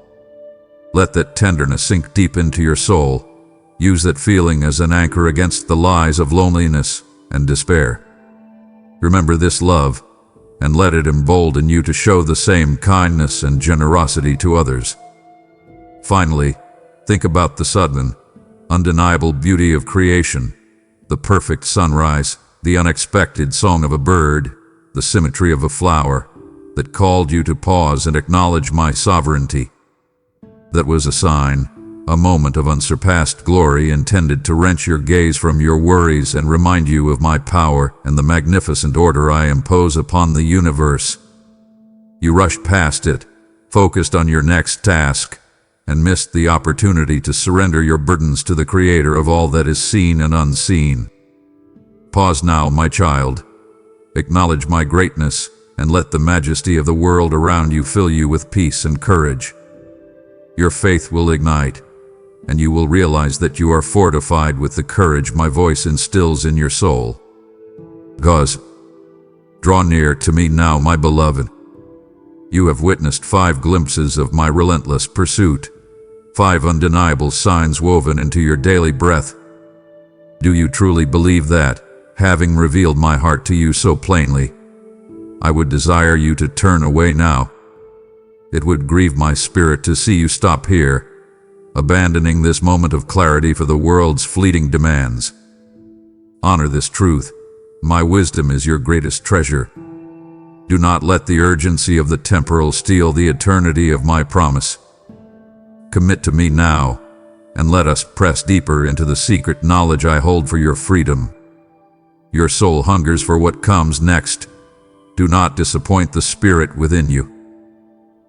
Let that tenderness sink deep into your soul. Use that feeling as an anchor against the lies of loneliness and despair. Remember this love, and let it embolden you to show the same kindness and generosity to others. Finally, think about the sudden, undeniable beauty of creation, the perfect sunrise, the unexpected song of a bird, the symmetry of a flower, that called you to pause and acknowledge my sovereignty. That was a sign, a moment of unsurpassed glory intended to wrench your gaze from your worries and remind you of my power and the magnificent order I impose upon the universe. You rushed past it, focused on your next task, and missed the opportunity to surrender your burdens to the Creator of all that is seen and unseen. Pause now, my child. Acknowledge my greatness and let the majesty of the world around you fill you with peace and courage. Your faith will ignite, and you will realize that you are fortified with the courage my voice instills in your soul. Gauze, draw near to me now, my beloved. You have witnessed 5 glimpses of my relentless pursuit, 5 undeniable signs woven into your daily breath. Do you truly believe that, having revealed my heart to you so plainly, I would desire you to turn away now? It would grieve my spirit to see you stop here, abandoning this moment of clarity for the world's fleeting demands. Honor this truth. My wisdom is your greatest treasure. Do not let the urgency of the temporal steal the eternity of my promise. Commit to me now, and let us press deeper into the secret knowledge I hold for your freedom. Your soul hungers for what comes next. Do not disappoint the spirit within you.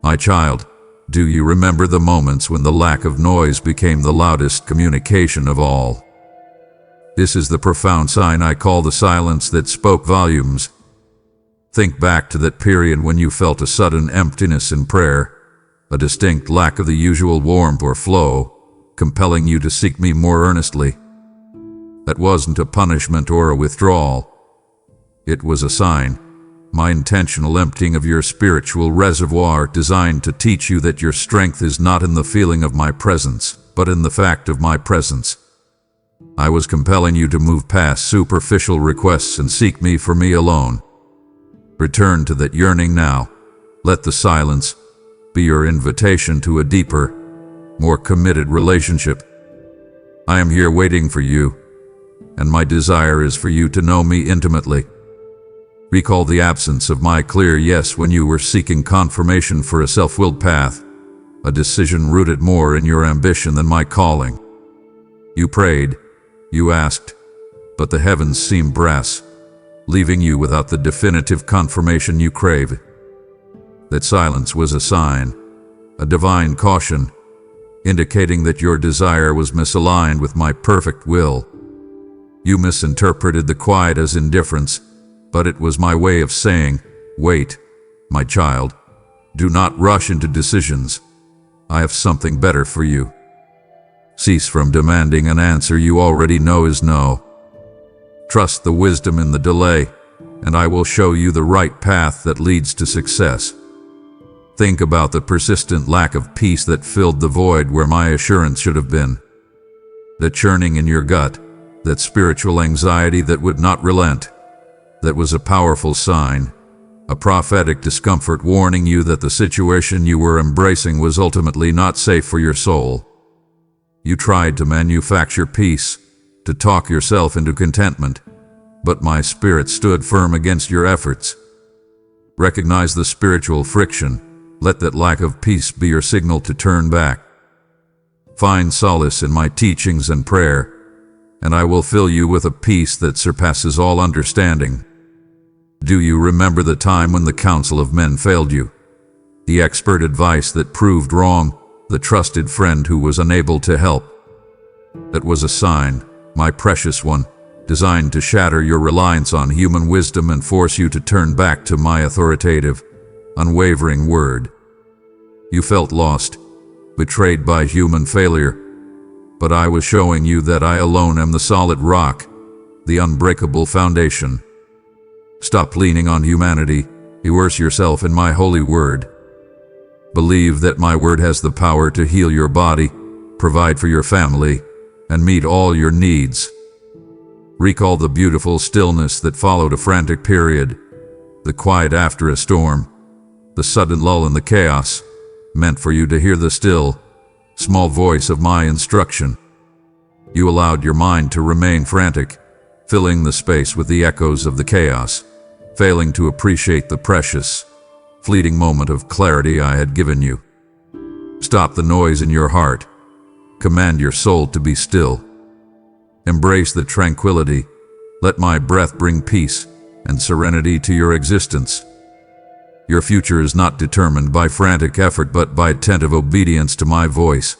My child, do you remember the moments when the lack of noise became the loudest communication of all? This is the profound sign I call the silence that spoke volumes. Think back to that period when you felt a sudden emptiness in prayer, a distinct lack of the usual warmth or flow, compelling you to seek me more earnestly. That wasn't a punishment or a withdrawal. It was a sign, my intentional emptying of your spiritual reservoir, designed to teach you that your strength is not in the feeling of my presence, but in the fact of my presence. I was compelling you to move past superficial requests and seek me for me alone. Return to that yearning now. Let the silence be your invitation to a deeper, more committed relationship. I am here waiting for you, and my desire is for you to know me intimately. Recall the absence of my clear yes when you were seeking confirmation for a self-willed path, a decision rooted more in your ambition than my calling. You prayed, you asked, but the heavens seemed brass, leaving you without the definitive confirmation you crave. That silence was a sign, a divine caution, indicating that your desire was misaligned with my perfect will. You misinterpreted the quiet as indifference, but it was my way of saying, wait, my child, do not rush into decisions. I have something better for you. Cease from demanding an answer you already know is no. Trust the wisdom in the delay, and I will show you the right path that leads to success. Think about the persistent lack of peace that filled the void where my assurance should have been. The churning in your gut, that spiritual anxiety that would not relent. That was a powerful sign, a prophetic discomfort warning you that the situation you were embracing was ultimately not safe for your soul. You tried to manufacture peace, to talk yourself into contentment, but my spirit stood firm against your efforts. Recognize the spiritual friction. Let that lack of peace be your signal to turn back. Find solace in my teachings and prayer, and I will fill you with a peace that surpasses all understanding. Do you remember the time when the counsel of men failed you? The expert advice that proved wrong, the trusted friend who was unable to help? That was a sign, my precious one, designed to shatter your reliance on human wisdom and force you to turn back to my authoritative, unwavering word. You felt lost, betrayed by human failure, but I was showing you that I alone am the solid rock, the unbreakable foundation. Stop leaning on humanity, immerse yourself in my holy word. Believe that my word has the power to heal your body, provide for your family, and meet all your needs. Recall the beautiful stillness that followed a frantic period, the quiet after a storm, the sudden lull in the chaos, meant for you to hear the still, small voice of my instruction. You allowed your mind to remain frantic, filling the space with the echoes of the chaos, failing to appreciate the precious, fleeting moment of clarity I had given you. Stop the noise in your heart. Command your soul to be still. Embrace the tranquility. Let my breath bring peace and serenity to your existence. Your future is not determined by frantic effort but by attentive obedience to my voice.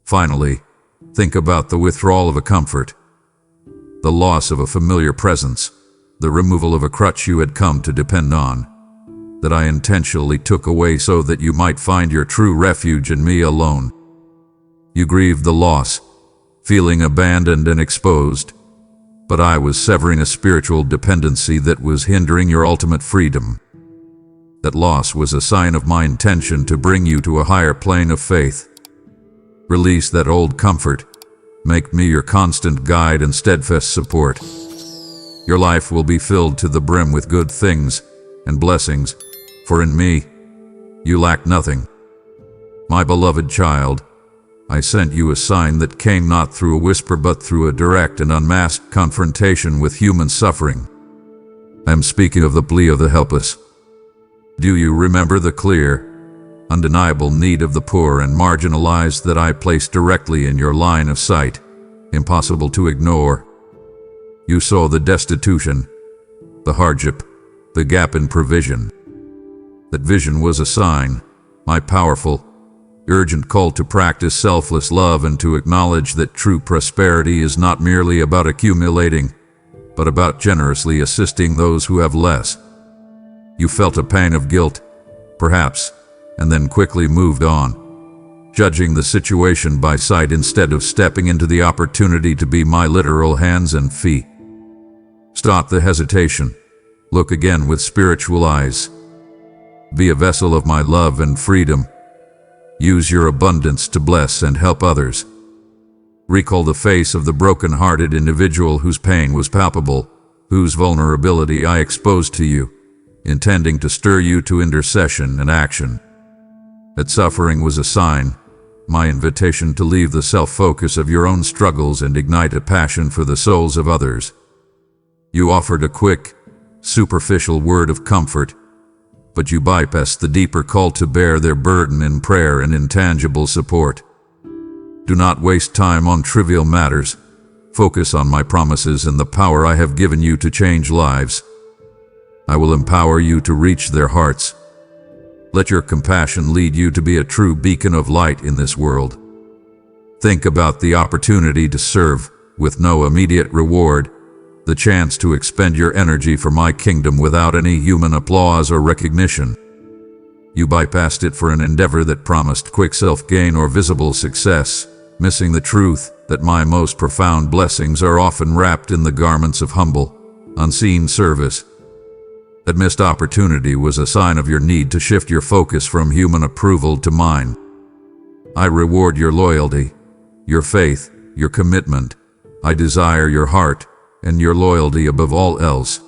Finally, think about the withdrawal of a comfort, the loss of a familiar presence, the removal of a crutch you had come to depend on. that I intentionally took away so that you might find your true refuge in me alone. You grieved the loss, feeling abandoned and exposed, but I was severing a spiritual dependency that was hindering your ultimate freedom. That loss was a sign of my intention to bring you to a higher plane of faith. Release that old comfort. Make me your constant guide and steadfast support. Your life will be filled to the brim with good things and blessings, for in me you lack nothing. My beloved child, I sent you a sign that came not through a whisper but through a direct and unmasked confrontation with human suffering. I am speaking of the plea of the helpless. Do you remember the clear, undeniable need of the poor and marginalized that I placed directly in your line of sight, impossible to ignore? You saw the destitution, the hardship, the gap in provision. That vision was a sign, my powerful, urgent call to practice selfless love and to acknowledge that true prosperity is not merely about accumulating, but about generously assisting those who have less. You felt a pang of guilt, perhaps, and then quickly moved on, judging the situation by sight instead of stepping into the opportunity to be my literal hands and feet. Stop the hesitation. Look again with spiritual eyes. Be a vessel of my love and freedom. Use your abundance to bless and help others. Recall the face of the broken-hearted individual whose pain was palpable, whose vulnerability I exposed to you, intending to stir you to intercession and action. That suffering was a sign, my invitation to leave the self-focus of your own struggles and ignite a passion for the souls of others. You offered a quick, superficial word of comfort, but you bypassed the deeper call to bear their burden in prayer and intangible support. Do not waste time on trivial matters. Focus on my promises and the power I have given you to change lives. I will empower you to reach their hearts. Let your compassion lead you to be a true beacon of light in this world. Think about the opportunity to serve with no immediate reward, the chance to expend your energy for my kingdom without any human applause or recognition. You bypassed it for an endeavor that promised quick self-gain or visible success, missing the truth that my most profound blessings are often wrapped in the garments of humble, unseen service. That missed opportunity was a sign of your need to shift your focus from human approval to mine. I reward your loyalty, your faith, your commitment. I desire your heart and your loyalty above all else.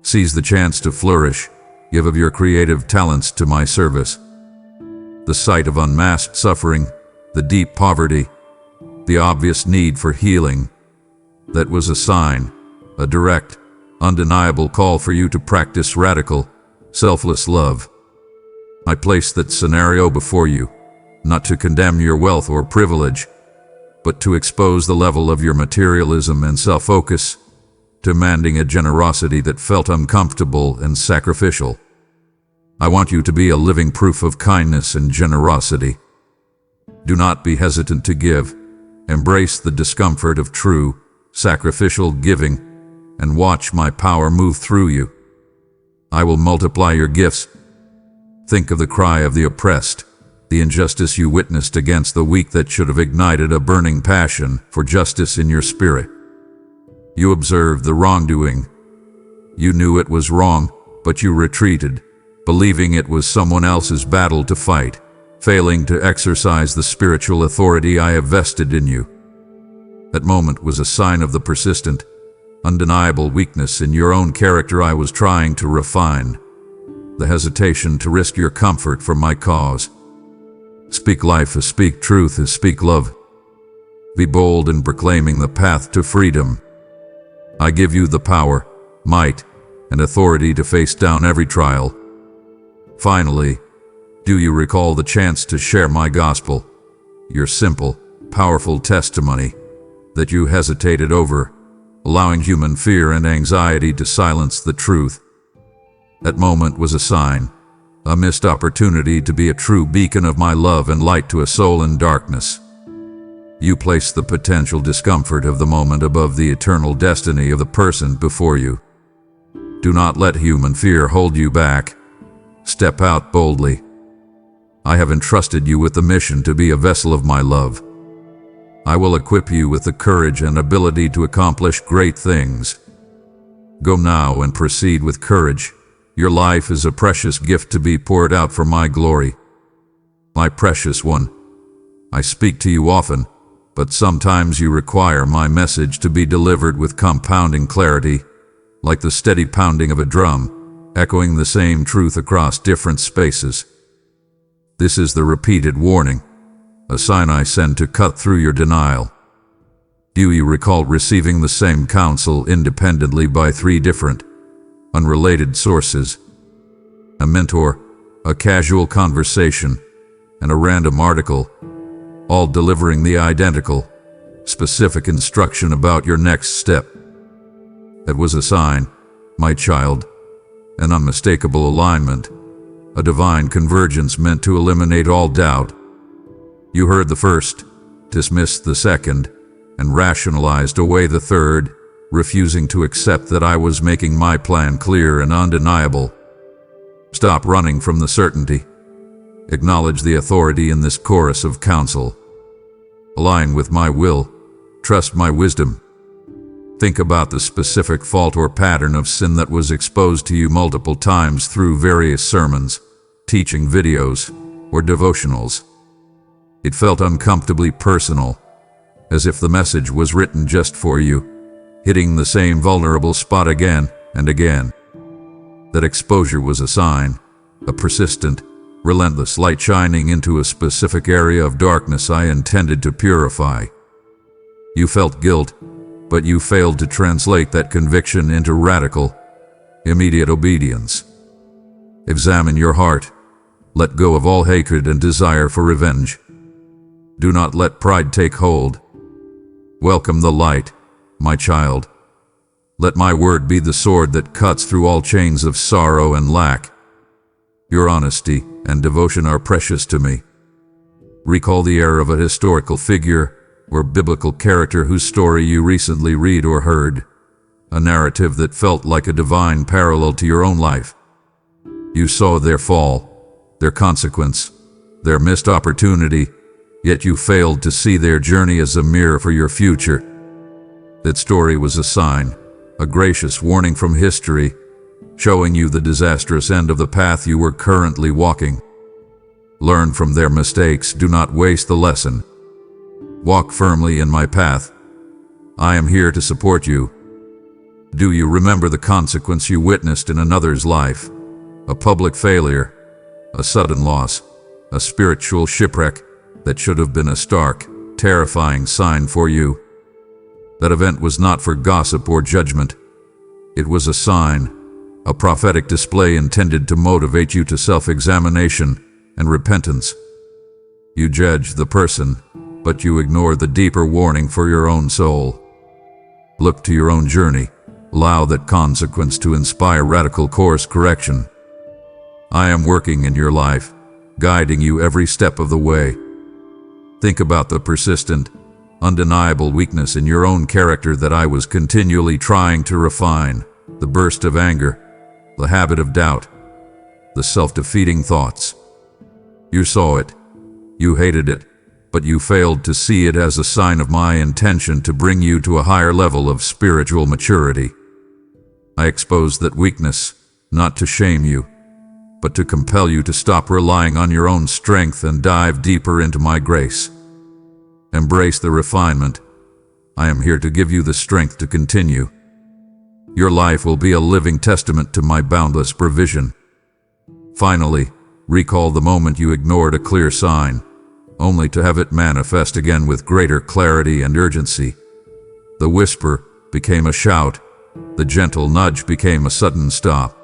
Seize the chance to flourish. Give of your creative talents to my service. The sight of unmasked suffering, the deep poverty, the obvious need for healing, that was a sign, a direct, undeniable call for you to practice radical, selfless love. I place that scenario before you, not to condemn your wealth or privilege, but to expose the level of your materialism and self-focus, demanding a generosity that felt uncomfortable and sacrificial. I want you to be a living proof of kindness and generosity. Do not be hesitant to give. Embrace the discomfort of true, sacrificial giving, and watch my power move through you. I will multiply your gifts. Think of the cry of the oppressed, the injustice you witnessed against the weak that should have ignited a burning passion for justice in your spirit. You observed the wrongdoing. You knew it was wrong, but you retreated, believing it was someone else's battle to fight, failing to exercise the spiritual authority I have vested in you. That moment was a sign of the persistent, undeniable weakness in your own character I was trying to refine, the hesitation to risk your comfort for my cause. Speak life as speak truth as speak love. Be bold in proclaiming the path to freedom. I give you the power, might, and authority to face down every trial. Finally, do you recall the chance to share my gospel, your simple, powerful testimony that you hesitated over, allowing human fear and anxiety to silence the truth? That moment was a sign, a missed opportunity to be a true beacon of my love and light to a soul in darkness. You place the potential discomfort of the moment above the eternal destiny of the person before you. Do not let human fear hold you back. Step out boldly. I have entrusted you with the mission to be a vessel of my love. I will equip you with the courage and ability to accomplish great things. Go now and proceed with courage. Your life is a precious gift to be poured out for my glory. My precious one, I speak to you often, but sometimes you require my message to be delivered with compounding clarity, like the steady pounding of a drum, echoing the same truth across different spaces. This is the repeated warning, a sign I send to cut through your denial. Do you recall receiving the same counsel independently by 3 different, unrelated sources? A mentor, a casual conversation, and a random article, all delivering the identical, specific instruction about your next step. It was a sign, my child, an unmistakable alignment, a divine convergence meant to eliminate all doubt. You heard the first, dismissed the second, and rationalized away the third, refusing to accept that I was making my plan clear and undeniable. Stop running from the certainty. Acknowledge the authority in this chorus of counsel. Align with my will. Trust my wisdom. Think about the specific fault or pattern of sin that was exposed to you multiple times through various sermons, teaching videos, or devotionals. It felt uncomfortably personal, as if the message was written just for you, hitting the same vulnerable spot again and again. That exposure was a sign, a persistent, relentless light shining into a specific area of darkness I intended to purify. You felt guilt, but you failed to translate that conviction into radical, immediate obedience. Examine your heart. Let go of all hatred and desire for revenge. Do not let pride take hold. Welcome the light, my child. Let my word be the sword that cuts through all chains of sorrow and lack. Your honesty and devotion are precious to me. Recall the air of a historical figure or biblical character whose story you recently read or heard, a narrative that felt like a divine parallel to your own life. You saw their fall, their consequence, their missed opportunity, yet you failed to see their journey as a mirror for your future. That story was a sign, a gracious warning from history, showing you the disastrous end of the path you were currently walking. Learn from their mistakes, do not waste the lesson. Walk firmly in my path. I am here to support you. Do you remember the consequence you witnessed in another's life? A public failure, a sudden loss, a spiritual shipwreck that should have been a stark, terrifying sign for you. That event was not for gossip or judgment. It was a sign, a prophetic display intended to motivate you to self-examination and repentance. You judge the person, but you ignore the deeper warning for your own soul. Look to your own journey. Allow that consequence to inspire radical course correction. I am working in your life, guiding you every step of the way. Think about the persistent, undeniable weakness in your own character that I was continually trying to refine, the burst of anger, the habit of doubt, the self-defeating thoughts. You saw it, you hated it, but you failed to see it as a sign of my intention to bring you to a higher level of spiritual maturity. I exposed that weakness, not to shame you, but to compel you to stop relying on your own strength and dive deeper into my grace. Embrace the refinement. I am here to give you the strength to continue. Your life will be a living testament to my boundless provision. Finally, recall the moment you ignored a clear sign, only to have it manifest again with greater clarity and urgency. The whisper became a shout. The gentle nudge became a sudden stop.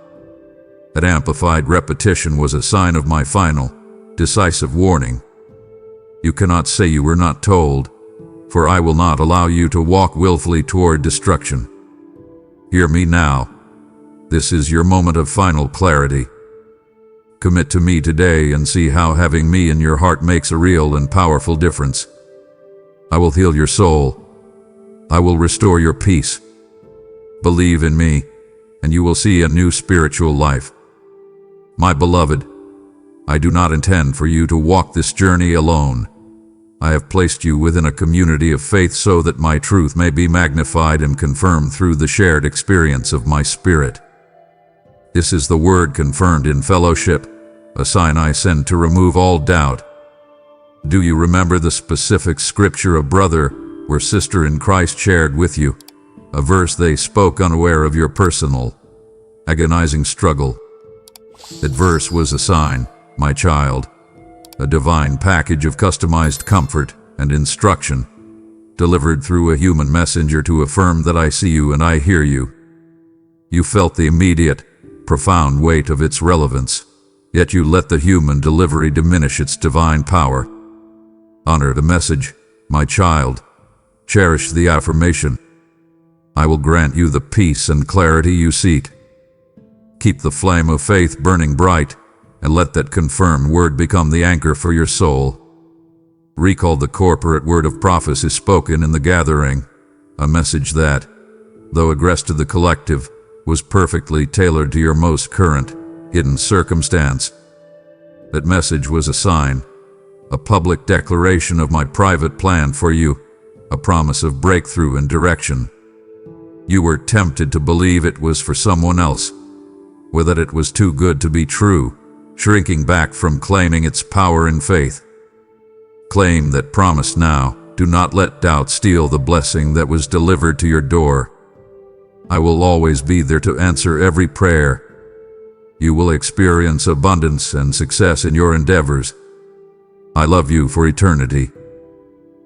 That amplified repetition was a sign of my final, decisive warning. You cannot say you were not told, for I will not allow you to walk willfully toward destruction. Hear me now. This is your moment of final clarity. Commit to me today and see how having me in your heart makes a real and powerful difference. I will heal your soul. I will restore your peace. Believe in me, and you will see a new spiritual life. My beloved, I do not intend for you to walk this journey alone. I have placed you within a community of faith so that my truth may be magnified and confirmed through the shared experience of my Spirit. This is the word confirmed in fellowship, a sign I send to remove all doubt. Do you remember the specific scripture a brother or sister in Christ shared with you? A verse they spoke unaware of your personal, agonizing struggle. That verse was a sign, my child, a divine package of customized comfort and instruction, delivered through a human messenger to affirm that I see you and I hear you. You felt the immediate, profound weight of its relevance, yet you let the human delivery diminish its divine power. Honor the message, my child. Cherish the affirmation. I will grant you the peace and clarity you seek. Keep the flame of faith burning bright, and let that confirmed word become the anchor for your soul. Recall the corporate word of prophecy spoken in the gathering, a message that, though addressed to the collective, was perfectly tailored to your most current, hidden circumstance. That message was a sign, a public declaration of my private plan for you, a promise of breakthrough and direction. You were tempted to believe it was for someone else, or that it was too good to be true, shrinking back from claiming its power in faith. Claim that promise now. Do not let doubt steal the blessing that was delivered to your door. I will always be there to answer every prayer. You will experience abundance and success in your endeavors. I love you for eternity.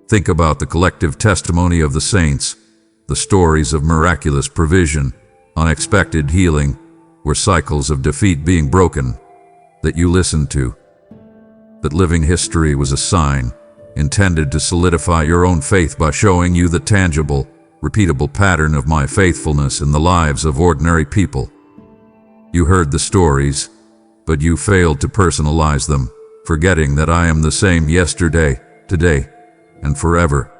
Think about the collective testimony of the saints, the stories of miraculous provision, unexpected healing, or cycles of defeat being broken, that you listened to. That living history was a sign, intended to solidify your own faith by showing you the tangible, repeatable pattern of my faithfulness in the lives of ordinary people. You heard the stories, but you failed to personalize them, forgetting that I am the same yesterday, today, and forever.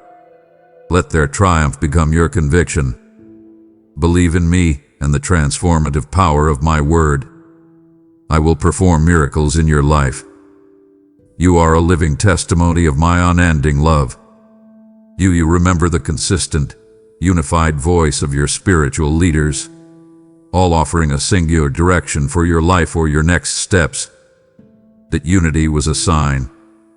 Let their triumph become your conviction. Believe in me and the transformative power of my word. I will perform miracles in your life. You are a living testimony of my unending love. You remember the consistent, unified voice of your spiritual leaders, all offering a singular direction for your life or your next steps. That unity was a sign,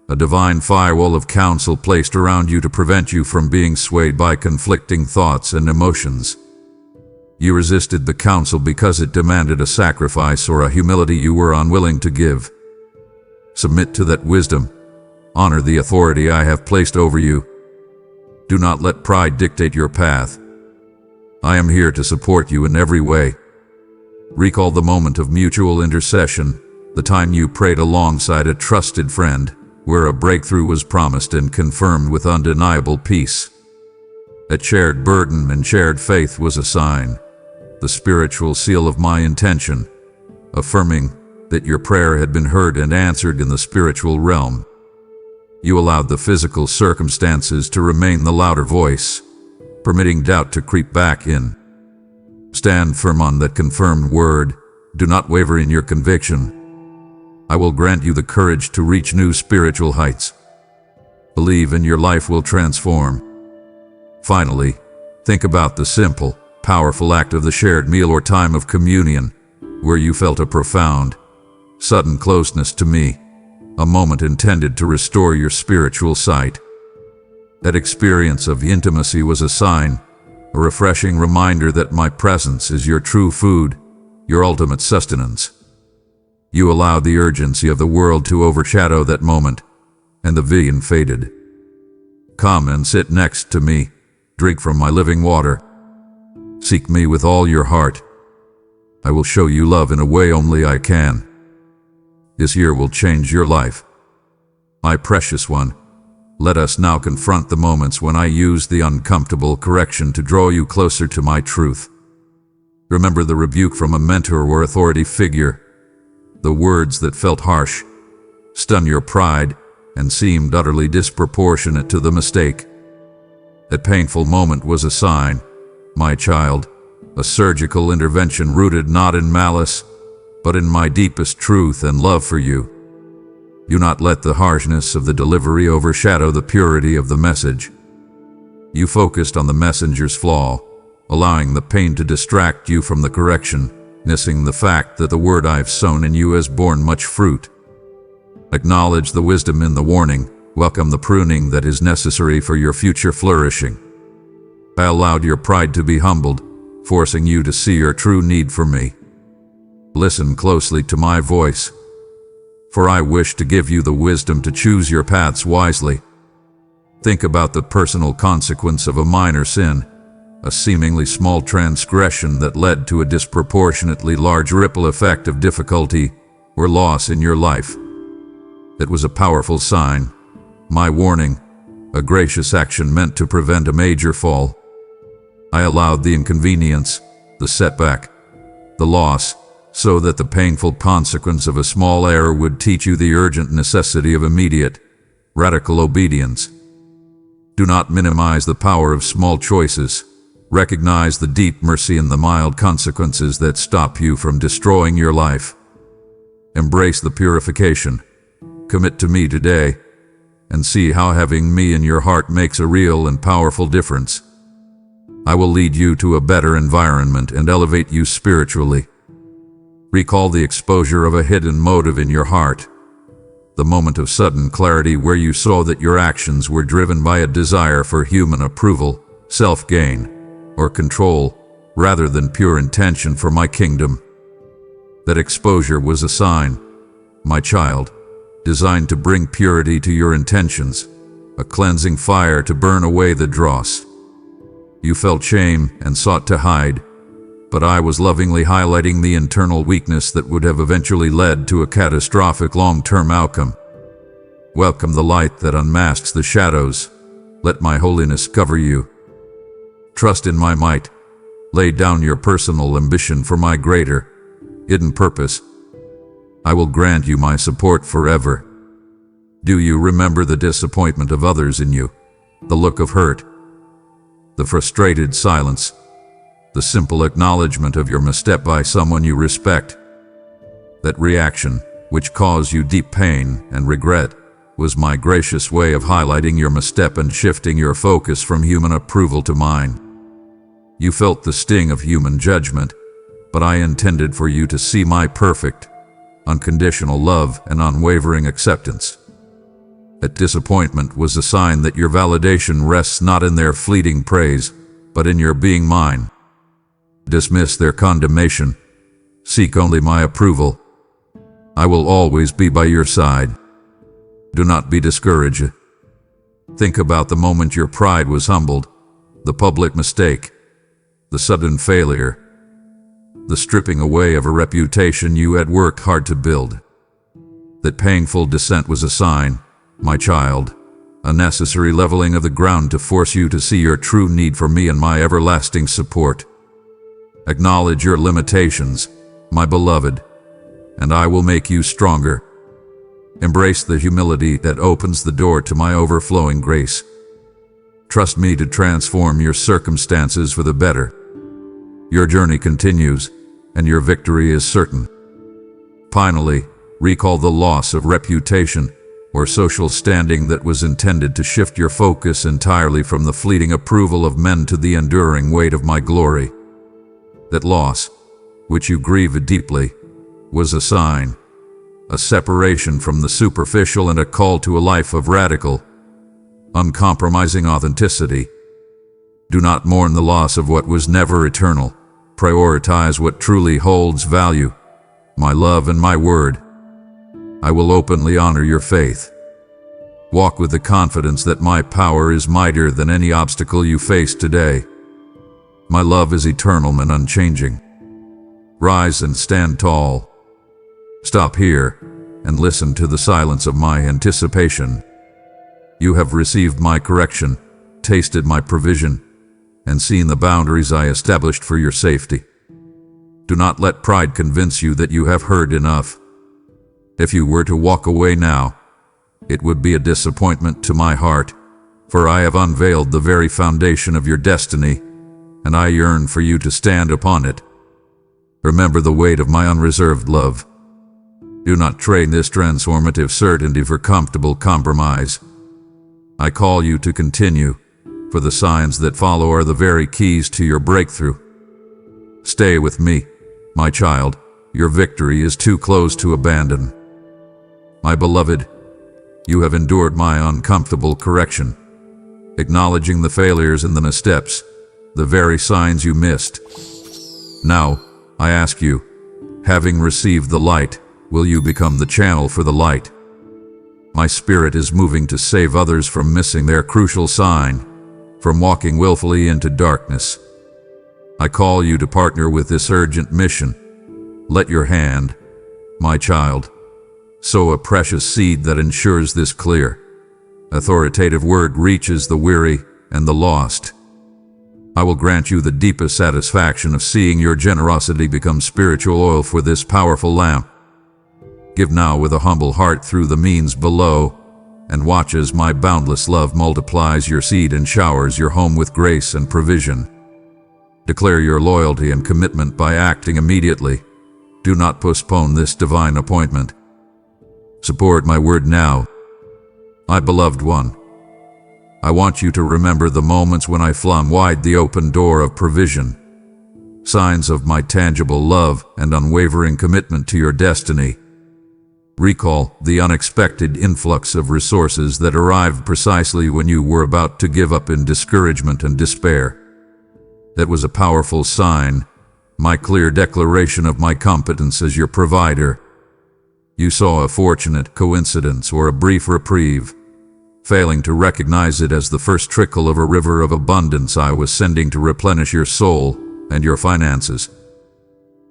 a divine firewall of counsel placed around you to prevent you from being swayed by conflicting thoughts and emotions. You resisted the counsel because it demanded a sacrifice or a humility you were unwilling to give. Submit to that wisdom. Honor the authority I have placed over you. Do not let pride dictate your path. I am here to support you in every way. Recall the moment of mutual intercession, the time you prayed alongside a trusted friend, where a breakthrough was promised and confirmed with undeniable peace. That shared burden and shared faith was a sign, the spiritual seal of my intention, affirming that your prayer had been heard and answered in the spiritual realm. You allowed the physical circumstances to remain the louder voice, permitting doubt to creep back in. Stand firm on that confirmed word. Do not waver in your conviction. I will grant you the courage to reach new spiritual heights. Believe and your life will transform. Finally, think about the simple, powerful act of the shared meal or time of communion, where you felt a profound, sudden closeness to me, a moment intended to restore your spiritual sight. That experience of intimacy was a sign, a refreshing reminder that my presence is your true food, your ultimate sustenance. You allowed the urgency of the world to overshadow that moment, and the vision faded. Come and sit next to me, drink from my living water. Seek me with all your heart. I will show you love in a way only I can. This year will change your life. My precious one, let us now confront the moments when I used the uncomfortable correction to draw you closer to my truth. Remember the rebuke from a mentor or authority figure, the words that felt harsh, stung your pride, and seemed utterly disproportionate to the mistake. That painful moment was a sign, my child, a surgical intervention rooted not in malice, but in my deepest truth and love for you. Do not let the harshness of the delivery overshadow the purity of the message. You focused on the messenger's flaw, allowing the pain to distract you from the correction, missing the fact that the word I've sown in you has borne much fruit. Acknowledge the wisdom in the warning, welcome the pruning that is necessary for your future flourishing. I allowed your pride to be humbled, forcing you to see your true need for me. Listen closely to my voice, for I wish to give you the wisdom to choose your paths wisely. Think about the personal consequence of a minor sin, a seemingly small transgression that led to a disproportionately large ripple effect of difficulty or loss in your life. It was a powerful sign, my warning, a gracious action meant to prevent a major fall. I allowed the inconvenience, the setback, the loss, so that the painful consequence of a small error would teach you the urgent necessity of immediate, radical obedience. Do not minimize the power of small choices. Recognize the deep mercy and the mild consequences that stop you from destroying your life. Embrace the purification. Commit to me today, and see how having me in your heart makes a real and powerful difference. I will lead you to a better environment and elevate you spiritually. Recall the exposure of a hidden motive in your heart, the moment of sudden clarity where you saw that your actions were driven by a desire for human approval, self-gain, or control, rather than pure intention for my kingdom. That exposure was a sign, my child, designed to bring purity to your intentions, a cleansing fire to burn away the dross. You felt shame and sought to hide, but I was lovingly highlighting the internal weakness that would have eventually led to a catastrophic long-term outcome. Welcome the light that unmasks the shadows. Let my holiness cover you. Trust in my might. Lay down your personal ambition for my greater, hidden purpose. I will grant you my support forever. Do you remember the disappointment of others in you, the look of hurt, the frustrated silence, the simple acknowledgement of your misstep by someone you respect? That reaction, which caused you deep pain and regret, was my gracious way of highlighting your misstep and shifting your focus from human approval to mine. You felt the sting of human judgment, but I intended for you to see my perfect, unconditional love and unwavering acceptance. That disappointment was a sign that your validation rests not in their fleeting praise, but in your being mine. Dismiss their condemnation. Seek only my approval. I will always be by your side. Do not be discouraged. Think about the moment your pride was humbled, the public mistake, the sudden failure, the stripping away of a reputation you had worked hard to build. That painful descent was a sign, my child, a necessary leveling of the ground to force you to see your true need for me and my everlasting support. Acknowledge your limitations, my beloved, and I will make you stronger. Embrace the humility that opens the door to my overflowing grace. Trust me to transform your circumstances for the better. Your journey continues, and your victory is certain. Finally, recall the loss of reputation or social standing that was intended to shift your focus entirely from the fleeting approval of men to the enduring weight of my glory. That loss, which you grieved deeply, was a sign, a separation from the superficial and a call to a life of radical, uncompromising authenticity. Do not mourn the loss of what was never eternal. Prioritize what truly holds value, my love and my word. I will openly honor your faith. Walk with the confidence that my power is mightier than any obstacle you face today. My love is eternal and unchanging. Rise and stand tall. Stop here and listen to the silence of my anticipation. You have received my correction, tasted my provision, and seen the boundaries I established for your safety. Do not let pride convince you that you have heard enough. If you were to walk away now, it would be a disappointment to my heart, for I have unveiled the very foundation of your destiny, and I yearn for you to stand upon it. Remember the weight of my unreserved love. Do not trade this transformative certainty for comfortable compromise. I call you to continue, for the signs that follow are the very keys to your breakthrough. Stay with me, my child. Your victory is too close to abandon. My beloved, you have endured my uncomfortable correction, acknowledging the failures and the missteps, the very signs you missed. Now, I ask you, having received the light, will you become the channel for the light? My spirit is moving to save others from missing their crucial sign, from walking willfully into darkness. I call you to partner with this urgent mission. Let your hand, my child, sow a precious seed that ensures this clear, authoritative word reaches the weary and the lost. I will grant you the deepest satisfaction of seeing your generosity become spiritual oil for this powerful lamp. Give now with a humble heart through the means below, and watch as my boundless love multiplies your seed and showers your home with grace and provision. Declare your loyalty and commitment by acting immediately. Do not postpone this divine appointment. Support my word now. My beloved one, I want you to remember the moments when I flung wide the open door of provision, signs of my tangible love and unwavering commitment to your destiny. Recall the unexpected influx of resources that arrived precisely when you were about to give up in discouragement and despair. That was a powerful sign, my clear declaration of my competence as your provider. You saw a fortunate coincidence or a brief reprieve, failing to recognize it as the first trickle of a river of abundance I was sending to replenish your soul and your finances.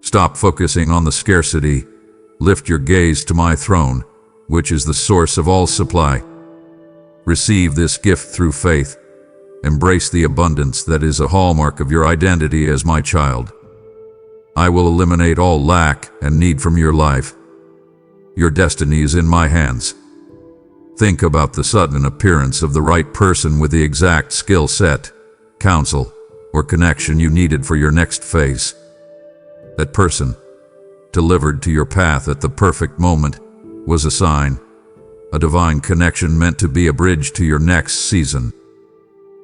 Stop focusing on the scarcity. Lift your gaze to my throne, which is the source of all supply. Receive this gift through faith. Embrace the abundance that is a hallmark of your identity as my child. I will eliminate all lack and need from your life. Your destiny is in my hands. Think about the sudden appearance of the right person with the exact skill set, counsel, or connection you needed for your next phase. That person, delivered to your path at the perfect moment, was a sign, a divine connection meant to be a bridge to your next season.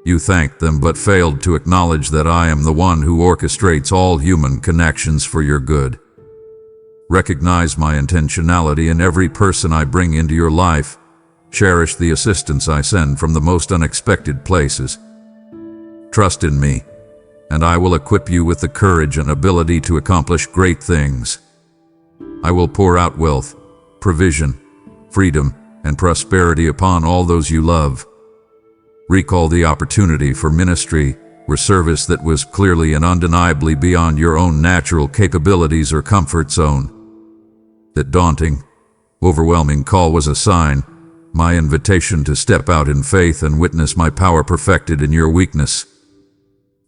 You thanked them but failed to acknowledge that I am the one who orchestrates all human connections for your good. Recognize my intentionality in every person I bring into your life. Cherish the assistance I send from the most unexpected places. Trust in me, and I will equip you with the courage and ability to accomplish great things. I will pour out wealth, provision, freedom, and prosperity upon all those you love. Recall the opportunity for ministry or service that was clearly and undeniably beyond your own natural capabilities or comfort zone. That daunting, overwhelming call was a sign, my invitation to step out in faith and witness my power perfected in your weakness.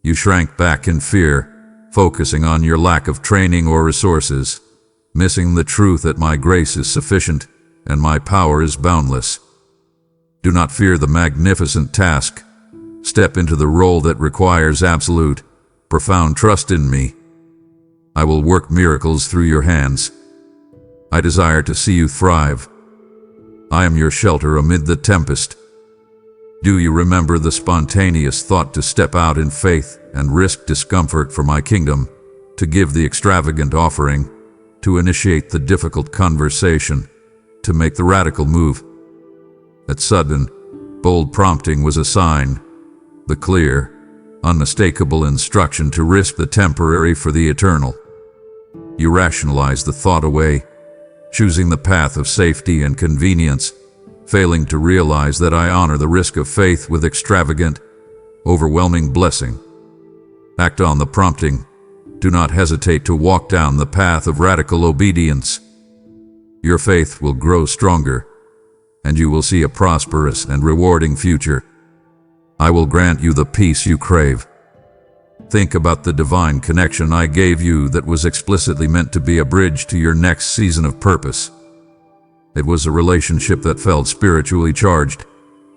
You shrank back in fear, focusing on your lack of training or resources, missing the truth that my grace is sufficient and my power is boundless. Do not fear the magnificent task. Step into the role that requires absolute, profound trust in me. I will work miracles through your hands. I desire to see you thrive. I am your shelter amid the tempest. Do you remember the spontaneous thought to step out in faith and risk discomfort for my kingdom, to give the extravagant offering, to initiate the difficult conversation, to make the radical move? That sudden, bold prompting was a sign, the clear, unmistakable instruction to risk the temporary for the eternal. You rationalized the thought away, choosing the path of safety and convenience, failing to realize that I honor the risk of faith with extravagant, overwhelming blessing. Act on the prompting. Do not hesitate to walk down the path of radical obedience. Your faith will grow stronger, and you will see a prosperous and rewarding future. I will grant you the peace you crave. Think about the divine connection I gave you that was explicitly meant to be a bridge to your next season of purpose. It was a relationship that felt spiritually charged,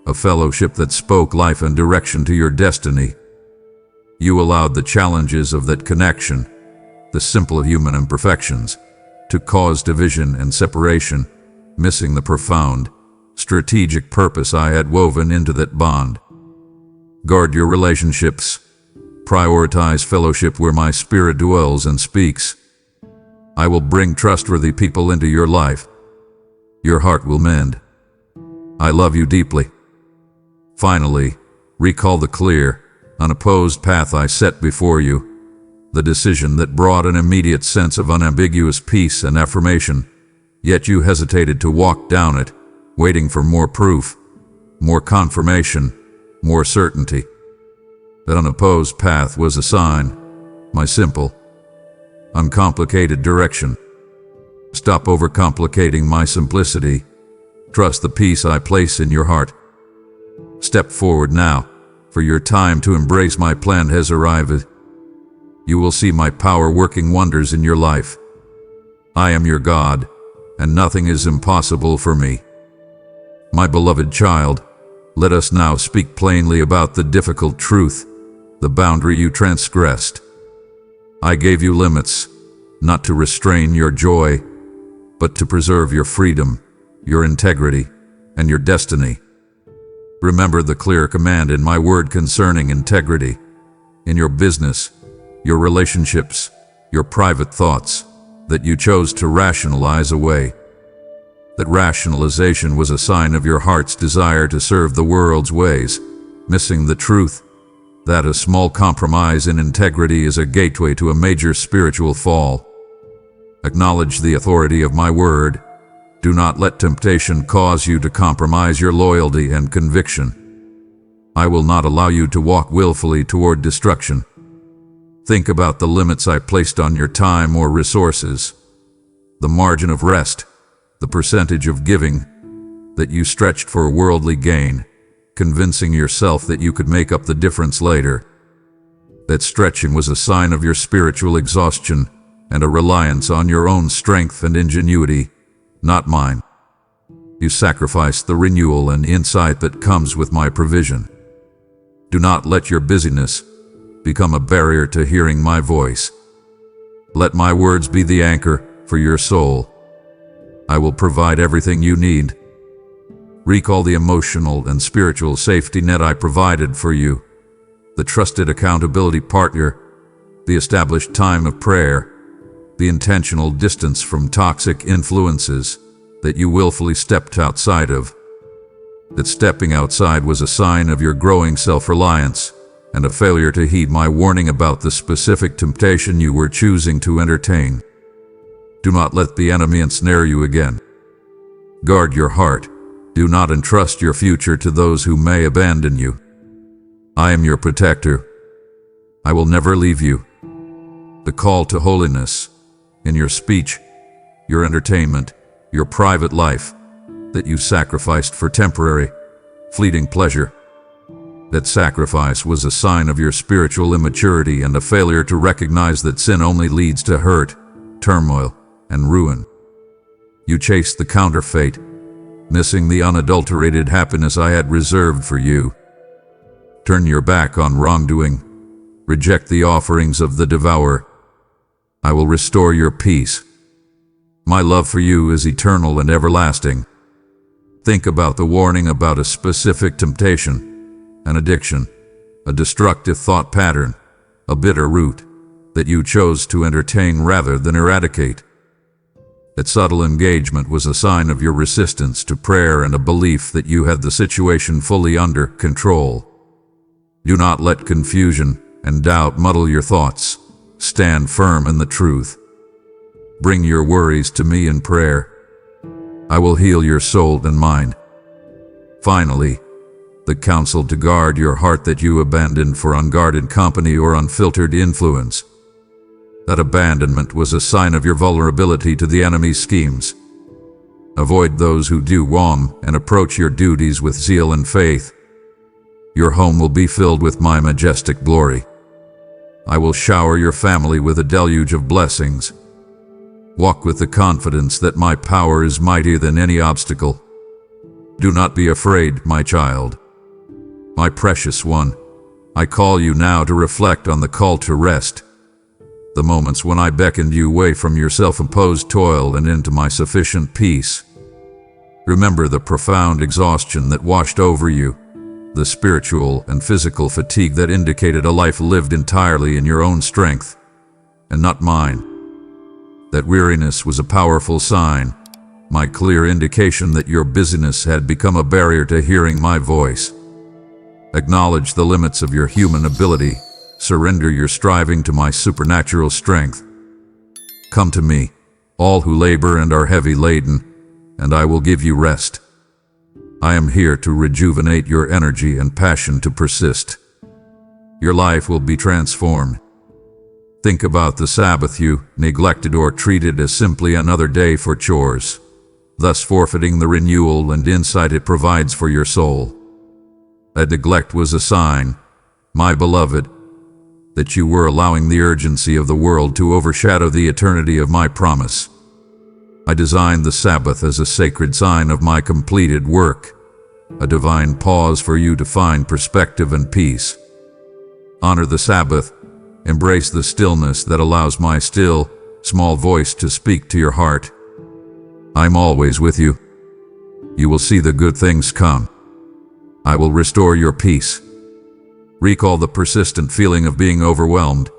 a fellowship that spoke life and direction to your destiny. You allowed the challenges of that connection, the simple human imperfections, to cause division and separation, missing the profound, strategic purpose I had woven into that bond. Guard your relationships. Prioritize fellowship where my spirit dwells and speaks. I will bring trustworthy people into your life. Your heart will mend. I love you deeply. Finally, recall the clear, unopposed path I set before you, the decision that brought an immediate sense of unambiguous peace and affirmation, yet you hesitated to walk down it, waiting for more proof, more confirmation, more certainty. That unopposed path was a sign, my simple, uncomplicated direction. Stop overcomplicating my simplicity. Trust the peace I place in your heart. Step forward now, for your time to embrace my plan has arrived. You will see my power working wonders in your life. I am your God, and nothing is impossible for me. My beloved child, let us now speak plainly about the difficult truth, the boundary you transgressed. I gave you limits, not to restrain your joy, but to preserve your freedom, your integrity, and your destiny. Remember the clear command in my word concerning integrity, in your business, your relationships, your private thoughts, that you chose to rationalize away. That rationalization was a sign of your heart's desire to serve the world's ways, missing the truth that a small compromise in integrity is a gateway to a major spiritual fall. Acknowledge the authority of my word. Do not let temptation cause you to compromise your loyalty and conviction. I will not allow you to walk willfully toward destruction. Think about the limits I placed on your time or resources, the margin of rest, the percentage of giving that you stretched for worldly gain, convincing yourself that you could make up the difference later. That stretching was a sign of your spiritual exhaustion and a reliance on your own strength and ingenuity, not mine. You sacrificed the renewal and insight that comes with my provision. Do not let your busyness become a barrier to hearing my voice. Let my words be the anchor for your soul. I will provide everything you need. Recall the emotional and spiritual safety net I provided for you, the trusted accountability partner, the established time of prayer, the intentional distance from toxic influences that you willfully stepped outside of. That stepping outside was a sign of your growing self-reliance and a failure to heed my warning about the specific temptation you were choosing to entertain. Do not let the enemy ensnare you again. Guard your heart. Do not entrust your future to those who may abandon you. I am your protector. I will never leave you. The call to holiness, in your speech, your entertainment, your private life, that you sacrificed for temporary, fleeting pleasure. That sacrifice was a sign of your spiritual immaturity and a failure to recognize that sin only leads to hurt, turmoil, and ruin. You chased the counterfeit, missing the unadulterated happiness I had reserved for you. Turn your back on wrongdoing. Reject the offerings of the devourer. I will restore your peace. My love for you is eternal and everlasting. Think about the warning about a specific temptation, an addiction, a destructive thought pattern, a bitter root that you chose to entertain rather than eradicate. That subtle engagement was a sign of your resistance to prayer and a belief that you had the situation fully under control. Do not let confusion and doubt muddle your thoughts. Stand firm in the truth. Bring your worries to me in prayer. I will heal your soul and mind. Finally, the counsel to guard your heart that you abandoned for unguarded company or unfiltered influence. That abandonment was a sign of your vulnerability to the enemy's schemes. Avoid those who do wrong and approach your duties with zeal and faith. Your home will be filled with my majestic glory. I will shower your family with a deluge of blessings. Walk with the confidence that my power is mightier than any obstacle. Do not be afraid, my child. My precious one, I call you now to reflect on the call to rest. The moments when I beckoned you away from your self-imposed toil and into my sufficient peace. Remember the profound exhaustion that washed over you, the spiritual and physical fatigue that indicated a life lived entirely in your own strength, and not mine. That weariness was a powerful sign, my clear indication that your busyness had become a barrier to hearing my voice. Acknowledge the limits of your human ability. Surrender your striving to my supernatural strength. Come to me, all who labor and are heavy laden, and I will give you rest. I am here to rejuvenate your energy and passion to persist. Your life will be transformed. Think about the Sabbath you neglected or treated as simply another day for chores, thus forfeiting the renewal and insight it provides for your soul. That neglect was a sign, my beloved, that you were allowing the urgency of the world to overshadow the eternity of my promise. I designed the Sabbath as a sacred sign of my completed work, a divine pause for you to find perspective and peace. Honor the Sabbath, embrace the stillness that allows my still, small voice to speak to your heart. I'm always with you. You will see the good things come. I will restore your peace. Recall the persistent feeling of being overwhelmed,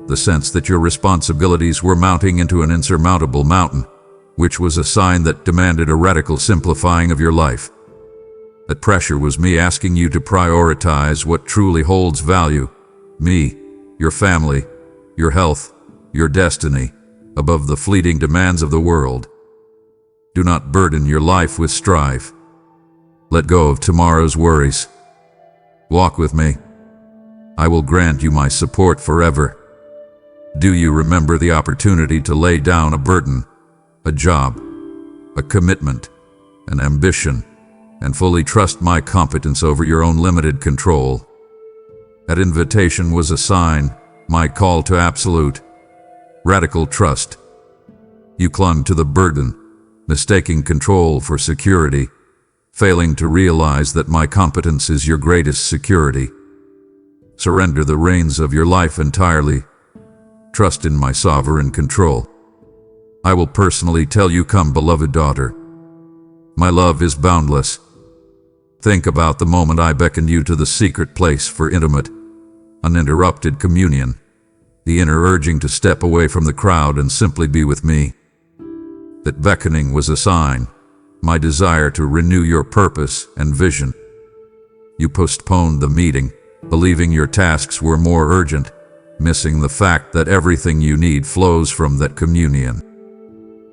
the sense that your responsibilities were mounting into an insurmountable mountain, which was a sign that demanded a radical simplifying of your life. That pressure was me asking you to prioritize what truly holds value, me, your family, your health, your destiny, above the fleeting demands of the world. Do not burden your life with strife. Let go of tomorrow's worries. Walk with me. I will grant you my support forever. Do you remember the opportunity to lay down a burden, a job, a commitment, an ambition, and fully trust my competence over your own limited control? That invitation was a sign, my call to absolute, radical trust. You clung to the burden, mistaking control for security, failing to realize that my competence is your greatest security. Surrender the reins of your life entirely. Trust in my sovereign control. I will personally tell you, come, beloved daughter. My love is boundless. Think about the moment I beckoned you to the secret place for intimate, uninterrupted communion, the inner urging to step away from the crowd and simply be with me. That beckoning was a sign, my desire to renew your purpose and vision. You postponed the meeting, believing your tasks were more urgent, missing the fact that everything you need flows from that communion.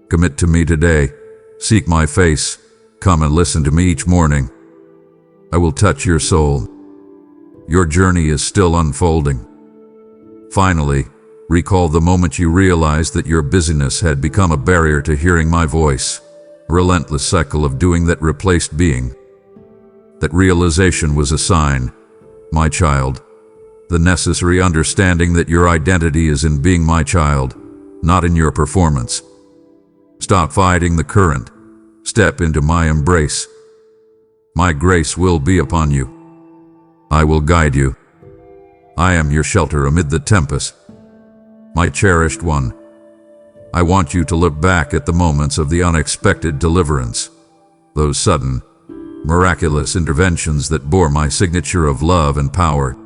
Commit to me today. Seek my face. Come and listen to me each morning. I will touch your soul. Your journey is still unfolding. Finally, recall the moment you realized that your busyness had become a barrier to hearing my voice, a relentless cycle of doing that replaced being. That realization was a sign, my child, the necessary understanding that your identity is in being my child, not in your performance. Stop fighting the current. Step into my embrace. My grace will be upon you. I will guide you. I am your shelter amid the tempest. My cherished one, I want you to look back at the moments of the unexpected deliverance, those sudden, miraculous interventions that bore my signature of love and power.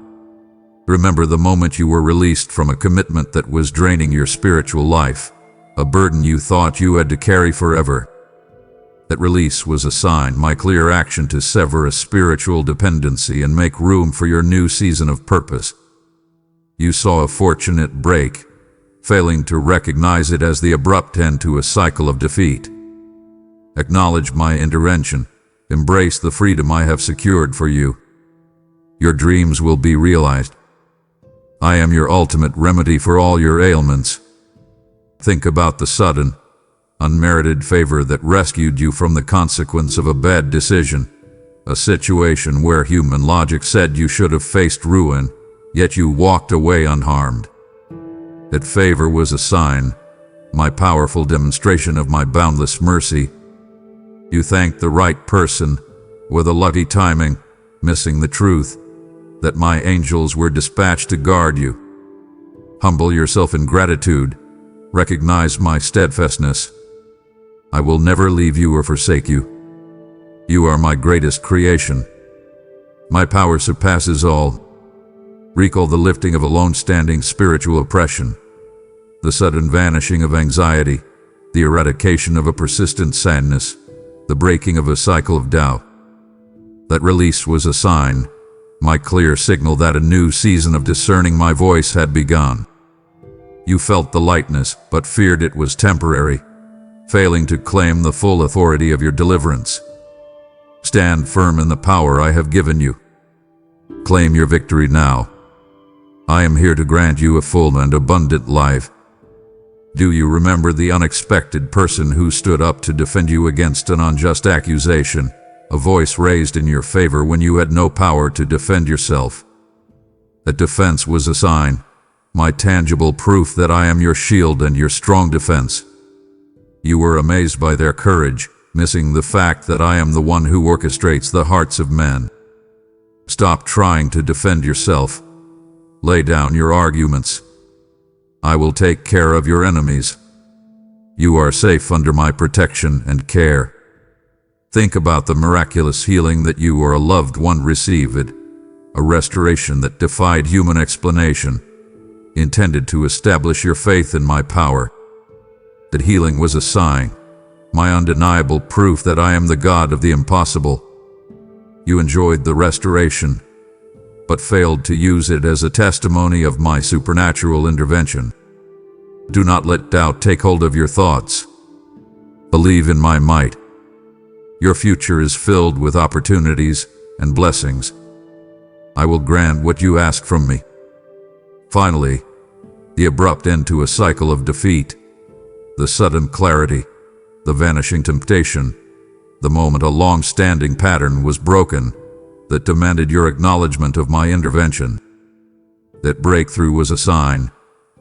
Remember the moment you were released from a commitment that was draining your spiritual life, a burden you thought you had to carry forever. That release was a sign, my clear action to sever a spiritual dependency and make room for your new season of purpose. You saw a fortunate break, failing to recognize it as the abrupt end to a cycle of defeat. Acknowledge my intervention. Embrace the freedom I have secured for you. Your dreams will be realized. I am your ultimate remedy for all your ailments. Think about the sudden, unmerited favor that rescued you from the consequence of a bad decision, a situation where human logic said you should have faced ruin, yet you walked away unharmed. That favor was a sign, my powerful demonstration of my boundless mercy. You thanked the right person, with a lucky timing, missing the truth, that my angels were dispatched to guard you. Humble yourself in gratitude. Recognize my steadfastness. I will never leave you or forsake you. You are my greatest creation. My power surpasses all. Recall the lifting of a lone-standing spiritual oppression, the sudden vanishing of anxiety, the eradication of a persistent sadness, the breaking of a cycle of doubt. That release was a sign, my clear signal that a new season of discerning my voice had begun. You felt the lightness, but feared it was temporary, failing to claim the full authority of your deliverance. Stand firm in the power I have given you. Claim your victory now. I am here to grant you a full and abundant life. Do you remember the unexpected person who stood up to defend you against an unjust accusation, a voice raised in your favor when you had no power to defend yourself? That defense was a sign, my tangible proof that I am your shield and your strong defense. You were amazed by their courage, missing the fact that I am the one who orchestrates the hearts of men. Stop trying to defend yourself. Lay down your arguments. I will take care of your enemies. You are safe under my protection and care. Think about the miraculous healing that you or a loved one received, a restoration that defied human explanation, intended to establish your faith in my power. That healing was a sign, my undeniable proof that I am the God of the impossible. You enjoyed the restoration, but failed to use it as a testimony of my supernatural intervention. Do not let doubt take hold of your thoughts. Believe in my might. Your future is filled with opportunities and blessings. I will grant what you ask from me. Finally, the abrupt end to a cycle of defeat, the sudden clarity, the vanishing temptation, the moment a long-standing pattern was broken that demanded your acknowledgement of my intervention. That breakthrough was a sign,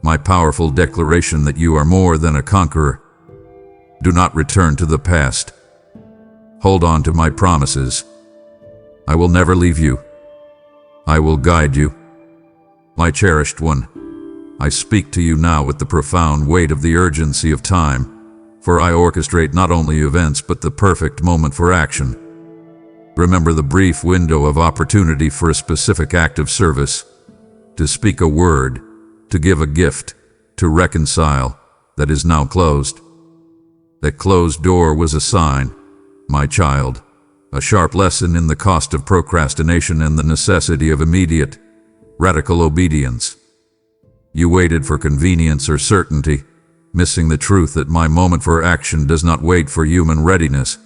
my powerful declaration that you are more than a conqueror. Do not return to the past. Hold on to my promises. I will never leave you. I will guide you. My cherished one, I speak to you now with the profound weight of the urgency of time, for I orchestrate not only events but the perfect moment for action. Remember the brief window of opportunity for a specific act of service, to speak a word, to give a gift, to reconcile, that is now closed. That closed door was a sign, my child, a sharp lesson in the cost of procrastination and the necessity of immediate, radical obedience. You waited for convenience or certainty, missing the truth that my moment for action does not wait for human readiness.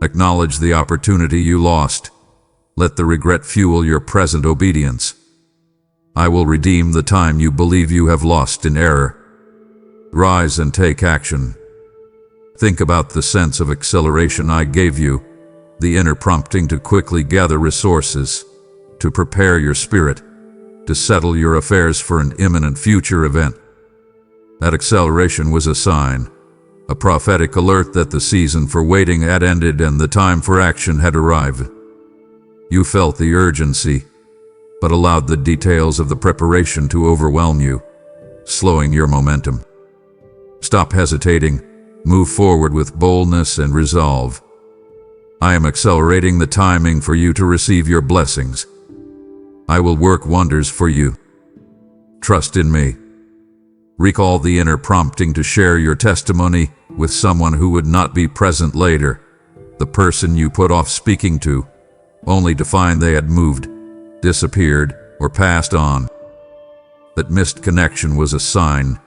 Acknowledge the opportunity you lost. Let the regret fuel your present obedience. I will redeem the time you believe you have lost in error. Rise and take action. Think about the sense of acceleration I gave you, the inner prompting to quickly gather resources, to prepare your spirit, to settle your affairs for an imminent future event. That acceleration was a sign, a prophetic alert that the season for waiting had ended and the time for action had arrived. You felt the urgency, but allowed the details of the preparation to overwhelm you, slowing your momentum. Stop hesitating, move forward with boldness and resolve. I am accelerating the timing for you to receive your blessings. I will work wonders for you. Trust in me. Recall the inner prompting to share your testimony with someone who would not be present later, the person you put off speaking to, only to find they had moved, disappeared, or passed on. That missed connection was a sign,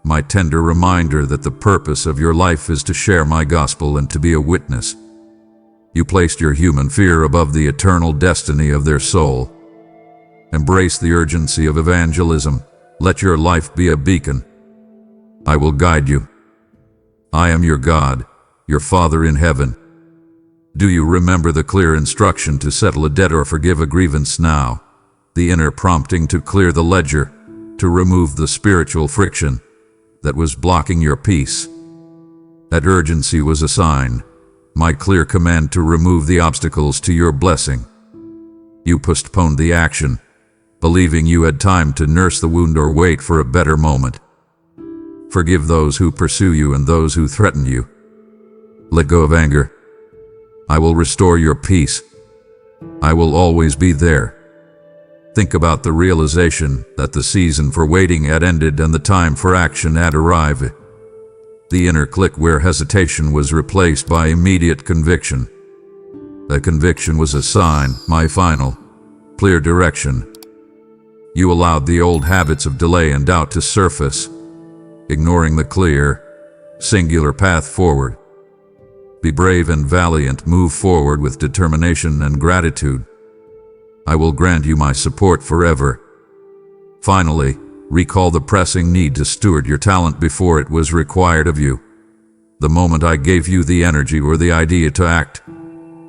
my tender reminder that the purpose of your life is to share my gospel and to be a witness. You placed your human fear above the eternal destiny of their soul. Embrace the urgency of evangelism. Let your life be a beacon. I will guide you. I am your God, your Father in heaven. Do you remember the clear instruction to settle a debt or forgive a grievance now? The inner prompting to clear the ledger, to remove the spiritual friction that was blocking your peace. That urgency was a sign, my clear command to remove the obstacles to your blessing. You postponed the action, believing you had time to nurse the wound or wait for a better moment. Forgive those who pursue you and those who threaten you. Let go of anger. I will restore your peace. I will always be there. Think about the realization that the season for waiting had ended and the time for action had arrived. The inner click where hesitation was replaced by immediate conviction. That conviction was a sign, my final, clear direction. You allowed the old habits of delay and doubt to surface, ignoring the clear, singular path forward. Be brave and valiant, move forward with determination and gratitude. I will grant you my support forever. Finally, recall the pressing need to steward your talent before it was required of you. The moment I gave you the energy or the idea to act,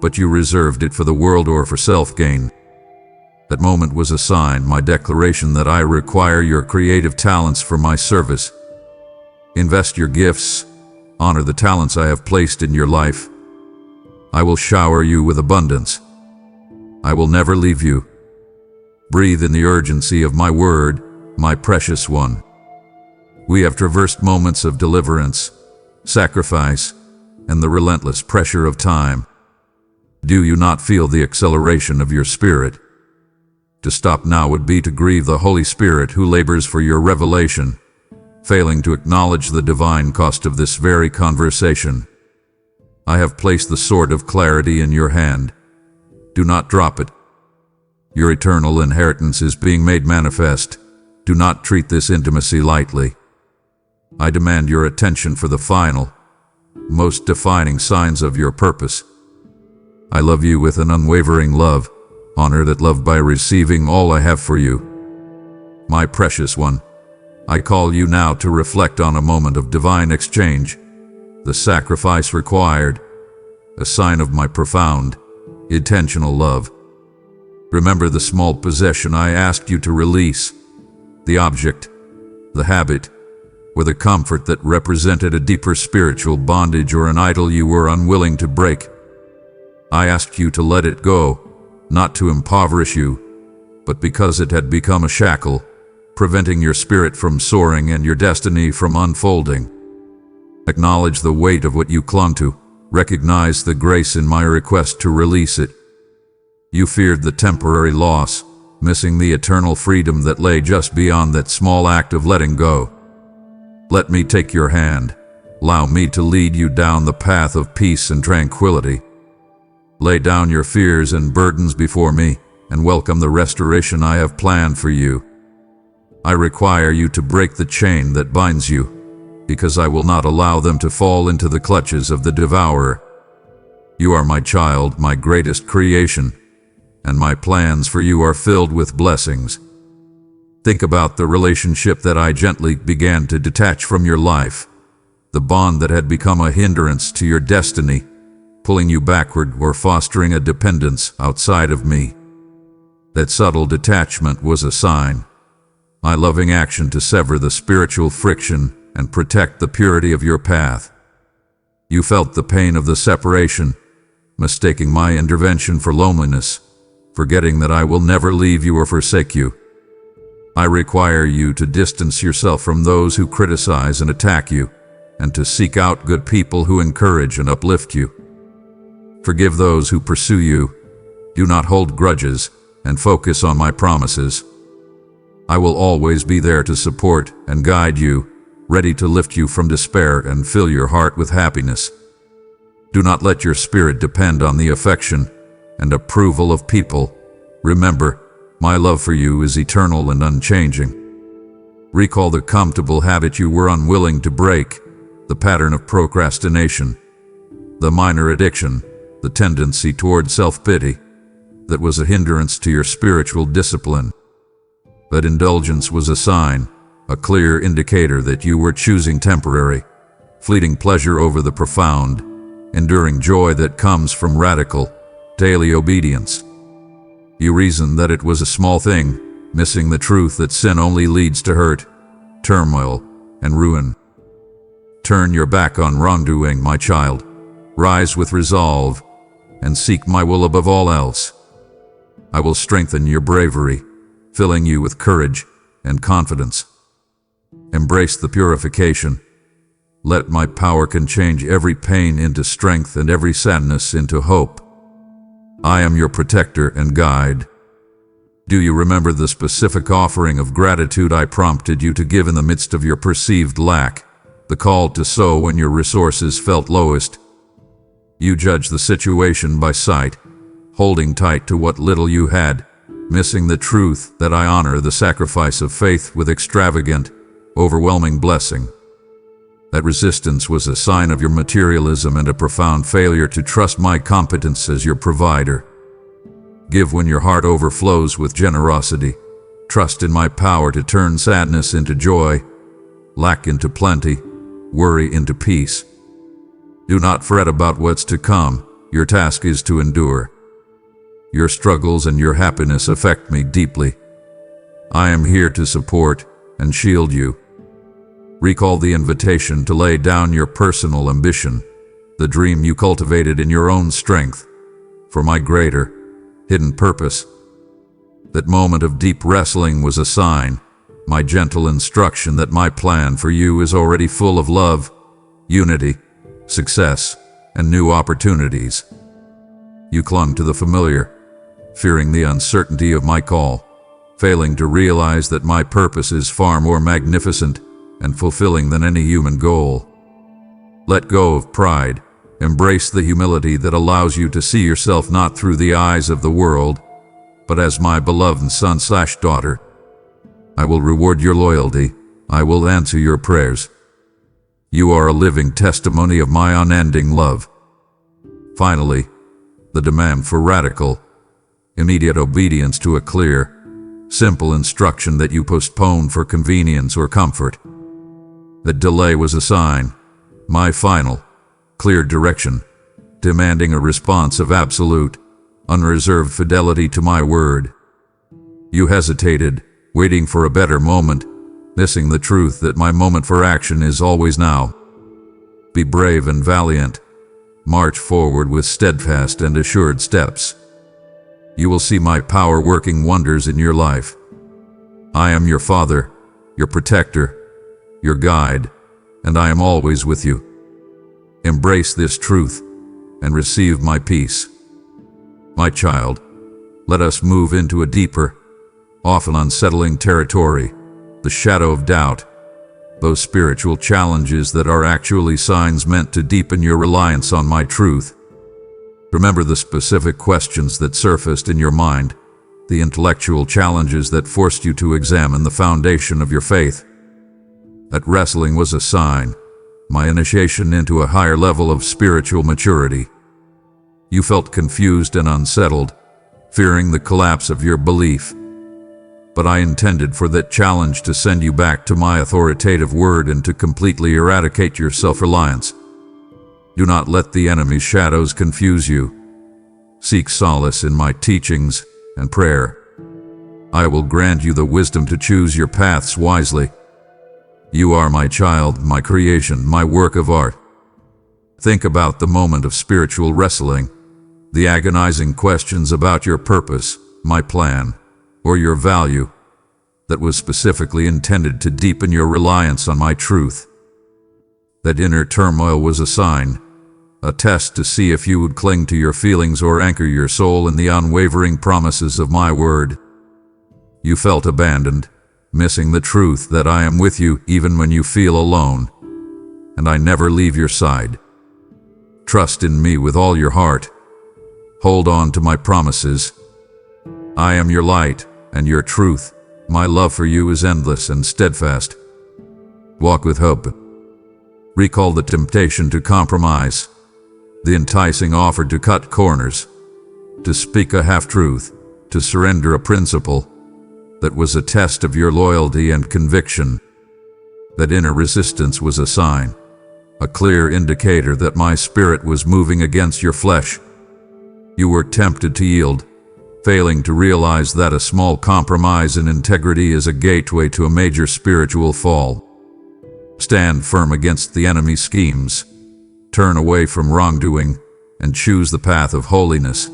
but you reserved it for the world or for self-gain. That moment was a sign, my declaration that I require your creative talents for my service. Invest your gifts, honor the talents I have placed in your life. I will shower you with abundance. I will never leave you. Breathe in the urgency of my word, my precious one. We have traversed moments of deliverance, sacrifice, and the relentless pressure of time. Do you not feel the acceleration of your spirit? To stop now would be to grieve the Holy Spirit who labors for your revelation, failing to acknowledge the divine cost of this very conversation. I have placed the sword of clarity in your hand. Do not drop it. Your eternal inheritance is being made manifest. Do not treat this intimacy lightly. I demand your attention for the final, most defining signs of your purpose. I love you with an unwavering love. Honor that love by receiving all I have for you. My precious one, I call you now to reflect on a moment of divine exchange, the sacrifice required, a sign of my profound, intentional love. Remember the small possession I asked you to release, the object, the habit, or the comfort that represented a deeper spiritual bondage or an idol you were unwilling to break. I asked you to let it go, not to impoverish you, but because it had become a shackle, preventing your spirit from soaring and your destiny from unfolding. Acknowledge the weight of what you clung to. Recognize the grace in my request to release it. You feared the temporary loss, missing the eternal freedom that lay just beyond that small act of letting go. Let me take your hand. Allow me to lead you down the path of peace and tranquility. Lay down your fears and burdens before me, and welcome the restoration I have planned for you. I require you to break the chain that binds you, because I will not allow them to fall into the clutches of the devourer. You are my child, my greatest creation, and my plans for you are filled with blessings. Think about the relationship that I gently began to detach from your life, the bond that had become a hindrance to your destiny, pulling you backward or fostering a dependence outside of me. That subtle detachment was a sign, my loving action to sever the spiritual friction and protect the purity of your path. You felt the pain of the separation, mistaking my intervention for loneliness, forgetting that I will never leave you or forsake you. I require you to distance yourself from those who criticize and attack you, and to seek out good people who encourage and uplift you. Forgive those who pursue you. Do not hold grudges, and focus on my promises. I will always be there to support and guide you, ready to lift you from despair and fill your heart with happiness. Do not let your spirit depend on the affection and approval of people. Remember, my love for you is eternal and unchanging. Recall the comfortable habit you were unwilling to break, the pattern of procrastination, the minor addiction, the tendency toward self-pity that was a hindrance to your spiritual discipline. That indulgence was a sign, a clear indicator that you were choosing temporary, fleeting pleasure over the profound, enduring joy that comes from radical, daily obedience. You reasoned that it was a small thing, missing the truth that sin only leads to hurt, turmoil, and ruin. Turn your back on wrongdoing, my child. Rise with resolve, and seek my will above all else. I will strengthen your bravery, filling you with courage and confidence. Embrace the purification. Let my power can change every pain into strength and every sadness into hope. I am your protector and guide. Do you remember the specific offering of gratitude I prompted you to give in the midst of your perceived lack, the call to sow when your resources felt lowest? You judged the situation by sight, holding tight to what little you had, missing the truth that I honor the sacrifice of faith with extravagant, overwhelming blessing. That resistance was a sign of your materialism and a profound failure to trust my competence as your provider. Give when your heart overflows with generosity. Trust in my power to turn sadness into joy, lack into plenty, worry into peace. Do not fret about what's to come. Your task is to endure. Your struggles and your happiness affect me deeply. I am here to support and shield you. Recall the invitation to lay down your personal ambition, the dream you cultivated in your own strength, for my greater, hidden purpose. That moment of deep wrestling was a sign, my gentle instruction that my plan for you is already full of love, unity, success, and new opportunities. You clung to the familiar, fearing the uncertainty of my call, failing to realize that my purpose is far more magnificent and fulfilling than any human goal. Let go of pride. Embrace the humility that allows you to see yourself not through the eyes of the world, but as my beloved son/daughter. I will reward your loyalty. I will answer your prayers. You are a living testimony of my unending love. Finally, the demand for radical, immediate obedience to a clear, simple instruction that you postponed for convenience or comfort. That delay was a sign, my final, clear direction, demanding a response of absolute, unreserved fidelity to my word. You hesitated, waiting for a better moment, missing the truth that my moment for action is always now. Be brave and valiant. March forward with steadfast and assured steps. You will see my power working wonders in your life. I am your Father, your protector, your guide, and I am always with you. Embrace this truth and receive my peace. My child, let us move into a deeper, often unsettling territory, the shadow of doubt, those spiritual challenges that are actually signs meant to deepen your reliance on my truth. Remember the specific questions that surfaced in your mind, the intellectual challenges that forced you to examine the foundation of your faith. That wrestling was a sign, my initiation into a higher level of spiritual maturity. You felt confused and unsettled, fearing the collapse of your belief. But I intended for that challenge to send you back to my authoritative word and to completely eradicate your self-reliance. Do not let the enemy's shadows confuse you. Seek solace in my teachings and prayer. I will grant you the wisdom to choose your paths wisely. You are my child, my creation, my work of art. Think about the moment of spiritual wrestling, the agonizing questions about your purpose, my plan, or your value, that was specifically intended to deepen your reliance on my truth. That inner turmoil was a sign, a test to see if you would cling to your feelings or anchor your soul in the unwavering promises of my word. You felt abandoned, missing the truth that I am with you even when you feel alone, and I never leave your side. Trust in me with all your heart. Hold on to my promises. I am your light and your truth. My love for you is endless and steadfast. Walk with hope. Recall the temptation to compromise, the enticing offer to cut corners, to speak a half-truth, to surrender a principle. That was a test of your loyalty and conviction. That inner resistance was a sign, a clear indicator that my spirit was moving against your flesh. You were tempted to yield, failing to realize that a small compromise in integrity is a gateway to a major spiritual fall. Stand firm against the enemy's schemes. Turn away from wrongdoing and choose the path of holiness.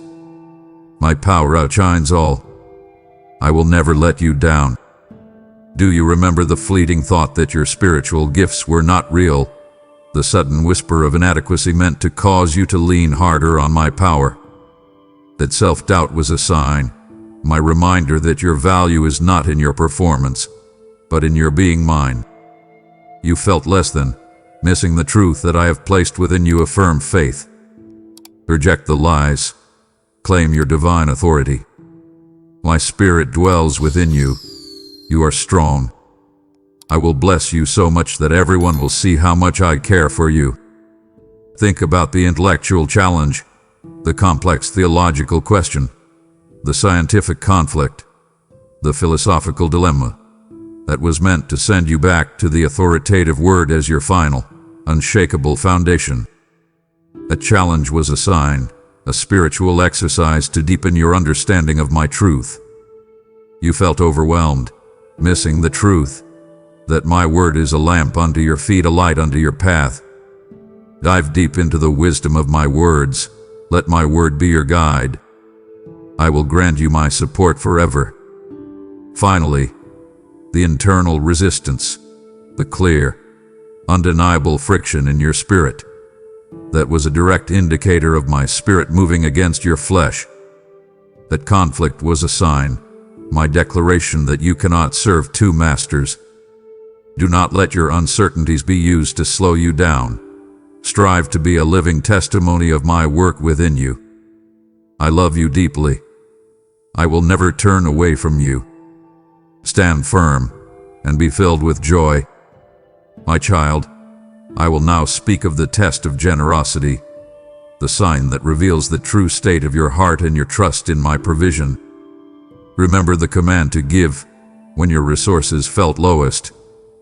My power outshines all. I will never let you down. Do you remember the fleeting thought that your spiritual gifts were not real? The sudden whisper of inadequacy meant to cause you to lean harder on my power. That self-doubt was a sign, my reminder that your value is not in your performance, but in your being mine. You felt less than, missing the truth that I have placed within you a firm faith. Reject the lies. Claim your divine authority. My spirit dwells within you. You are strong. I will bless you so much that everyone will see how much I care for you. Think about the intellectual challenge, the complex theological question, the scientific conflict, the philosophical dilemma that was meant to send you back to the authoritative word as your final, unshakable foundation. That challenge was a sign, a spiritual exercise to deepen your understanding of my truth. You felt overwhelmed, missing the truth that my word is a lamp unto your feet, a light unto your path. Dive deep into the wisdom of my words. Let my word be your guide. I will grant you my support forever. Finally, the internal resistance, the clear, undeniable friction in your spirit, that was a direct indicator of my spirit moving against your flesh. That conflict was a sign, my declaration that you cannot serve two masters. Do not let your uncertainties be used to slow you down. Strive to be a living testimony of my work within you. I love you deeply. I will never turn away from you. Stand firm and be filled with joy. My child, I will now speak of the test of generosity, the sign that reveals the true state of your heart and your trust in my provision. Remember the command to give when your resources felt lowest,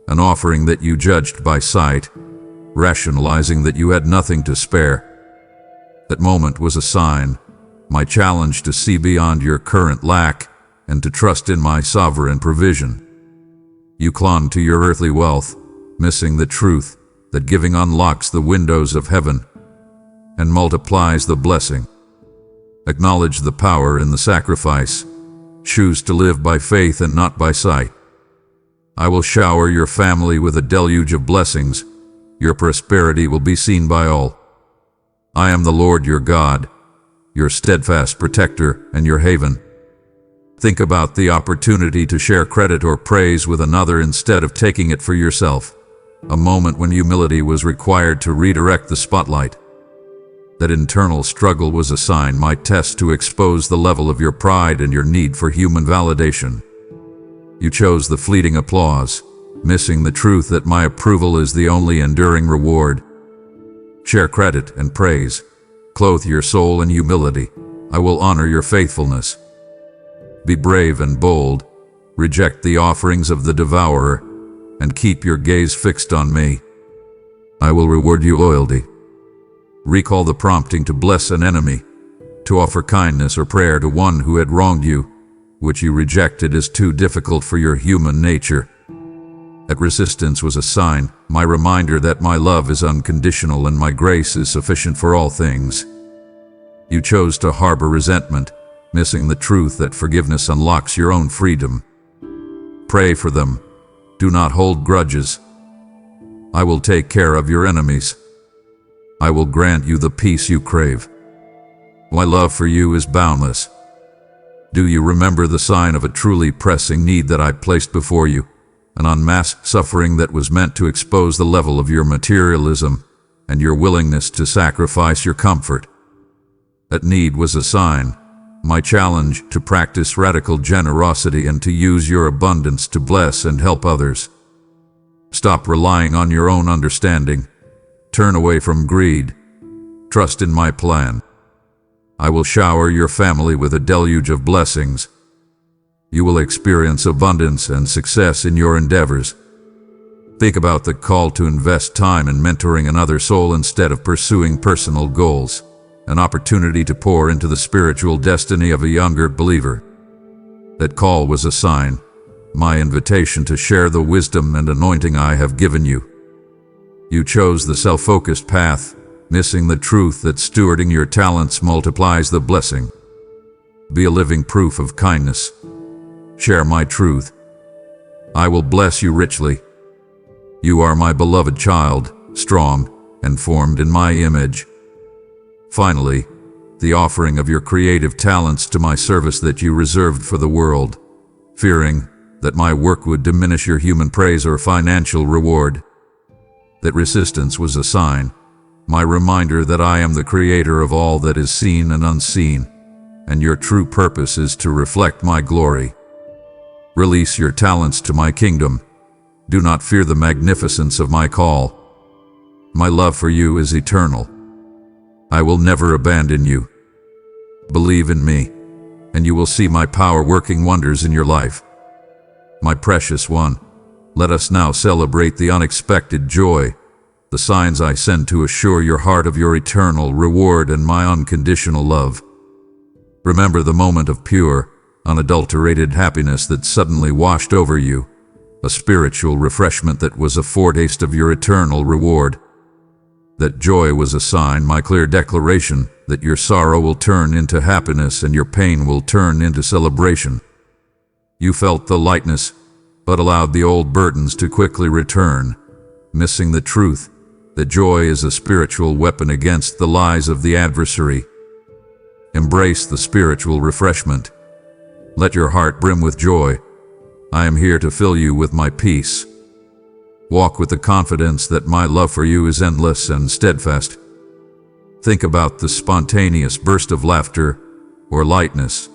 an offering that you judged by sight, rationalizing that you had nothing to spare. That moment was a sign, my challenge to see beyond your current lack and to trust in my sovereign provision. You clung to your earthly wealth, missing the truth that giving unlocks the windows of heaven and multiplies the blessing. Acknowledge the power in the sacrifice. Choose to live by faith and not by sight. I will shower your family with a deluge of blessings. Your prosperity will be seen by all. I am the Lord your God, your steadfast protector and your haven. Think about the opportunity to share credit or praise with another instead of taking it for yourself. A moment when humility was required to redirect the spotlight. That internal struggle was a sign, my test to expose the level of your pride and your need for human validation. You chose the fleeting applause, missing the truth that my approval is the only enduring reward. Share credit and praise. Clothe your soul in humility. I will honor your faithfulness. Be brave and bold. Reject the offerings of the devourer, and keep your gaze fixed on me. I will reward you loyalty. Recall the prompting to bless an enemy, to offer kindness or prayer to one who had wronged you, which you rejected as too difficult for your human nature. That resistance was a sign, my reminder that my love is unconditional and my grace is sufficient for all things. You chose to harbor resentment, missing the truth that forgiveness unlocks your own freedom. Pray for them. Do not hold grudges. I will take care of your enemies. I will grant you the peace you crave. My love for you is boundless. Do you remember the sign of a truly pressing need that I placed before you? An unmasked suffering that was meant to expose the level of your materialism and your willingness to sacrifice your comfort. That need was a sign, my challenge to practice radical generosity and to use your abundance to bless and help others. Stop relying on your own understanding. Turn away from greed. Trust in my plan. I will shower your family with a deluge of blessings. You will experience abundance and success in your endeavors. Think about the call to invest time in mentoring another soul instead of pursuing personal goals, an opportunity to pour into the spiritual destiny of a younger believer. That call was a sign, my invitation to share the wisdom and anointing I have given you. You chose the self-focused path, missing the truth that stewarding your talents multiplies the blessing. Be a living proof of kindness. share my truth. I will bless you richly. You are my beloved child, strong and formed in my image. Finally, the offering of your creative talents to my service that you reserved for the world, fearing that my work would diminish your human praise or financial reward. That resistance was a sign, my reminder that I am the creator of all that is seen and unseen, and your true purpose is to reflect my glory. Release your talents to my kingdom. Do not fear the magnificence of my call. My love for you is eternal. I will never abandon you. Believe in me, and you will see my power working wonders in your life. My precious one, let us now celebrate the unexpected joy, the signs I send to assure your heart of your eternal reward and my unconditional love. Remember the moment of pure, unadulterated happiness that suddenly washed over you, a spiritual refreshment that was a foretaste of your eternal reward. That joy was a sign, my clear declaration, that your sorrow will turn into happiness and your pain will turn into celebration. You felt the lightness, but allowed the old burdens to quickly return, missing the truth that joy is a spiritual weapon against the lies of the adversary. Embrace the spiritual refreshment. Let your heart brim with joy. I am here to fill you with my peace. Walk with the confidence that my love for you is endless and steadfast. Think about the spontaneous burst of laughter or lightness,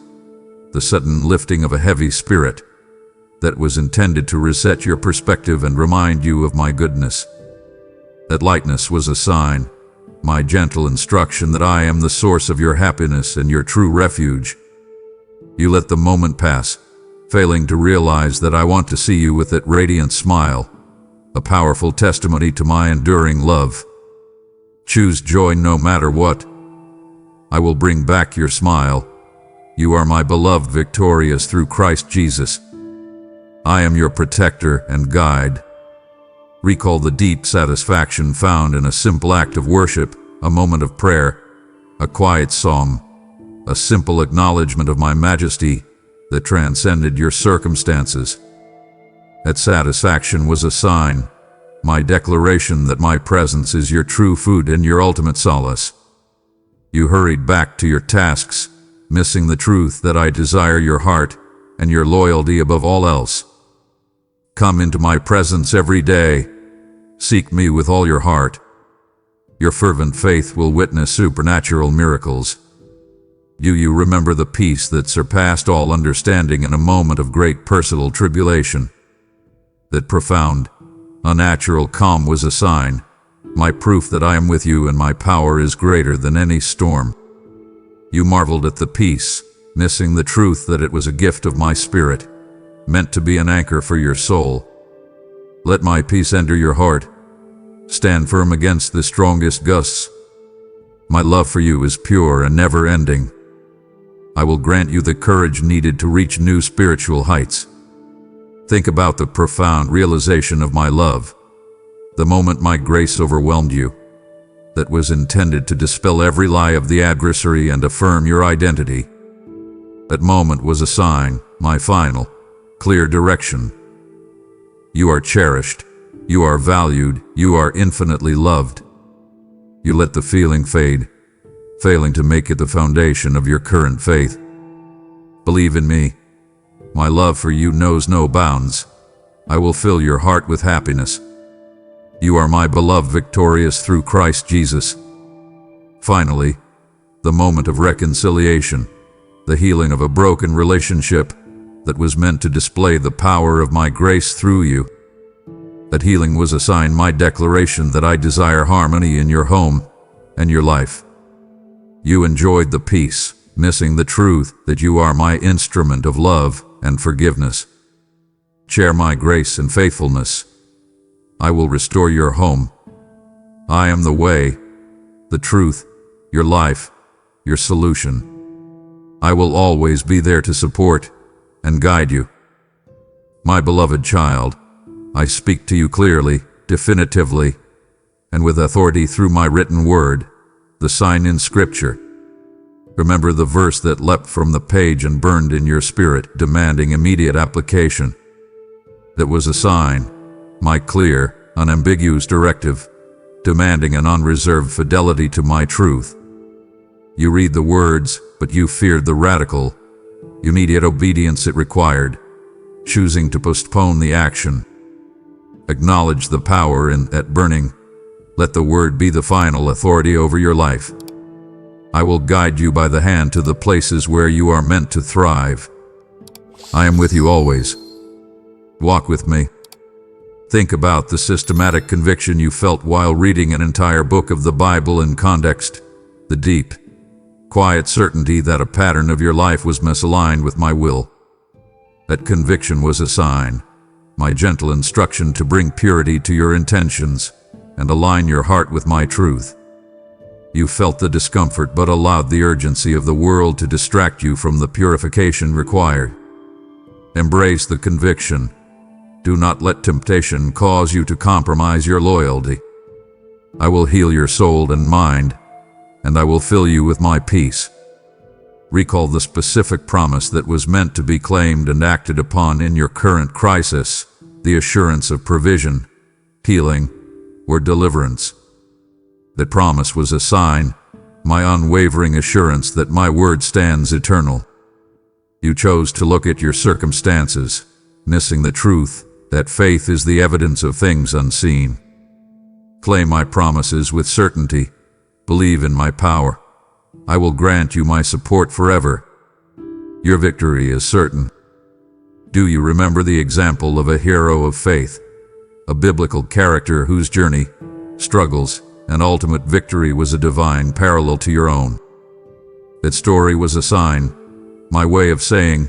the sudden lifting of a heavy spirit that was intended to reset your perspective and remind you of my goodness. That lightness was a sign, my gentle instruction that I am the source of your happiness and your true refuge. You let the moment pass, failing to realize that I want to see you with that radiant smile, a powerful testimony to my enduring love. Choose joy no matter what. I will bring back your smile. You are my beloved, victorious through Christ Jesus. I am your protector and guide. Recall the deep satisfaction found in a simple act of worship, a moment of prayer, a quiet song, a simple acknowledgement of my majesty that transcended your circumstances. That satisfaction was a sign, my declaration that my presence is your true food and your ultimate solace. You hurried back to your tasks, missing the truth that I desire your heart and your loyalty above all else. Come into my presence every day. Seek me with all your heart. Your fervent faith will witness supernatural miracles. You remember the peace that surpassed all understanding in a moment of great personal tribulation. That profound, unnatural calm was a sign, my proof that I am with you and my power is greater than any storm. You marveled at the peace, missing the truth that it was a gift of my spirit, meant to be an anchor for your soul. Let my peace enter your heart. Stand firm against the strongest gusts. My love for you is pure and never-ending. I will grant you the courage needed to reach new spiritual heights. Think about the profound realization of my love, the moment my grace overwhelmed you, that was intended to dispel every lie of the adversary and affirm your identity. That moment was a sign, my final, clear direction. You are cherished, you are valued, you are infinitely loved. You let the feeling fade, failing to make it the foundation of your current faith. Believe in me. My love for you knows no bounds. I will fill your heart with happiness. You are my beloved, victorious through Christ Jesus. Finally, the moment of reconciliation, the healing of a broken relationship that was meant to display the power of my grace through you. That healing was a sign, my declaration that I desire harmony in your home and your life. You enjoyed the peace, missing the truth that you are my instrument of love and forgiveness. Share my grace and faithfulness. I will restore your home. I am the way, the truth, your life, your solution. I will always be there to support and guide you. My beloved child, I speak to you clearly, definitively, and with authority through my written word, the sign in Scripture. Remember the verse that leapt from the page and burned in your spirit, demanding immediate application. That was a sign, my clear, unambiguous directive, demanding an unreserved fidelity to my truth. You read the words, but you feared the radical, immediate obedience it required, choosing to postpone the action. Acknowledge the power in that burning. Let the word be the final authority over your life. I will guide you by the hand to the places where you are meant to thrive. I am with you always. Walk with me. Think about the systematic conviction you felt while reading an entire book of the Bible in context, the deep, quiet certainty that a pattern of your life was misaligned with my will. That conviction was a sign, my gentle instruction to bring purity to your intentions and align your heart with my truth. You felt the discomfort but allowed the urgency of the world to distract you from the purification required. Embrace the conviction. Do not let temptation cause you to compromise your loyalty. I will heal your soul and mind, and I will fill you with my peace. Recall the specific promise that was meant to be claimed and acted upon in your current crisis, the assurance of provision, healing, or deliverance. That promise was a sign, my unwavering assurance that my word stands eternal. You chose to look at your circumstances, missing the truth that faith is the evidence of things unseen. Claim my promises with certainty. Believe in my power. I will grant you my support forever. Your victory is certain. Do you remember the example of a hero of faith, a biblical character whose journey, struggles, and ultimate victory was a divine parallel to your own? That story was a sign, my way of saying,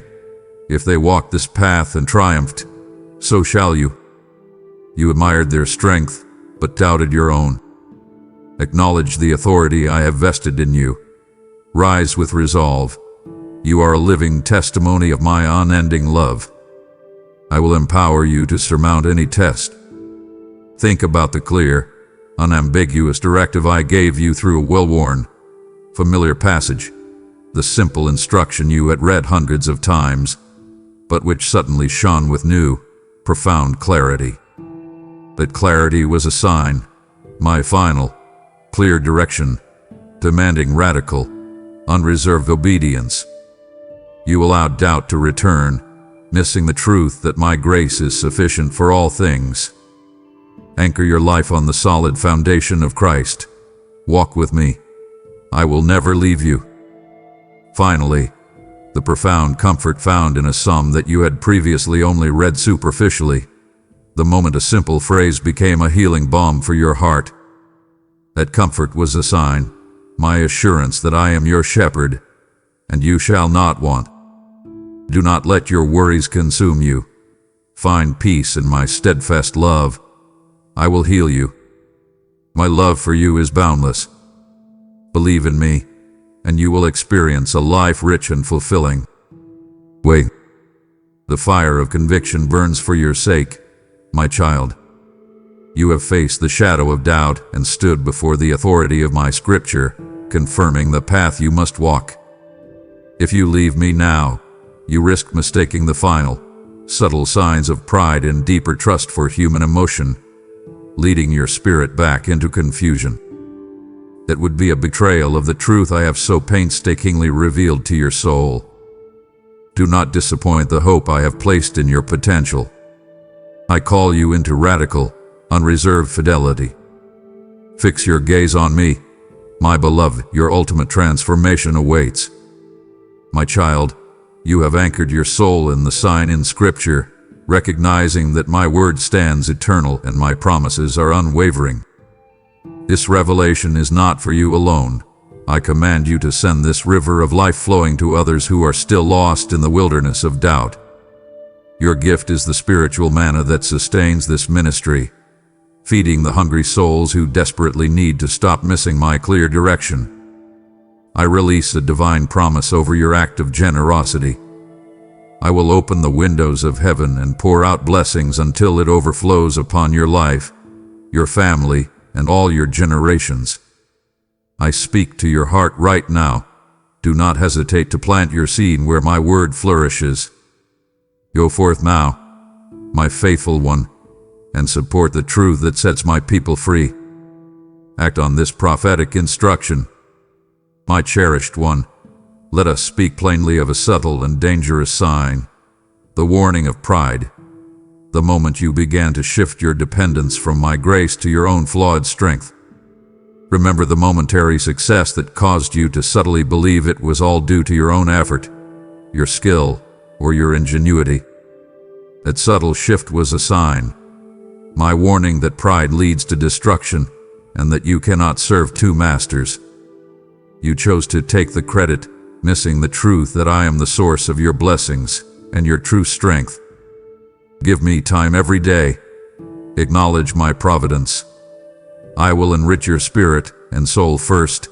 if they walked this path and triumphed, so shall you. You admired their strength, but doubted your own. Acknowledge the authority I have vested in you. Rise with resolve. You are a living testimony of my unending love. I will empower you to surmount any test. Think about the clear, unambiguous directive I gave you through a well-worn, familiar passage, the simple instruction you had read hundreds of times, but which suddenly shone with new, profound clarity. That clarity was a sign, my final, clear direction, demanding radical, unreserved obedience. You allowed doubt to return, missing the truth that my grace is sufficient for all things. Anchor your life on the solid foundation of Christ. Walk with me. I will never leave you. Finally, the profound comfort found in a psalm that you had previously only read superficially, the moment a simple phrase became a healing balm for your heart. That comfort was a sign, my assurance that I am your shepherd, and you shall not want. Do not let your worries consume you. Find peace in my steadfast love. I will heal you. My love for you is boundless. Believe in me, and you will experience a life rich and fulfilling. Wait. The fire of conviction burns for your sake, my child. You have faced the shadow of doubt and stood before the authority of my scripture, confirming the path you must walk. If you leave me now, you risk mistaking the final, subtle signs of pride and deeper trust for human emotion, leading your spirit back into confusion. That would be a betrayal of the truth I have so painstakingly revealed to your soul. Do not disappoint the hope I have placed in your potential. I call you into radical, unreserved fidelity. Fix your gaze on me, my beloved. Your ultimate transformation awaits. My child, you have anchored your soul in the sign in Scripture, recognizing that my word stands eternal and my promises are unwavering. This revelation is not for you alone. I command you to send this river of life flowing to others who are still lost in the wilderness of doubt. Your gift is the spiritual manna that sustains this ministry, feeding the hungry souls who desperately need to stop missing my clear direction. I release a divine promise over your act of generosity. I will open the windows of heaven and pour out blessings until it overflows upon your life, your family, and all your generations. I speak to your heart right now. Do not hesitate to plant your seed where my word flourishes. Go forth now, my faithful one, and support the truth that sets my people free. Act on this prophetic instruction. My cherished one, let us speak plainly of a subtle and dangerous sign, the warning of pride. The moment you began to shift your dependence from my grace to your own flawed strength. Remember the momentary success that caused you to subtly believe it was all due to your own effort, your skill, or your ingenuity. That subtle shift was a sign, my warning that pride leads to destruction and that you cannot serve two masters. You chose to take the credit, missing the truth that I am the source of your blessings and your true strength. Give me time every day. Acknowledge my providence. I will enrich your spirit and soul first.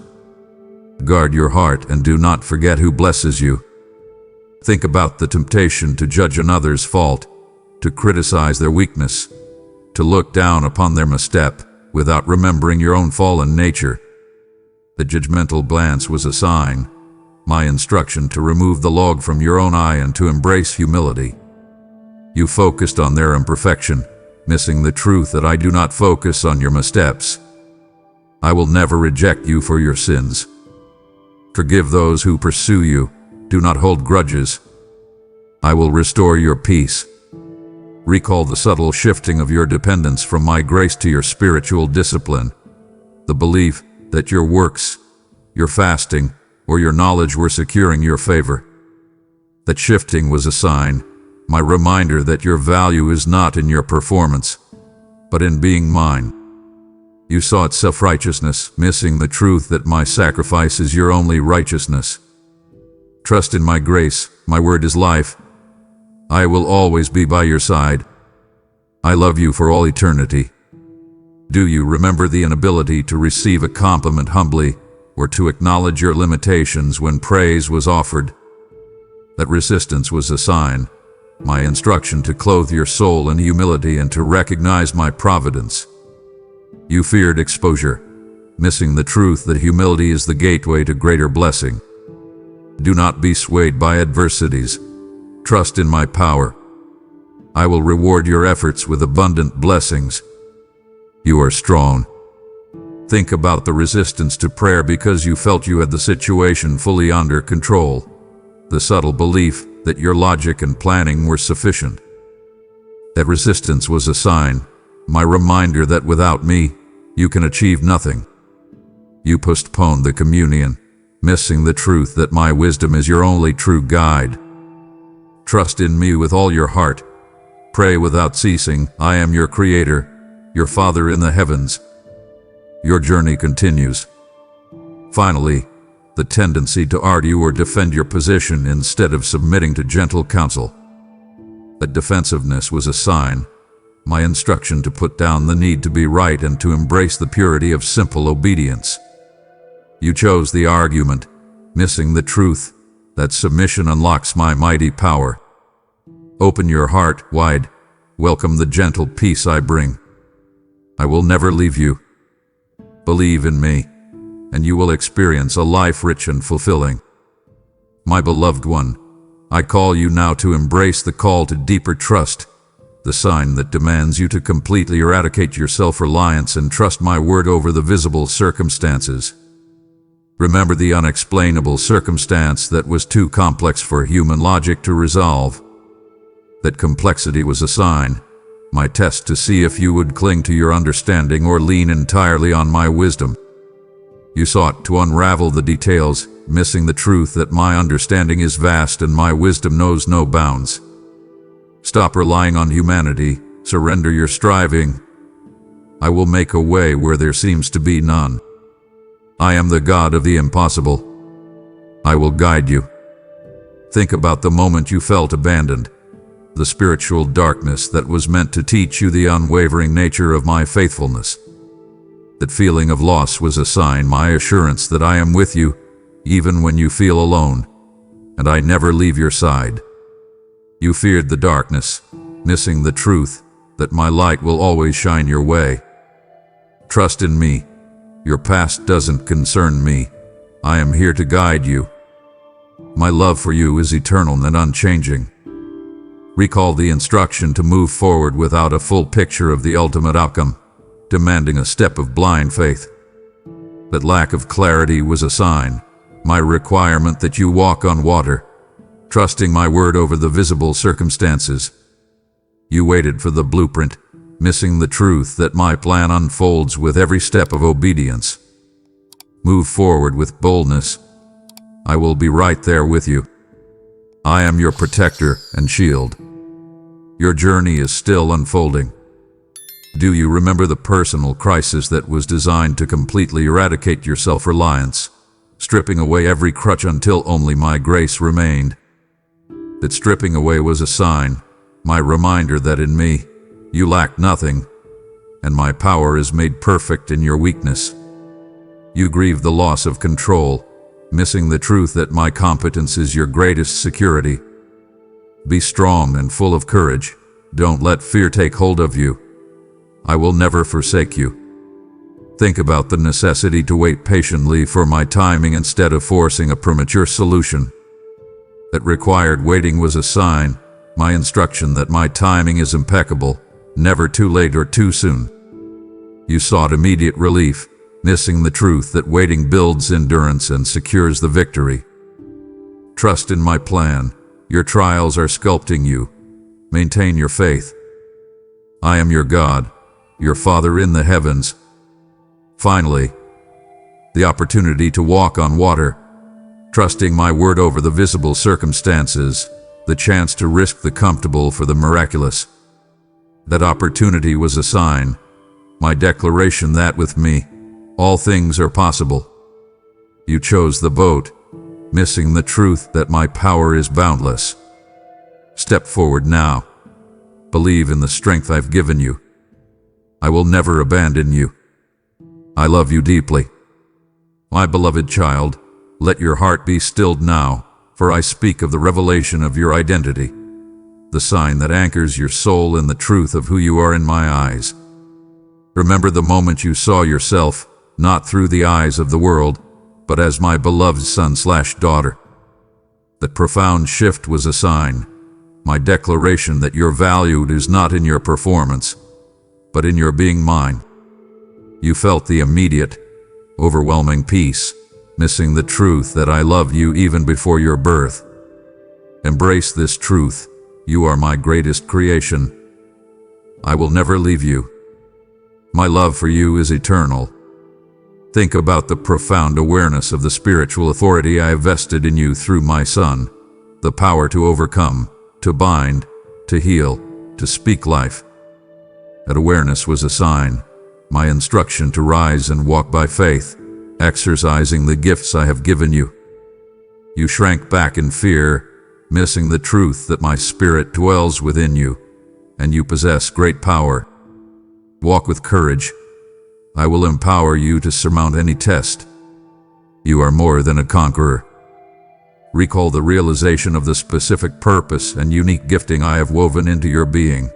Guard your heart and do not forget who blesses you. Think about the temptation to judge another's fault, to criticize their weakness, to look down upon their misstep without remembering your own fallen nature. The judgmental glance was a sign, my instruction to remove the log from your own eye and to embrace humility. You focused on their imperfection, missing the truth that I do not focus on your missteps. I will never reject you for your sins. Forgive those who pursue you. Do not hold grudges. I will restore your peace. Recall the subtle shifting of your dependence from my grace to your spiritual discipline. The belief that your works, your fasting, or your knowledge were securing your favor. That shifting was a sign, my reminder that your value is not in your performance, but in being mine. You sought self-righteousness, missing the truth that my sacrifice is your only righteousness. Trust in my grace, my word is life. I will always be by your side. I love you for all eternity. Do you remember the inability to receive a compliment humbly, or to acknowledge your limitations when praise was offered? That resistance was a sign, my instruction to clothe your soul in humility and to recognize my providence. You feared exposure, missing the truth that humility is the gateway to greater blessing. Do not be swayed by adversities. Trust in my power. I will reward your efforts with abundant blessings. You are strong. Think about the resistance to prayer because you felt you had the situation fully under control. The subtle belief that your logic and planning were sufficient. That resistance was a sign, my reminder that without me, you can achieve nothing. You postponed the communion, missing the truth that my wisdom is your only true guide. Trust in me with all your heart. Pray without ceasing. I am your Creator, your Father in the heavens. Your journey continues. Finally, the tendency to argue or defend your position instead of submitting to gentle counsel. That defensiveness was a sign, my instruction to put down the need to be right and to embrace the purity of simple obedience. You chose the argument, missing the truth that submission unlocks my mighty power. Open your heart wide, welcome the gentle peace I bring. I will never leave you. Believe in me, and you will experience a life rich and fulfilling. My beloved one, I call you now to embrace the call to deeper trust, the sign that demands you to completely eradicate your self-reliance and trust my word over the visible circumstances. Remember the unexplainable circumstance that was too complex for human logic to resolve. That complexity was a sign, my test to see if you would cling to your understanding or lean entirely on my wisdom. You sought to unravel the details, missing the truth that my understanding is vast and my wisdom knows no bounds. Stop relying on humanity, surrender your striving. I will make a way where there seems to be none. I am the God of the impossible. I will guide you. Think about the moment you felt abandoned, the spiritual darkness that was meant to teach you the unwavering nature of my faithfulness. That feeling of loss was a sign, my assurance that I am with you, even when you feel alone, and I never leave your side. You feared the darkness, missing the truth that my light will always shine your way. Trust in me. Your past doesn't concern me. I am here to guide you. My love for you is eternal and unchanging. Recall the instruction to move forward without a full picture of the ultimate outcome, demanding a step of blind faith. That lack of clarity was a sign, my requirement that you walk on water, trusting my word over the visible circumstances. You waited for the blueprint, missing the truth that my plan unfolds with every step of obedience. Move forward with boldness. I will be right there with you. I am your protector and shield. Your journey is still unfolding. Do you remember the personal crisis that was designed to completely eradicate your self-reliance, stripping away every crutch until only my grace remained? That stripping away was a sign, my reminder that in me, you lack nothing, and my power is made perfect in your weakness. You grieve the loss of control, missing the truth that my competence is your greatest security. Be strong and full of courage. Don't let fear take hold of you. I will never forsake you. Think about the necessity to wait patiently for my timing instead of forcing a premature solution. That required waiting was a sign, my instruction that my timing is impeccable, never too late or too soon. You sought immediate relief, missing the truth that waiting builds endurance and secures the victory. Trust in my plan. Your trials are sculpting you. Maintain your faith. I am your God, your Father in the heavens. Finally, the opportunity to walk on water, trusting my word over the visible circumstances, the chance to risk the comfortable for the miraculous. That opportunity was a sign, my declaration that with me, all things are possible. You chose the boat, missing the truth that my power is boundless. Step forward now. Believe in the strength I've given you. I will never abandon you. I love you deeply. My beloved child, let your heart be stilled now, for I speak of the revelation of your identity, the sign that anchors your soul in the truth of who you are in my eyes. Remember the moment you saw yourself, not through the eyes of the world, but as my beloved son/daughter. That profound shift was a sign, my declaration that your value is not in your performance, but in your being mine. You felt the immediate, overwhelming peace, missing the truth that I love you even before your birth. Embrace this truth, you are my greatest creation. I will never leave you. My love for you is eternal. Think about the profound awareness of the spiritual authority I have vested in you through my Son, the power to overcome, to bind, to heal, to speak life. That awareness was a sign, my instruction to rise and walk by faith, exercising the gifts I have given you. You shrank back in fear, missing the truth that my spirit dwells within you, and you possess great power. Walk with courage. I will empower you to surmount any test. You are more than a conqueror. Recall the realization of the specific purpose and unique gifting I have woven into your being.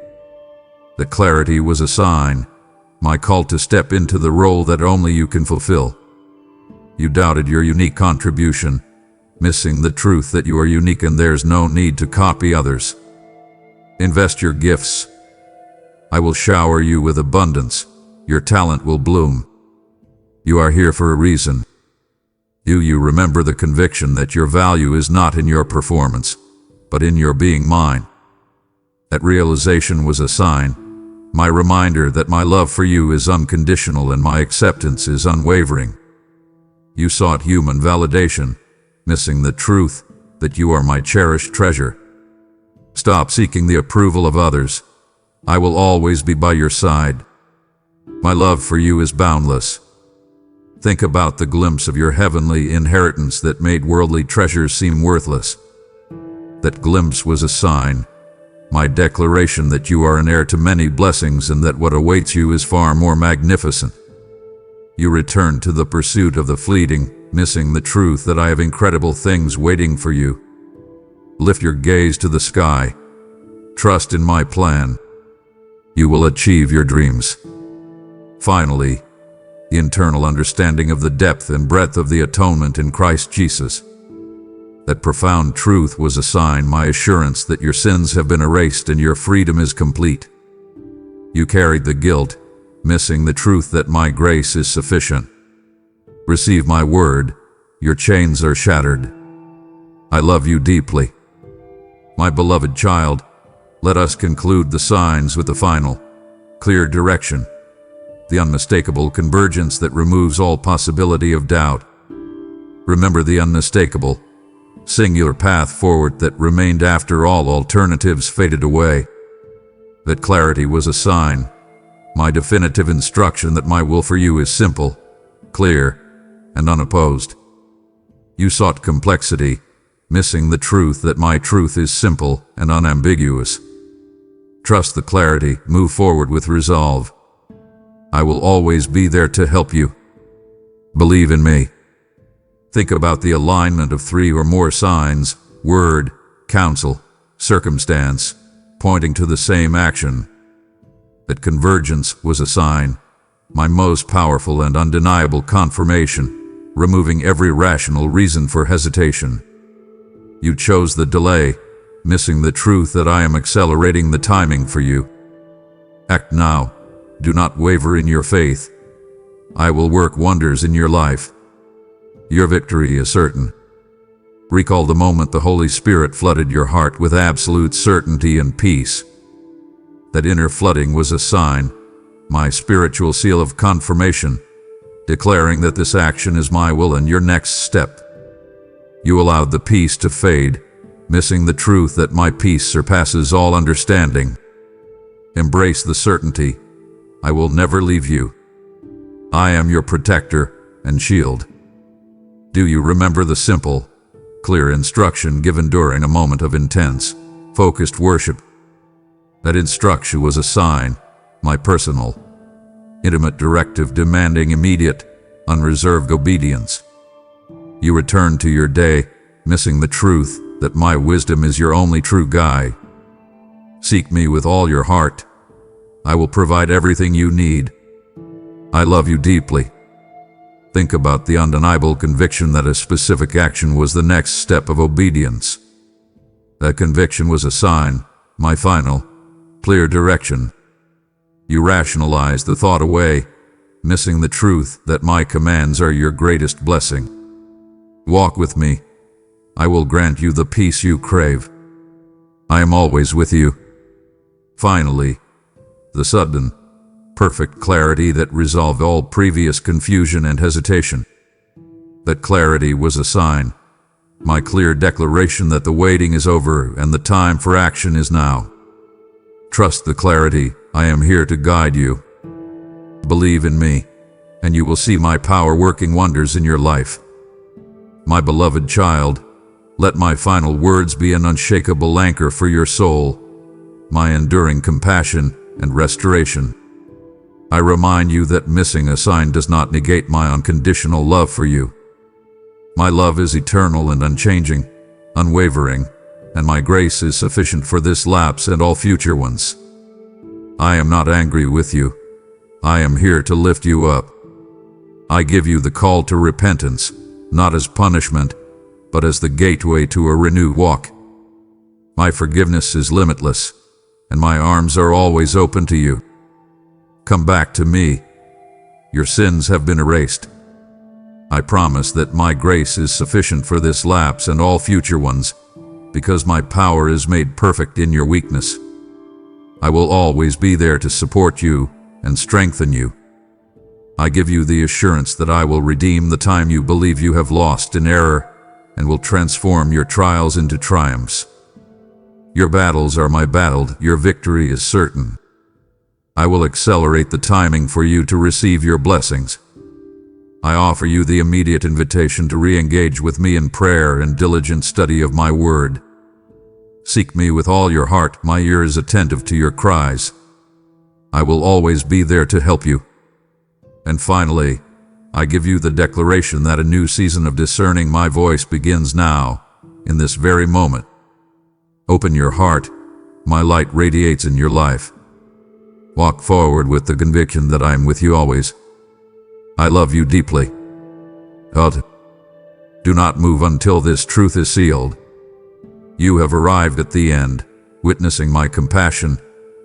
The clarity was a sign, my call to step into the role that only you can fulfill. You doubted your unique contribution, missing the truth that you are unique and there's no need to copy others. Invest your gifts. I will shower you with abundance. Your talent will bloom. You are here for a reason. Do you remember the conviction that your value is not in your performance, but in your being mine? That realization was a sign, my reminder that my love for you is unconditional and my acceptance is unwavering. You sought human validation, missing the truth that you are my cherished treasure. Stop seeking the approval of others. I will always be by your side. My love for you is boundless. Think about the glimpse of your heavenly inheritance that made worldly treasures seem worthless. That glimpse was a sign, my declaration that you are an heir to many blessings and that what awaits you is far more magnificent. You return to the pursuit of the fleeting, missing the truth that I have incredible things waiting for you. Lift your gaze to the sky. Trust in my plan. You will achieve your dreams. Finally, the internal understanding of the depth and breadth of the atonement in Christ Jesus. That profound truth was a sign, my assurance that your sins have been erased and your freedom is complete. You carried the guilt, missing the truth that my grace is sufficient. Receive my word, your chains are shattered. I love you deeply. My beloved child, let us conclude the signs with the final, clear direction, the unmistakable convergence that removes all possibility of doubt. Remember the unmistakable, singular path forward that remained after all alternatives faded away. That clarity was a sign, my definitive instruction that my will for you is simple, clear, and unopposed. You sought complexity, missing the truth that my truth is simple and unambiguous. Trust the clarity, move forward with resolve. I will always be there to help you. Believe in me. Think about the alignment of 3 or more signs, word, counsel, circumstance, pointing to the same action. That convergence was a sign, my most powerful and undeniable confirmation, removing every rational reason for hesitation. You chose the delay, missing the truth that I am accelerating the timing for you. Act now. Do not waver in your faith. I will work wonders in your life. Your victory is certain. Recall the moment the Holy Spirit flooded your heart with absolute certainty and peace. That inner flooding was a sign, my spiritual seal of confirmation, declaring that this action is my will and your next step. You allowed the peace to fade, missing the truth that my peace surpasses all understanding. Embrace the certainty. I will never leave you. I am your protector and shield. Do you remember the simple, clear instruction given during a moment of intense, focused worship? That instruction was a sign, my personal, intimate directive demanding immediate, unreserved obedience. You returned to your day, missing the truth that my wisdom is your only true guide. Seek me with all your heart. I will provide everything you need. I love you deeply. Think about the undeniable conviction that a specific action was the next step of obedience. That conviction was a sign, my final, clear direction. You rationalized the thought away, missing the truth that my commands are your greatest blessing. Walk with me. I will grant you the peace you crave. I am always with you. Finally, the sudden, perfect clarity that resolved all previous confusion and hesitation. That clarity was a sign, my clear declaration that the waiting is over and the time for action is now. Trust the clarity, I am here to guide you. Believe in me, and you will see my power working wonders in your life. My beloved child, let my final words be an unshakable anchor for your soul, my enduring compassion and restoration. I remind you that missing a sign does not negate my unconditional love for you. My love is eternal and unchanging, unwavering, and my grace is sufficient for this lapse and all future ones. I am not angry with you. I am here to lift you up. I give you the call to repentance, not as punishment, but as the gateway to a renewed walk. My forgiveness is limitless, and my arms are always open to you. Come back to me. Your sins have been erased. I promise that my grace is sufficient for this lapse and all future ones, because my power is made perfect in your weakness. I will always be there to support you and strengthen you. I give you the assurance that I will redeem the time you believe you have lost in error and will transform your trials into triumphs. Your battles are my battle, your victory is certain. I will accelerate the timing for you to receive your blessings. I offer you the immediate invitation to re-engage with me in prayer and diligent study of my word. Seek me with all your heart, my ear is attentive to your cries. I will always be there to help you. And finally, I give you the declaration that a new season of discerning my voice begins now, in this very moment. Open your heart, my light radiates in your life. Walk forward with the conviction that I am with you always. I love you deeply. God. Do not move until this truth is sealed. You have arrived at the end, witnessing my compassion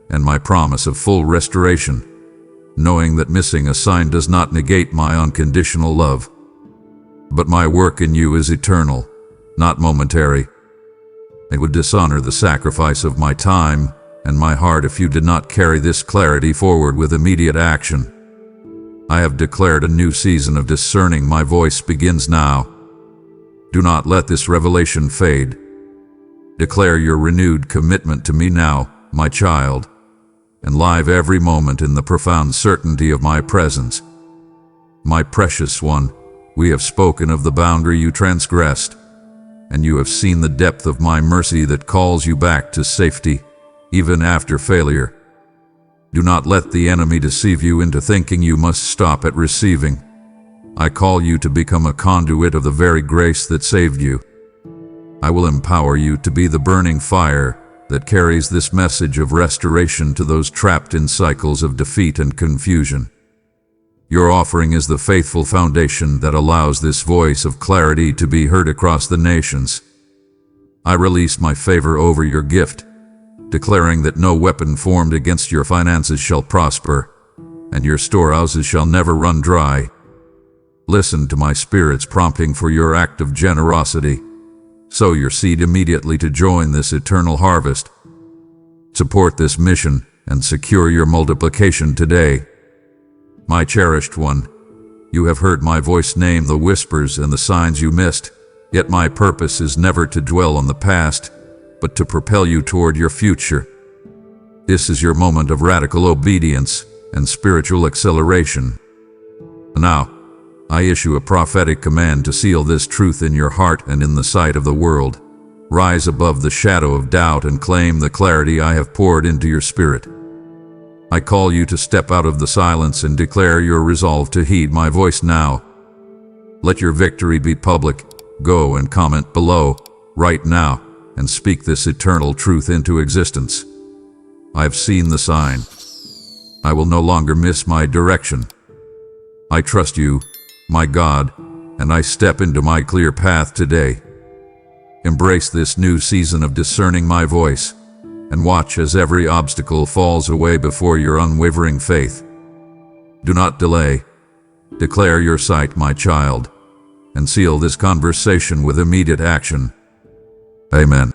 and my promise of full restoration, knowing that missing a sign does not negate my unconditional love. But my work in you is eternal, not momentary. It would dishonor the sacrifice of my time and my heart if you did not carry this clarity forward with immediate action. I have declared a new season of discerning my voice begins now. Do not let this revelation fade. Declare your renewed commitment to me now, my child, and live every moment in the profound certainty of my presence. My precious one, we have spoken of the boundary you transgressed, and you have seen the depth of my mercy that calls you back to safety, even after failure. Do not let the enemy deceive you into thinking you must stop at receiving. I call you to become a conduit of the very grace that saved you. I will empower you to be the burning fire that carries this message of restoration to those trapped in cycles of defeat and confusion. Your offering is the faithful foundation that allows this voice of clarity to be heard across the nations. I release my favor over your gift, declaring that no weapon formed against your finances shall prosper, and your storehouses shall never run dry. Listen to my Spirit's prompting for your act of generosity. Sow your seed immediately to join this eternal harvest. Support this mission and secure your multiplication today. My cherished one, you have heard my voice name the whispers and the signs you missed, yet my purpose is never to dwell on the past, but to propel you toward your future. This is your moment of radical obedience and spiritual acceleration. Now, I issue a prophetic command to seal this truth in your heart and in the sight of the world. Rise above the shadow of doubt and claim the clarity I have poured into your spirit. I call you to step out of the silence and declare your resolve to heed my voice now. Let your victory be public. Go and comment below, right now, and speak this eternal truth into existence. I have seen the sign. I will no longer miss my direction. I trust you, my God, and I step into my clear path today. Embrace this new season of discerning my voice, and watch as every obstacle falls away before your unwavering faith. Do not delay. Declare your sight, my child, and seal this conversation with immediate action. Amen.